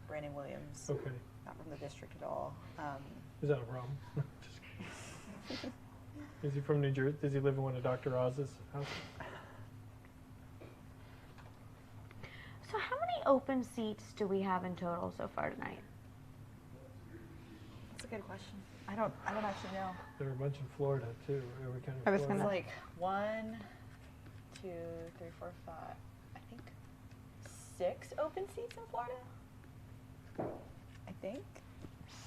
Brandon Williams. Okay. Not from the district at all. Is that a problem? Is he from New Jersey? Does he live in one of Dr. Oz's houses? So how many open seats do we have in total so far tonight? That's a good question. I don't actually know. There are a bunch in Florida too. Are we kind of? I was gonna. It's like 1, 2, 3, 4, 5. I think 6 open seats in Florida. I think.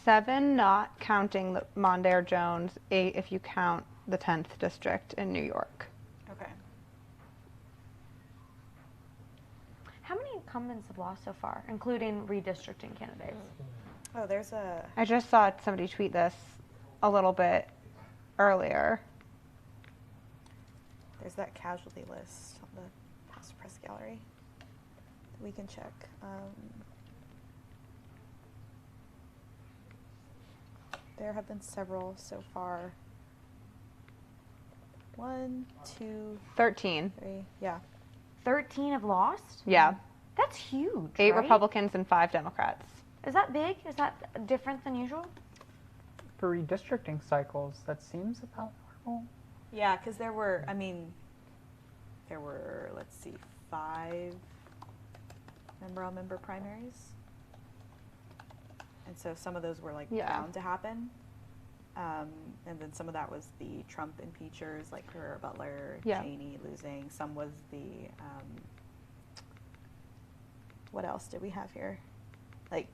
7, not counting the Mondale Jones. 8 if you count the 10th district in New York. Okay. How many incumbents have lost so far, including redistricting candidates? Oh, there's a. I just saw somebody tweet this a little bit earlier. There's that casualty list on the House Press Gallery that we can check. There have been several so far. 1, 2, 13. 3. Yeah. 13 have lost? Yeah. That's huge. 8 right? Republicans and 5 Democrats. Is that big? Is that different than usual? For redistricting cycles, that seems about normal. Yeah, because there were, let's see, 5 member-on-member primaries. And so some of those were bound to happen. And then some of that was the Trump impeachers, like Herrera Butler, Cheney losing. Some was the, what else did we have here? Like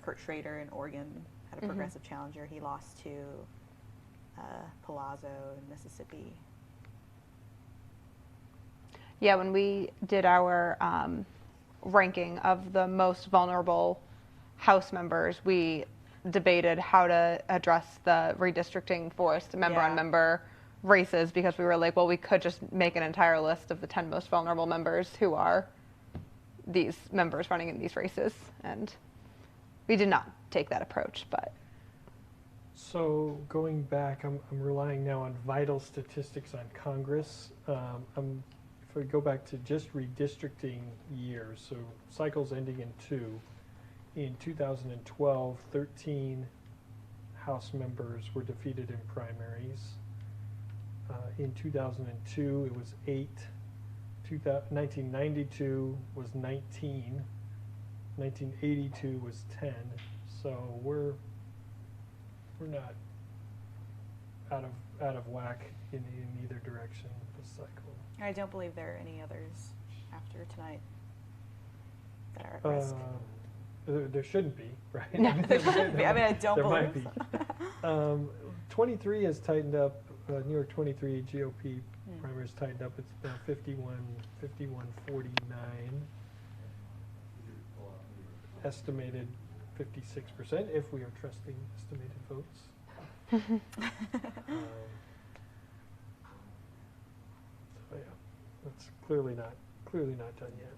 Kurt Schrader in Oregon had a progressive challenger. He lost to Palazzo in Mississippi. Yeah, when we did our ranking of the most vulnerable House members, we debated how to address the redistricting forced member-on-member races, because we were like, well, we could just make an entire list of the 10 most vulnerable members who are these members running in these races, and we did not take that approach. But so going back, I'm relying now on vital statistics on Congress. If we go back to just redistricting years, so cycles ending in 2. In 2012, 13 House members were defeated in primaries. In 2002, it was 8. 1992 was 19. 1982 was 10. So we're not out of whack in either direction this cycle. I don't believe there are any others after tonight that are at risk. There shouldn't be, right? No, there shouldn't be. I don't there believe might be. 23 has tightened up. New York 23 GOP primaries tightened up. It's now 51-49. Estimated 56% if we are trusting estimated votes. So yeah, that's clearly not done yet.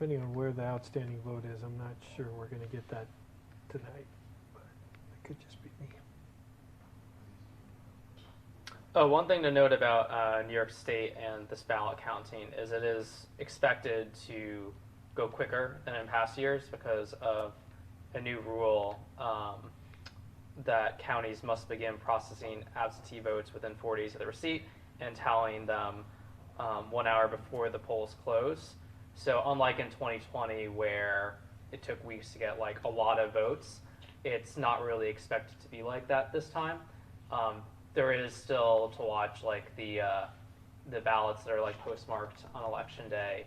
depending on where the outstanding vote is, I'm not sure we're going to get that tonight. But it could just be me. Oh, one thing to note about New York State and this ballot counting is it is expected to go quicker than in past years because of a new rule that counties must begin processing absentee votes within 4 days of the receipt and tallying them 1 hour before the polls close. So unlike in 2020 where it took weeks to get like a lot of votes, it's not really expected to be like that this time. There is still to watch like the ballots that are like postmarked on election day.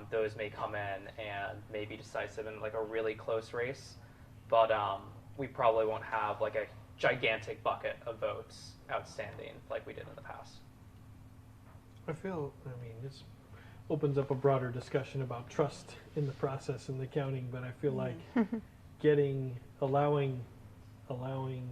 Those may come in and may be decisive in like a really close race, but we probably won't have like a gigantic bucket of votes outstanding like we did in the past. I mean, this opens up a broader discussion about trust in the process and the counting, but I feel like allowing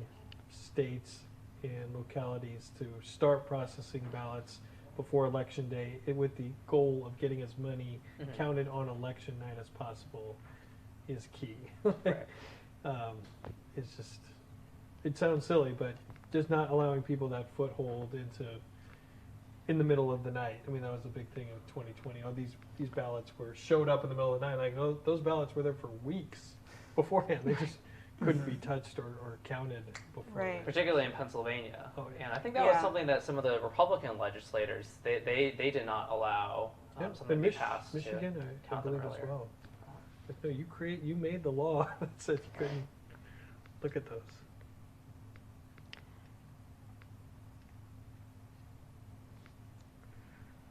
states and localities to start processing ballots before election day with the goal of getting as many counted on election night as possible is key. It's just, it sounds silly, but just not allowing people that foothold in the middle of the night. I mean, that was a big thing in 2020. Oh, these ballots showed up in the middle of the night. Like those ballots were there for weeks beforehand. They just couldn't be touched or counted before. Right. Particularly in Pennsylvania. Oh, yeah. And I think that was something that some of the Republican legislators, they did not allow something to be passed. Michigan, I believe as well. But no, you made the law that said you couldn't look at those.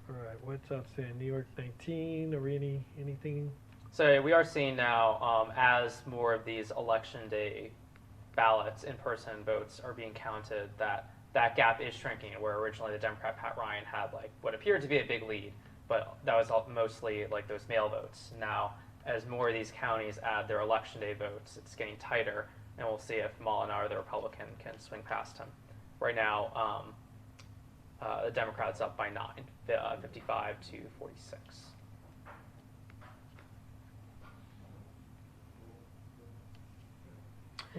All right, what's outstanding? New York 19, are we anything? So we are seeing now, as more of these election day ballots, in-person votes are being counted, that gap is shrinking, where originally the Democrat Pat Ryan had like what appeared to be a big lead, but that was mostly like those mail votes. Now, as more of these counties add their election day votes, it's getting tighter, and we'll see if Molinaro, the Republican, can swing past him. Right now, the Democrats up by 9, 55 to 46.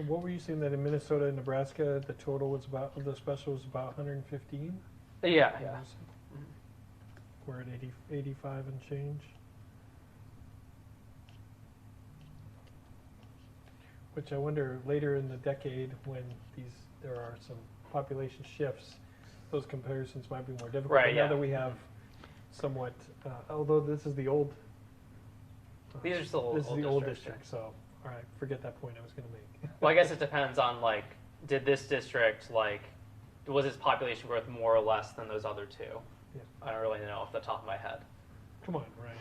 What were you saying that in Minnesota and Nebraska, the total was about, the special was about 115? Yeah. We're at 85 and change. Which I wonder later in the decade when there are some population shifts, those comparisons might be more difficult. Right, now that we have somewhat, although this is the old. These are still this old is the old districts, district, so all right, forget that point I was going to make. Well, I guess it depends on like, did this district was its population growth more or less than those other two? Yeah. I don't really know off the top of my head. Come on, Ryan.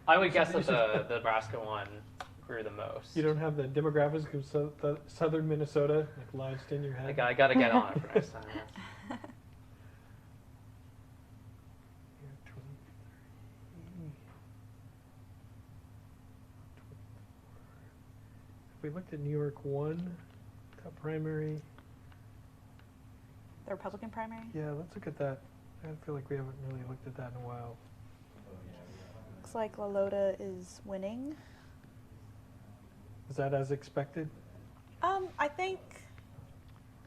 I would guess that the Nebraska one grew the most. You don't have the demographics of southern Minnesota lodged in your head? I got to get on it for next time. We looked at New York 1, top primary. The Republican primary? Yeah, let's look at that. I feel like we haven't really looked at that in a while. Looks like LaLota is winning. Is that as expected? I think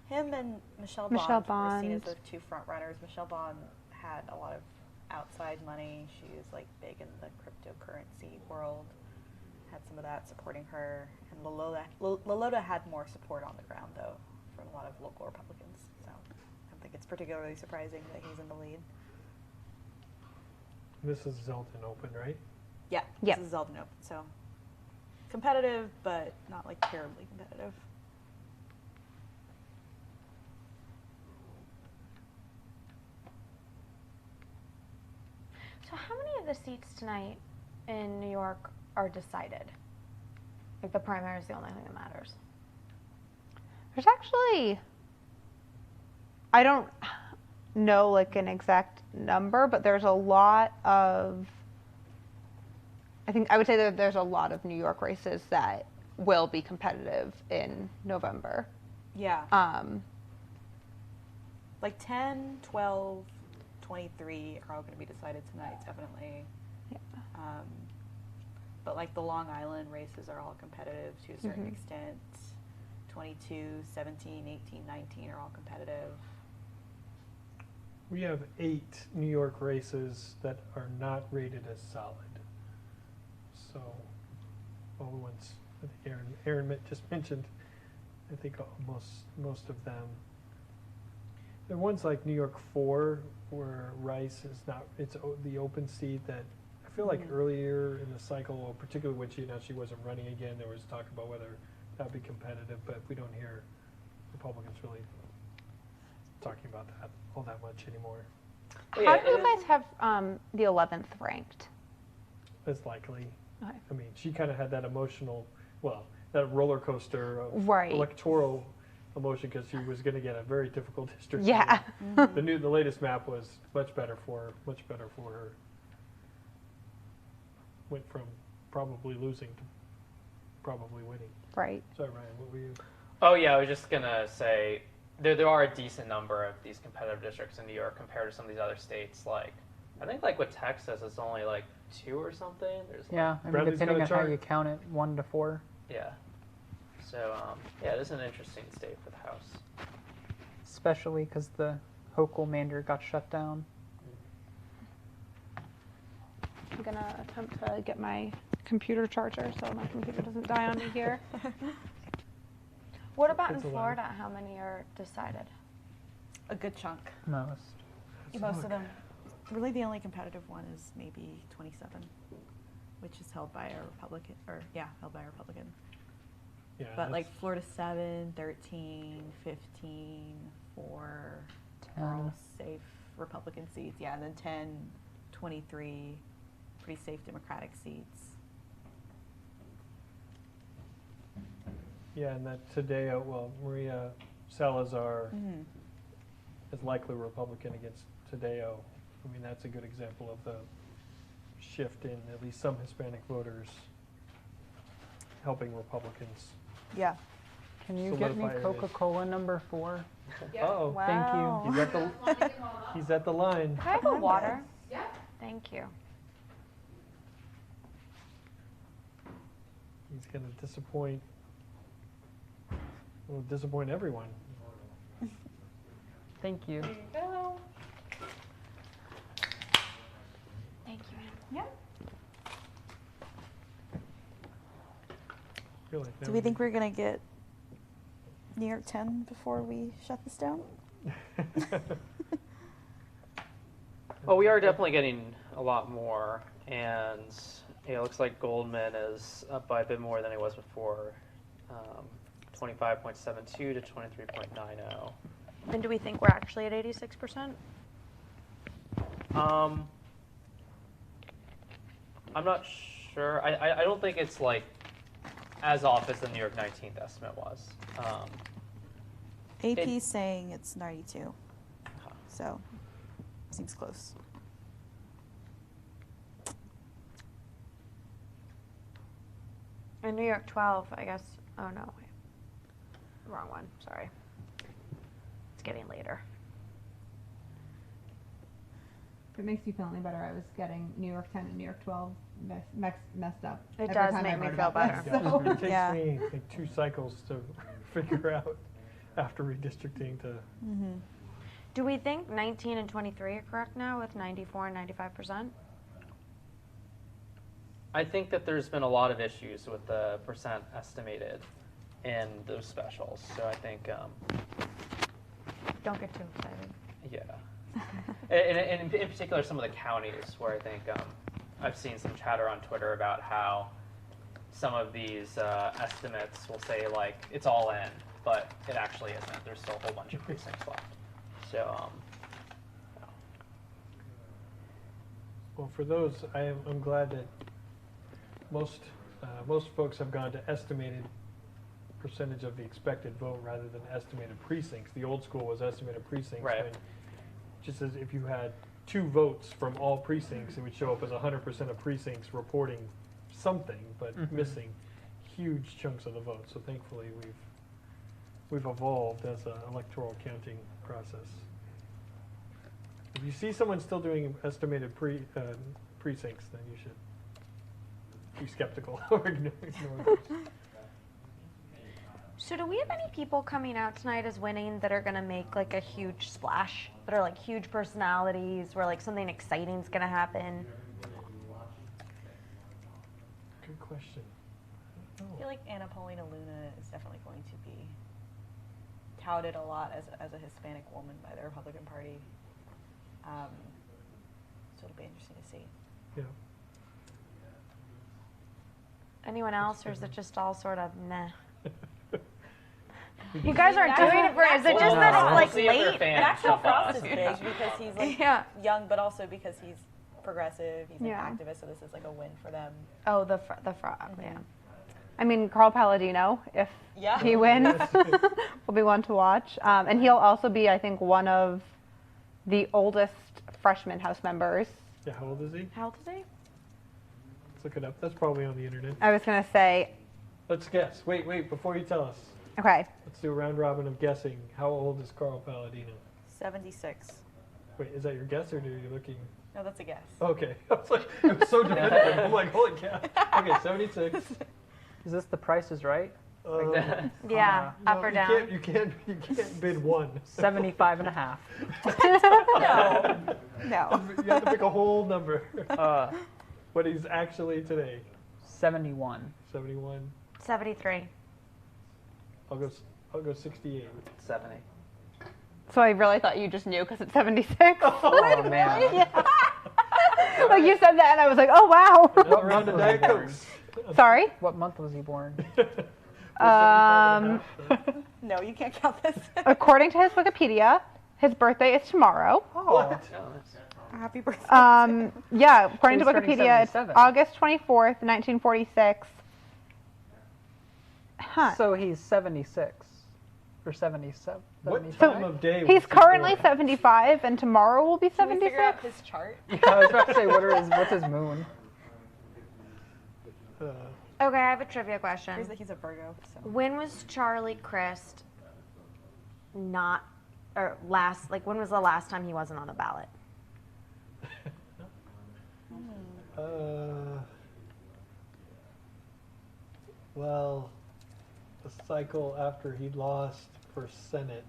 him and Michelle Bond were seen as the two front runners. Michelle Bond had a lot of outside money. She was like big in the cryptocurrency world. Had some of that supporting her, and LaLota had more support on the ground though from a lot of local Republicans. So I don't think it's particularly surprising that he's in the lead. This is Zeldin Open, right? Yeah, this is Zeldin Open. So competitive, but not like terribly competitive. So how many of the seats tonight in New York are decided? Like the primary is the only thing that matters. There's actually, I don't know like an exact number, but there's a lot of, I would say that there's a lot of New York races that will be competitive in November. Yeah. Like 10, 12, 23 are all going to be decided tonight, definitely. Yeah. but like the Long Island races are all competitive to a certain extent. 22, 17, 18, 19 are all competitive. We have 8 New York races that are not rated as solid. So, all the ones I think Aaron just mentioned, I think most of them. There are ones like New York 4 where Rice is not, it's the open seat that I feel like earlier in the cycle, particularly when she announced she wasn't running again, there was talk about whether that would be competitive, but we don't hear Republicans really talking about that all that much anymore. How do you guys have the 11th ranked? It's likely. Okay. I mean, she kind of had that emotional, well, that roller coaster of Right. electoral emotion because she was going to get a very difficult district. Yeah. The latest map was much better for her. Went from probably losing to probably winning. Right. Sorry, Ryan, what were you? Oh yeah, I was just gonna say there are a decent number of these competitive districts in New York compared to some of these other states. Like I think like with Texas, it's only like 2 or something. There's Yeah, I mean, depending on how you count it, 1 to 4. Yeah. So yeah, it is an interesting state for the House. Especially because the Hochul Mander got shut down. I'm gonna attempt to get my computer charger so my computer doesn't die on me here. What about in Florida? How many are decided? A good chunk. Most. Most of them. Really, the only competitive one is maybe 27, which is held by a Republican, held by a Republican. Yeah, but like Florida 7, 13, 15, 4 are all safe Republican seats. Yeah, and then 10, 23, pretty safe Democratic seats. Yeah, and that Tadeo, well, Maria Salazar is likely Republican against Tadeo. I mean, that's a good example of the shift in at least some Hispanic voters helping Republicans. Yeah. Can you get me Coca-Cola number 4? Yeah. Uh-oh. Wow. Thank you. He's at the line. Can I have a water? Yeah. Thank you. He's going to disappoint. Will disappoint everyone. Thank you. There you go. Thank you, Anne. Yeah. Do we think we're going to get New York 10 before we shut this down? Well, we are definitely getting a lot more, and it looks like Goldman is up by a bit more than he was before. 25.72 to 23.90. And do we think we're actually at 86%? I'm not sure. I don't think it's like as off as the New York 19th estimate was. AP's saying it's 92. So, seems close. In New York 12, I guess. Oh no, wait. Wrong one. Sorry. It's getting later. If it makes you feel any better, I was getting New York 10 and New York 12 messed up. It does make me feel better. It takes me like 2 cycles to figure out after redistricting to. Do we think 19 and 23 are correct now with 94 and 95%? I think that there's been a lot of issues with the percent estimated in those specials. So I think. Don't get too excited. Yeah. and in particular, some of the counties where I think I've seen some chatter on Twitter about how some of these estimates will say like it's all in, but it actually isn't. There's still a whole bunch of precincts left. So. Well, for those, I'm glad that most folks have gone to estimated percentage of the expected vote rather than estimated precincts. The old school was estimated precincts. Right. When just as if you had 2 votes from all precincts, it would show up as 100% of precincts reporting something, but missing huge chunks of the vote. So thankfully, we've evolved as an electoral counting process. If you see someone still doing estimated precincts, then you should be skeptical or ignore those. So do we have any people coming out tonight as winning that are going to make like a huge splash, that are like huge personalities, where like something exciting is going to happen? Good question. I feel like Anna Paulina Luna is definitely going to be touted a lot as a Hispanic woman by the Republican Party. So it'll be interesting to see. Yeah. Anyone else, or is it just all sort of meh? You guys aren't doing it for. Is it just that it's like late? Maxwell Frost is big because he's like young, but also because he's progressive. He's an activist, so this is like a win for them. Oh, the frog. Yeah. I mean, Carl Palladino, if he wins, will be one to watch. And he'll also be, I think, one of the oldest freshman House members. Yeah, how old is he? How old is he? Let's look it up. That's probably on the internet. I was going to say. Let's guess. Wait, before you tell us. Okay. Let's do a round robin of guessing. How old is Carl Palladino? 76. Wait, is that your guess or are you looking? No, that's a guess. Okay. I was like, it was so definitive. I'm like, holy cow. Okay, 76. Is this The Price is Right? Yeah, up or down. You can't bid one. 75 and a half. No. You have to pick a whole number. What he's actually today. 71. 71. 73. I'll go 68. 70. So I really thought you just knew because it's 76. Oh, man. Yeah. Like you said that and I was like, oh, wow. What round of Diet Cokes? Sorry? What month was he born? No, you can't count this. According to his Wikipedia, his birthday is tomorrow. Oh. Happy birthday. Yeah, according to So he's turning Wikipedia, it's 77. August 24th, 1946. Huh. So he's 76 or 77. What time of day was He's he currently born? 75 and tomorrow will be Can we 76. figure out his chart? Yeah, I was about to say, what's his moon? Okay, I have a trivia question. Here's that he's a Virgo. So. When was Charlie Crist when was the last time he wasn't on the ballot? Well, the cycle after he lost for Senate,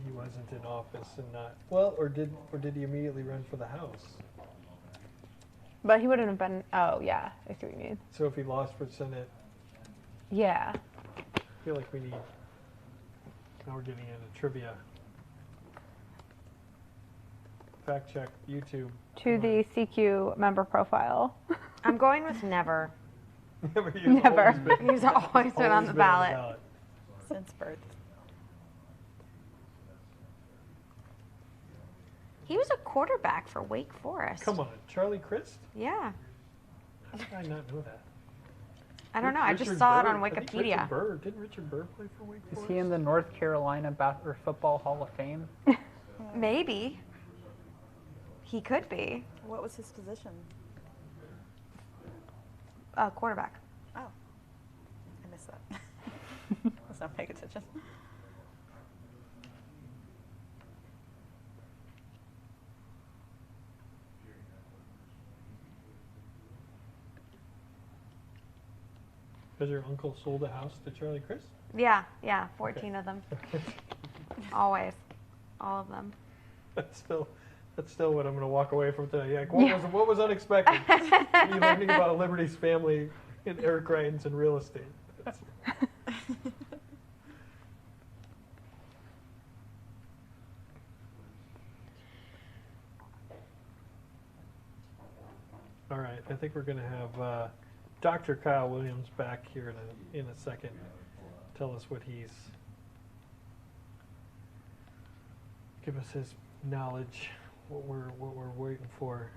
he wasn't in office and or did he immediately run for the House? But he wouldn't have been, oh yeah, I see what you mean. So if he lost for Senate, Yeah. I feel like we need, now we're getting into trivia. Fact check, YouTube. To the CQ member profile. I'm going with never. Never. He's always been on the ballot. Since birth. He was a quarterback for Wake Forest. Come on, Charlie Crist? Yeah. How did I not know that? I don't know. I just Richard saw it Burr- on I think Wikipedia. Didn't Richard Burr play for Wake Is Forest? he in the North Carolina Football Hall of Fame? Maybe. He could be. What was his position? Quarterback. Oh. I missed that. Was not paying attention. Has your uncle sold a house to Charlie Crist? Yeah, 14 of them. Always. All of them. That's still what I'm going to walk away from today. Like, what was unexpected? Me learning about Liberty's family and Eric Greitens and real estate. All right, I think we're going to have Dr. Kyle Williams back here in a second. Tell us what give us his knowledge, what we're waiting for.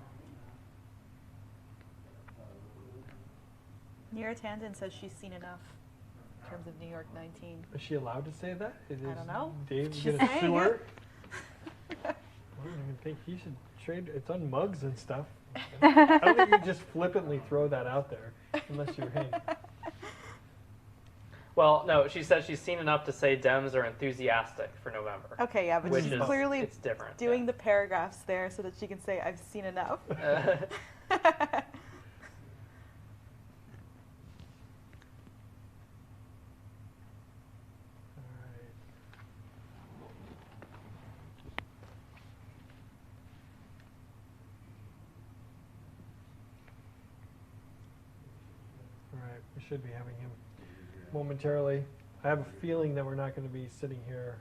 Neera Tanden says she's seen enough in terms of New York 19. Is she allowed to say that? I don't know. Dave She's gonna saying sue her? it. I don't even think he should trade. It's on mugs and stuff. I don't think you just flippantly throw that out there unless you're him. Well, no, she said she's seen enough to say Dems are enthusiastic for November. Okay, yeah, but which she's is, clearly it's different. doing the paragraphs there so that she can say, I've seen enough. We should be having him momentarily. I have a feeling that we're not going to be sitting here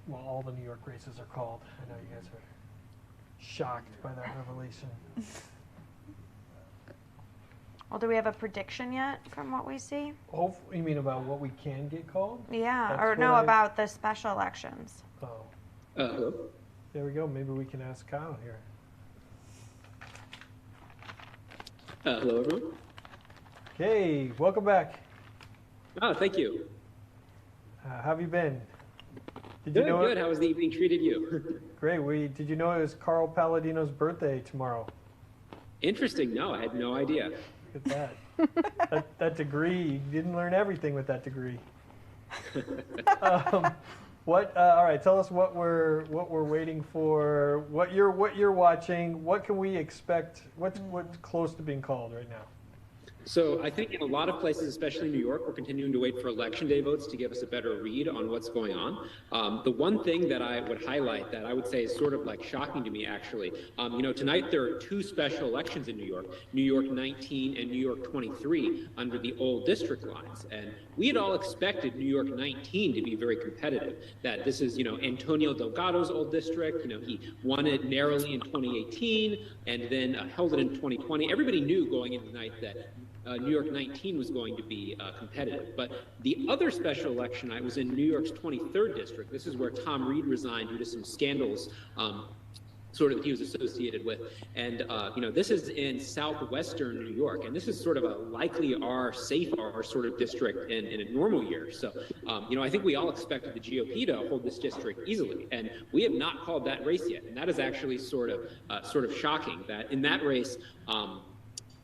while all the New York races are called. I know you guys are shocked by that revelation. Well, do we have a prediction yet from what we see? Hopefully, you mean about what we can get called? Yeah, That's or no, about the special elections. Oh. Hello. There we go. Maybe we can ask Kyle here. Hello, everyone. Okay, welcome back. Oh, thank you. How have you been? Did Good, you know good. How has the evening treated you? Great. Did you know it was Carl Palladino's birthday tomorrow? Interesting. No, I had no idea. Look at that. that degree, you didn't learn everything with that degree. All right, tell us what we're waiting for, what you're watching, what can we expect, what's close to being called right now? So I think in a lot of places, especially New York, we're continuing to wait for Election Day votes to give us a better read on what's going on. The one thing that I would highlight that I would say is sort of like shocking to me, actually, tonight there are two special elections in New York 19 and New York 23 under the old district lines. And we had all expected New York 19 to be very competitive, that this is, Antonio Delgado's old district. He won it narrowly in 2018 and then held it in 2020. Everybody knew going into the night that New York 19 was going to be competitive. But the other special election night was in New York's 23rd district. This is where Tom Reed resigned due to some scandals sort of that he was associated with. And, this is in southwestern New York. And this is sort of a likely safe sort of district in a normal year. So, I think we all expected the GOP to hold this district easily. And we have not called that race yet. And that is actually sort of shocking that in that race,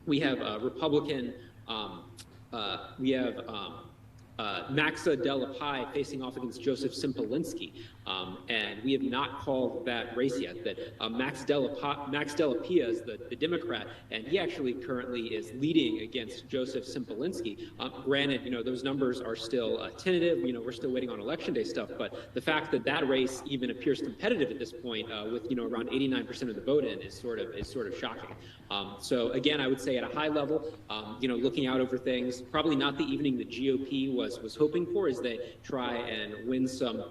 we have Republican, Maxa Della Pie facing off against Joseph Simpolinski. And we have not called that race yet. That Max Della Pia is the Democrat, and he actually currently is leading against Joseph Simpolinski. Granted, those numbers are still tentative. We're still waiting on Election Day stuff, but the fact that that race even appears competitive at this point, with around 89% of the vote in, is sort of shocking. So again, I would say at a high level, looking out over things, probably not the evening the GOP was hoping for, as they try and win some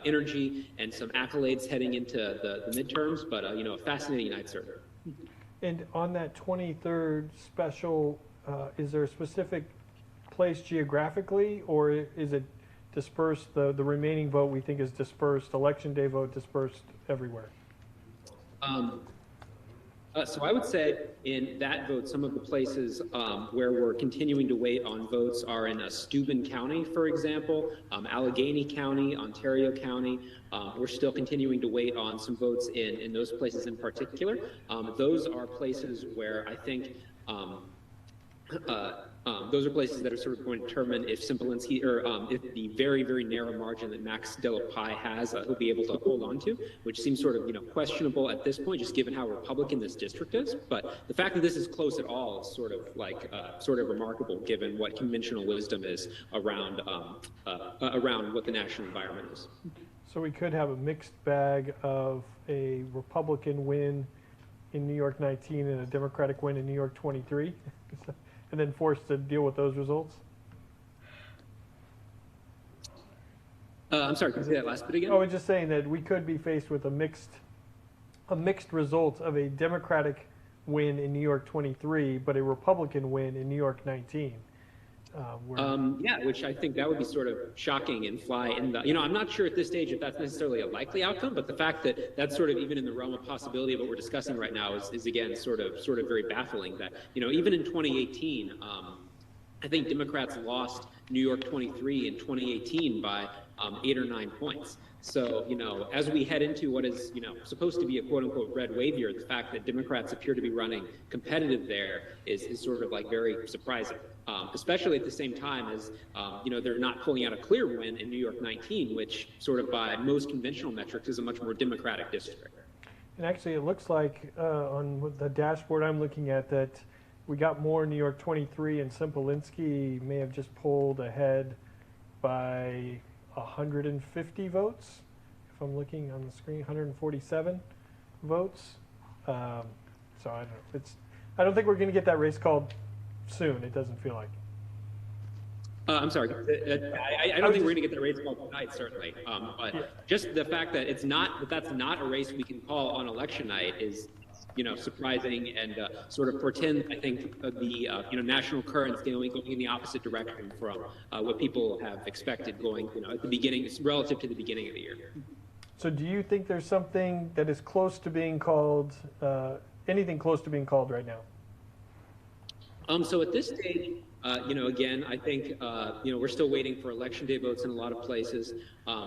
energy and some accolades heading into the midterms, but a fascinating night, certainly. And on that 23rd special, is there a specific place geographically, or is it dispersed, the remaining vote we think is dispersed, Election Day vote dispersed everywhere? So I would say in that vote, some of the places where we're continuing to wait on votes are in Steuben County, for example, Allegheny County, Ontario County. We're still continuing to wait on some votes in those places in particular. Those are places where I think those are places that are sort of going to determine if Simpolinski, or if the very, very narrow margin that Max Della Pie has, he'll be able to hold on to, which seems sort of, questionable at this point, just given how Republican this district is. But the fact that this is close at all is sort of remarkable, given what conventional wisdom is around what the national environment is. So we could have a mixed bag of a Republican win in New York 19 and a Democratic win in New York 23. And then forced to deal with those results? I'm sorry, can you say that last bit again? I was just saying that we could be faced with a mixed result of a Democratic win in New York 23, but a Republican win in New York 19. Which I think that would be sort of shocking and fly in the, I'm not sure at this stage if that's necessarily a likely outcome, but the fact that that's sort of even in the realm of possibility of what we're discussing right now is again, sort of very baffling that, even in 2018, I think Democrats lost New York 23 in 2018 by 8 or 9 points. So, as we head into what is, supposed to be a quote unquote red wave year, the fact that Democrats appear to be running competitive there is sort of like very surprising. Especially at the same time as, they're not pulling out a clear win in New York 19, which sort of by most conventional metrics is a much more Democratic district. And actually it looks like on the dashboard I'm looking at that we got more New York 23, and Simpolinski may have just pulled ahead by 150 votes. If I'm looking on the screen, 147 votes. So I don't know. I don't think we're going to get that race called soon. It doesn't feel like. I'm sorry. I don't think we're going to get the race called tonight, certainly. But just the fact that that's not a race we can call on election night is, surprising and sort of portend, I think, the national currents going in the opposite direction from what people have expected going, at the beginning, relative to the beginning of the year. So do you think there's something that is close to being called, anything close to being called right now? So at this stage, again, I think, we're still waiting for election day votes in a lot of places.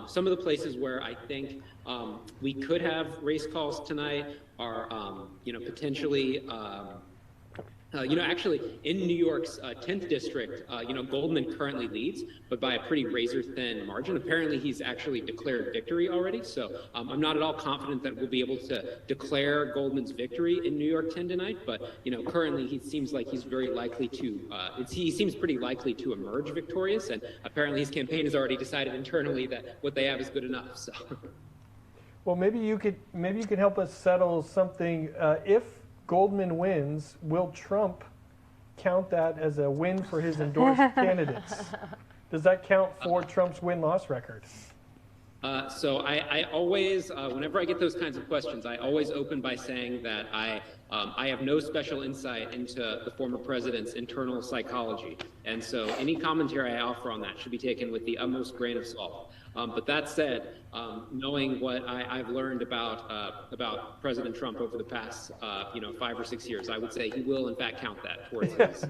Some of the places where I think we could have race calls tonight are, potentially, actually in New York's 10th district, Goldman currently leads, but by a pretty razor-thin margin. Apparently, he's actually declared victory already. So I'm not at all confident that we'll be able to declare Goldman's victory in New York 10 tonight. But currently, he seems like he's very likely to. He seems pretty likely to emerge victorious. And apparently, his campaign has already decided internally that what they have is good enough. So. Well, maybe you could help us settle something. If Goldman wins, will Trump count that as a win for his endorsed candidates? Does that count for Trump's win-loss record? So I always, whenever I get those kinds of questions, I always open by saying that I have no special insight into the former president's internal psychology. And so any commentary I offer on that should be taken with the utmost grain of salt. But that said, knowing what I've learned about President Trump over the past, 5 or 6 years, I would say he will in fact count that towards his.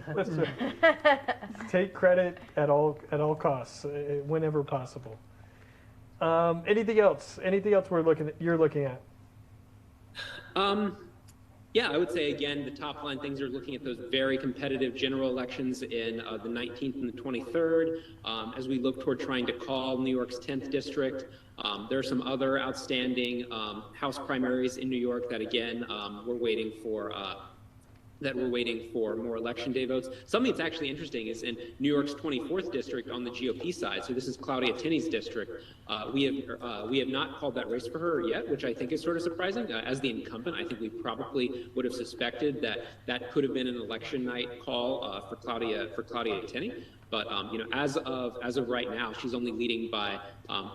Take credit at all costs, whenever possible. Anything else? Anything else you're looking at? Yeah, I would say, again, the top line things are looking at those very competitive general elections in the 19th and the 23rd. As we look toward trying to call New York's 10th district, there are some other outstanding House primaries in New York that, again, we're waiting for more election day votes. Something that's actually interesting is in New York's 24th district on the GOP side. So this is Claudia Tenney's district. We have not called that race for her yet, which I think is sort of surprising. As the incumbent, I think we probably would have suspected that could have been an election night call for Claudia Tenney. But as of right now, she's only leading by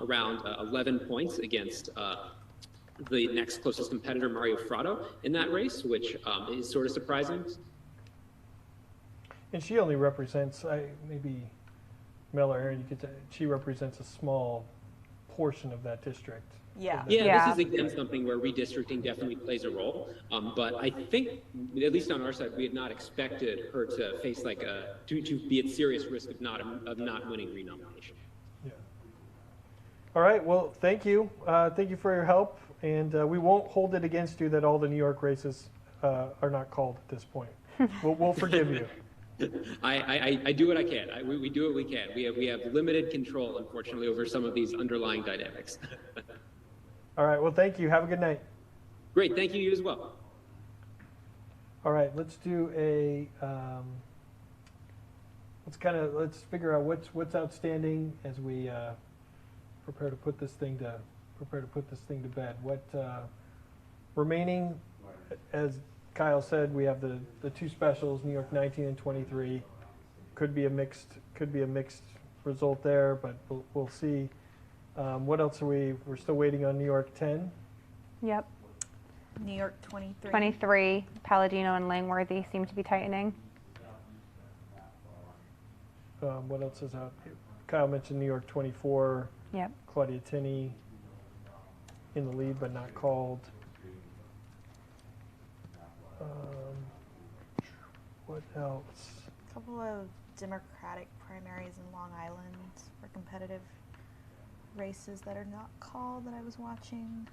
around 11 points against the next closest competitor, Mario Fratto, in that race, which is sort of surprising. And she only represents, maybe Mel or Aaron, she represents a small portion of that district. Yeah, this is again something where redistricting definitely plays a role. But I think, at least on our side, we had not expected her to face to be at serious risk of not winning renomination. Yeah. All right. Well, thank you. Thank you for your help. And we won't hold it against you that all the New York races are not called at this point. We'll forgive you. I do what I can. We do what we can. We have limited control, unfortunately, over some of these underlying dynamics. All right. Well, thank you. Have a good night. Great. Thank you. You as well. All right. Let's do a. Let's figure out what's outstanding as we prepare to put this thing to bed. What remaining, as Kyle said, we have the two specials, New York 19 and 23. Could be a mixed result there, but we'll see. What else are we're still waiting on New York 10? Yep. New York 23. 23, Palladino and Langworthy seem to be tightening. What else is out? Kyle mentioned New York 24. Yep. Claudia Tenney in the lead, but not called. What else? A couple of Democratic primaries in Long Island for competitive races that are not called that I was watching.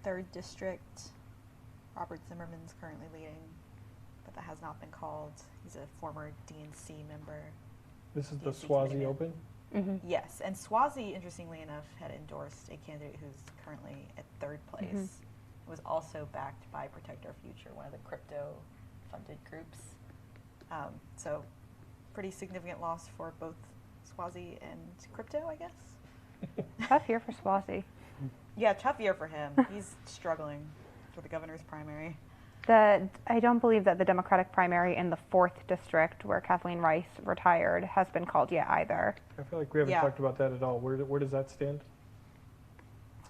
3rd District, Robert Zimmerman's currently leading, but that has not been called. He's a former DNC member. This is the Swazi Open? Mm-hmm. Yes, and Swazi, interestingly enough, had endorsed a candidate who's currently at 3rd place. Mm-hmm. Was also backed by Protect Our Future, one of the crypto-funded groups. So, pretty significant loss for both Swazi and crypto, I guess. Tough year for Swazi. Yeah, tough year for him. He's struggling for the governor's primary. I don't believe that the Democratic primary in the 4th district, where Kathleen Rice retired, has been called yet either. I feel like we haven't talked about that at all. Where does that stand?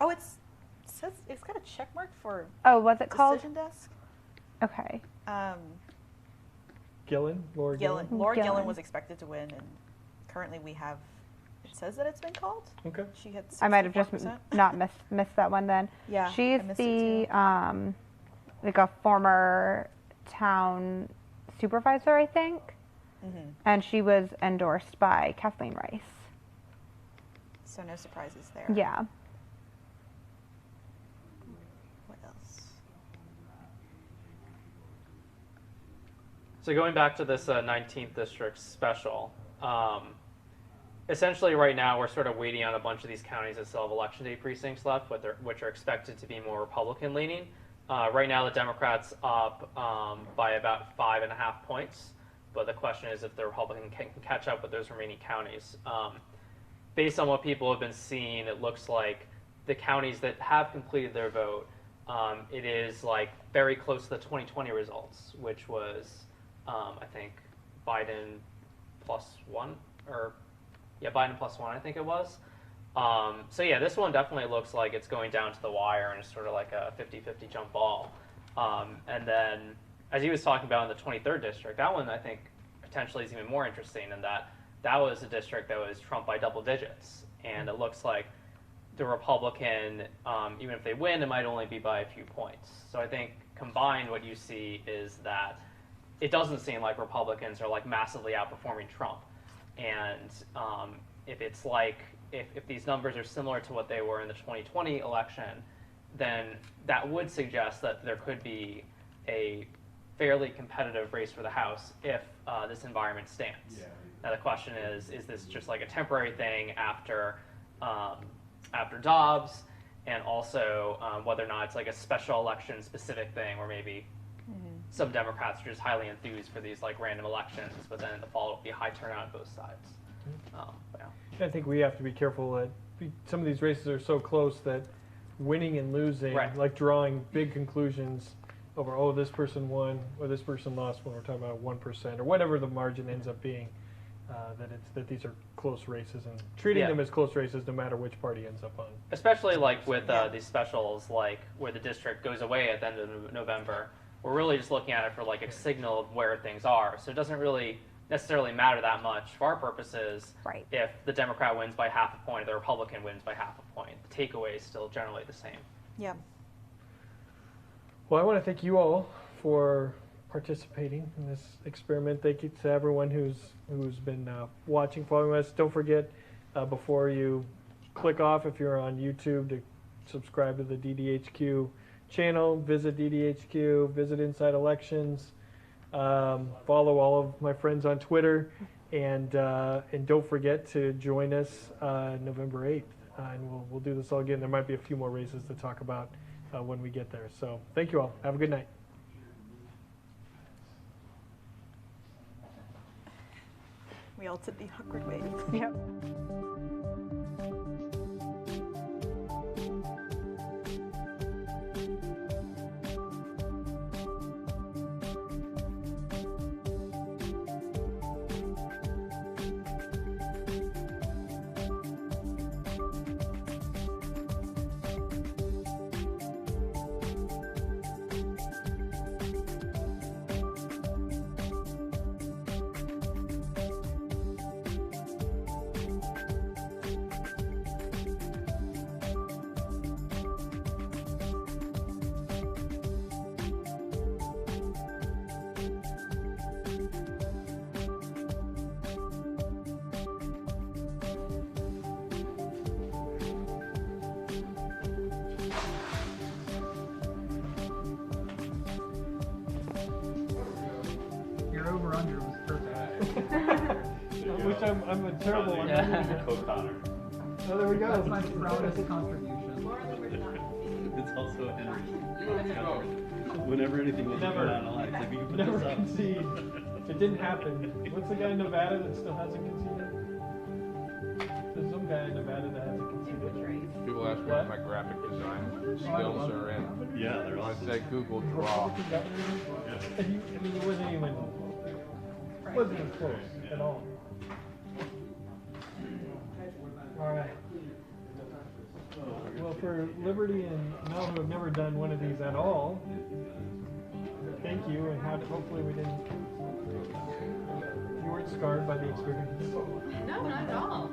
Oh, it says it's got a check mark for. Oh, was it called? Decision desk. Okay. Gillen, Laura Gillen. Laura Gillen was expected to win, and currently we have. It says that it's been called. Okay. She had. I might have just not missed that one then. Yeah. She's the like a former town supervisor, I think, and she was endorsed by Kathleen Rice. So no surprises there. Yeah. What else? So going back to this 19th district special, essentially right now we're sort of waiting on a bunch of these counties that still have election day precincts left, which are expected to be more Republican leaning. Right now the Democrats up by about 5.5 points, but the question is if the Republican can catch up with those remaining counties. Based on what people have been seeing, it looks like the counties that have completed their vote, it is like very close to the 2020 results, which was I think Biden +1, or Biden +1 I think it was. So yeah, this one definitely looks like it's going down to the wire and it's sort of like a 50-50 jump ball. And then, as he was talking about in the 23rd district, that one I think potentially is even more interesting in that that was a district that was Trump by double digits. And it looks like the Republican, even if they win, it might only be by a few points. So I think combined what you see is that it doesn't seem like Republicans are like massively outperforming Trump. And if it's like, if these numbers are similar to what they were in the 2020 election, then that would suggest that there could be a fairly competitive race for the House if this environment stands. Yeah. Now the question is this just like a temporary thing after Dobbs, and also whether or not it's like a special election specific thing where maybe some Democrats are just highly enthused for these like random elections, but then in the fall it'll be a high turnout on both sides. I think we have to be careful that some of these races are so close that winning and losing, like drawing big conclusions over, oh, this person won or this person lost when we're talking about 1% or whatever the margin ends up being, that these are close races and treating them as close races no matter which party ends up on. Especially like with these specials, like where the district goes away at the end of November, we're really just looking at it for like a signal of where things are. So it doesn't really necessarily matter that much for our purposes if the Democrat wins by half a point or the Republican wins by half a point. The takeaway is still generally the same. Yeah. Well, I want to thank you all for participating in this experiment. Thank you to everyone who's been watching, following us. Don't forget, before you click off, if you're on YouTube, to subscribe to the DDHQ channel, visit DDHQ, visit Inside Elections, follow all of my friends on Twitter, and don't forget to join us November 8th, and we'll do this all again. There might be a few more races to talk about when we get there. So thank you all. Have a good night. We all did the awkward wave. Yep. Over-under was perfect. Which I'm a terrible one. Co-Connor. Oh, there we go. That's my proudest contribution. It's also Henry. Whenever anything was going on, Alex, if you can put Never this up. concede. It didn't happen. What's the guy in Nevada that still hasn't conceded? There's some guy guy in Nevada that has a conceived. People ask me what my graphic design skills are in. Yeah, they're awesome. I say Google Draw. I mean, it wasn't even close at all. All right. Well, for Liberty and Mel, who have never done one of these at all, thank you, and hopefully we didn't. You weren't scarred by the experience. No, not at all.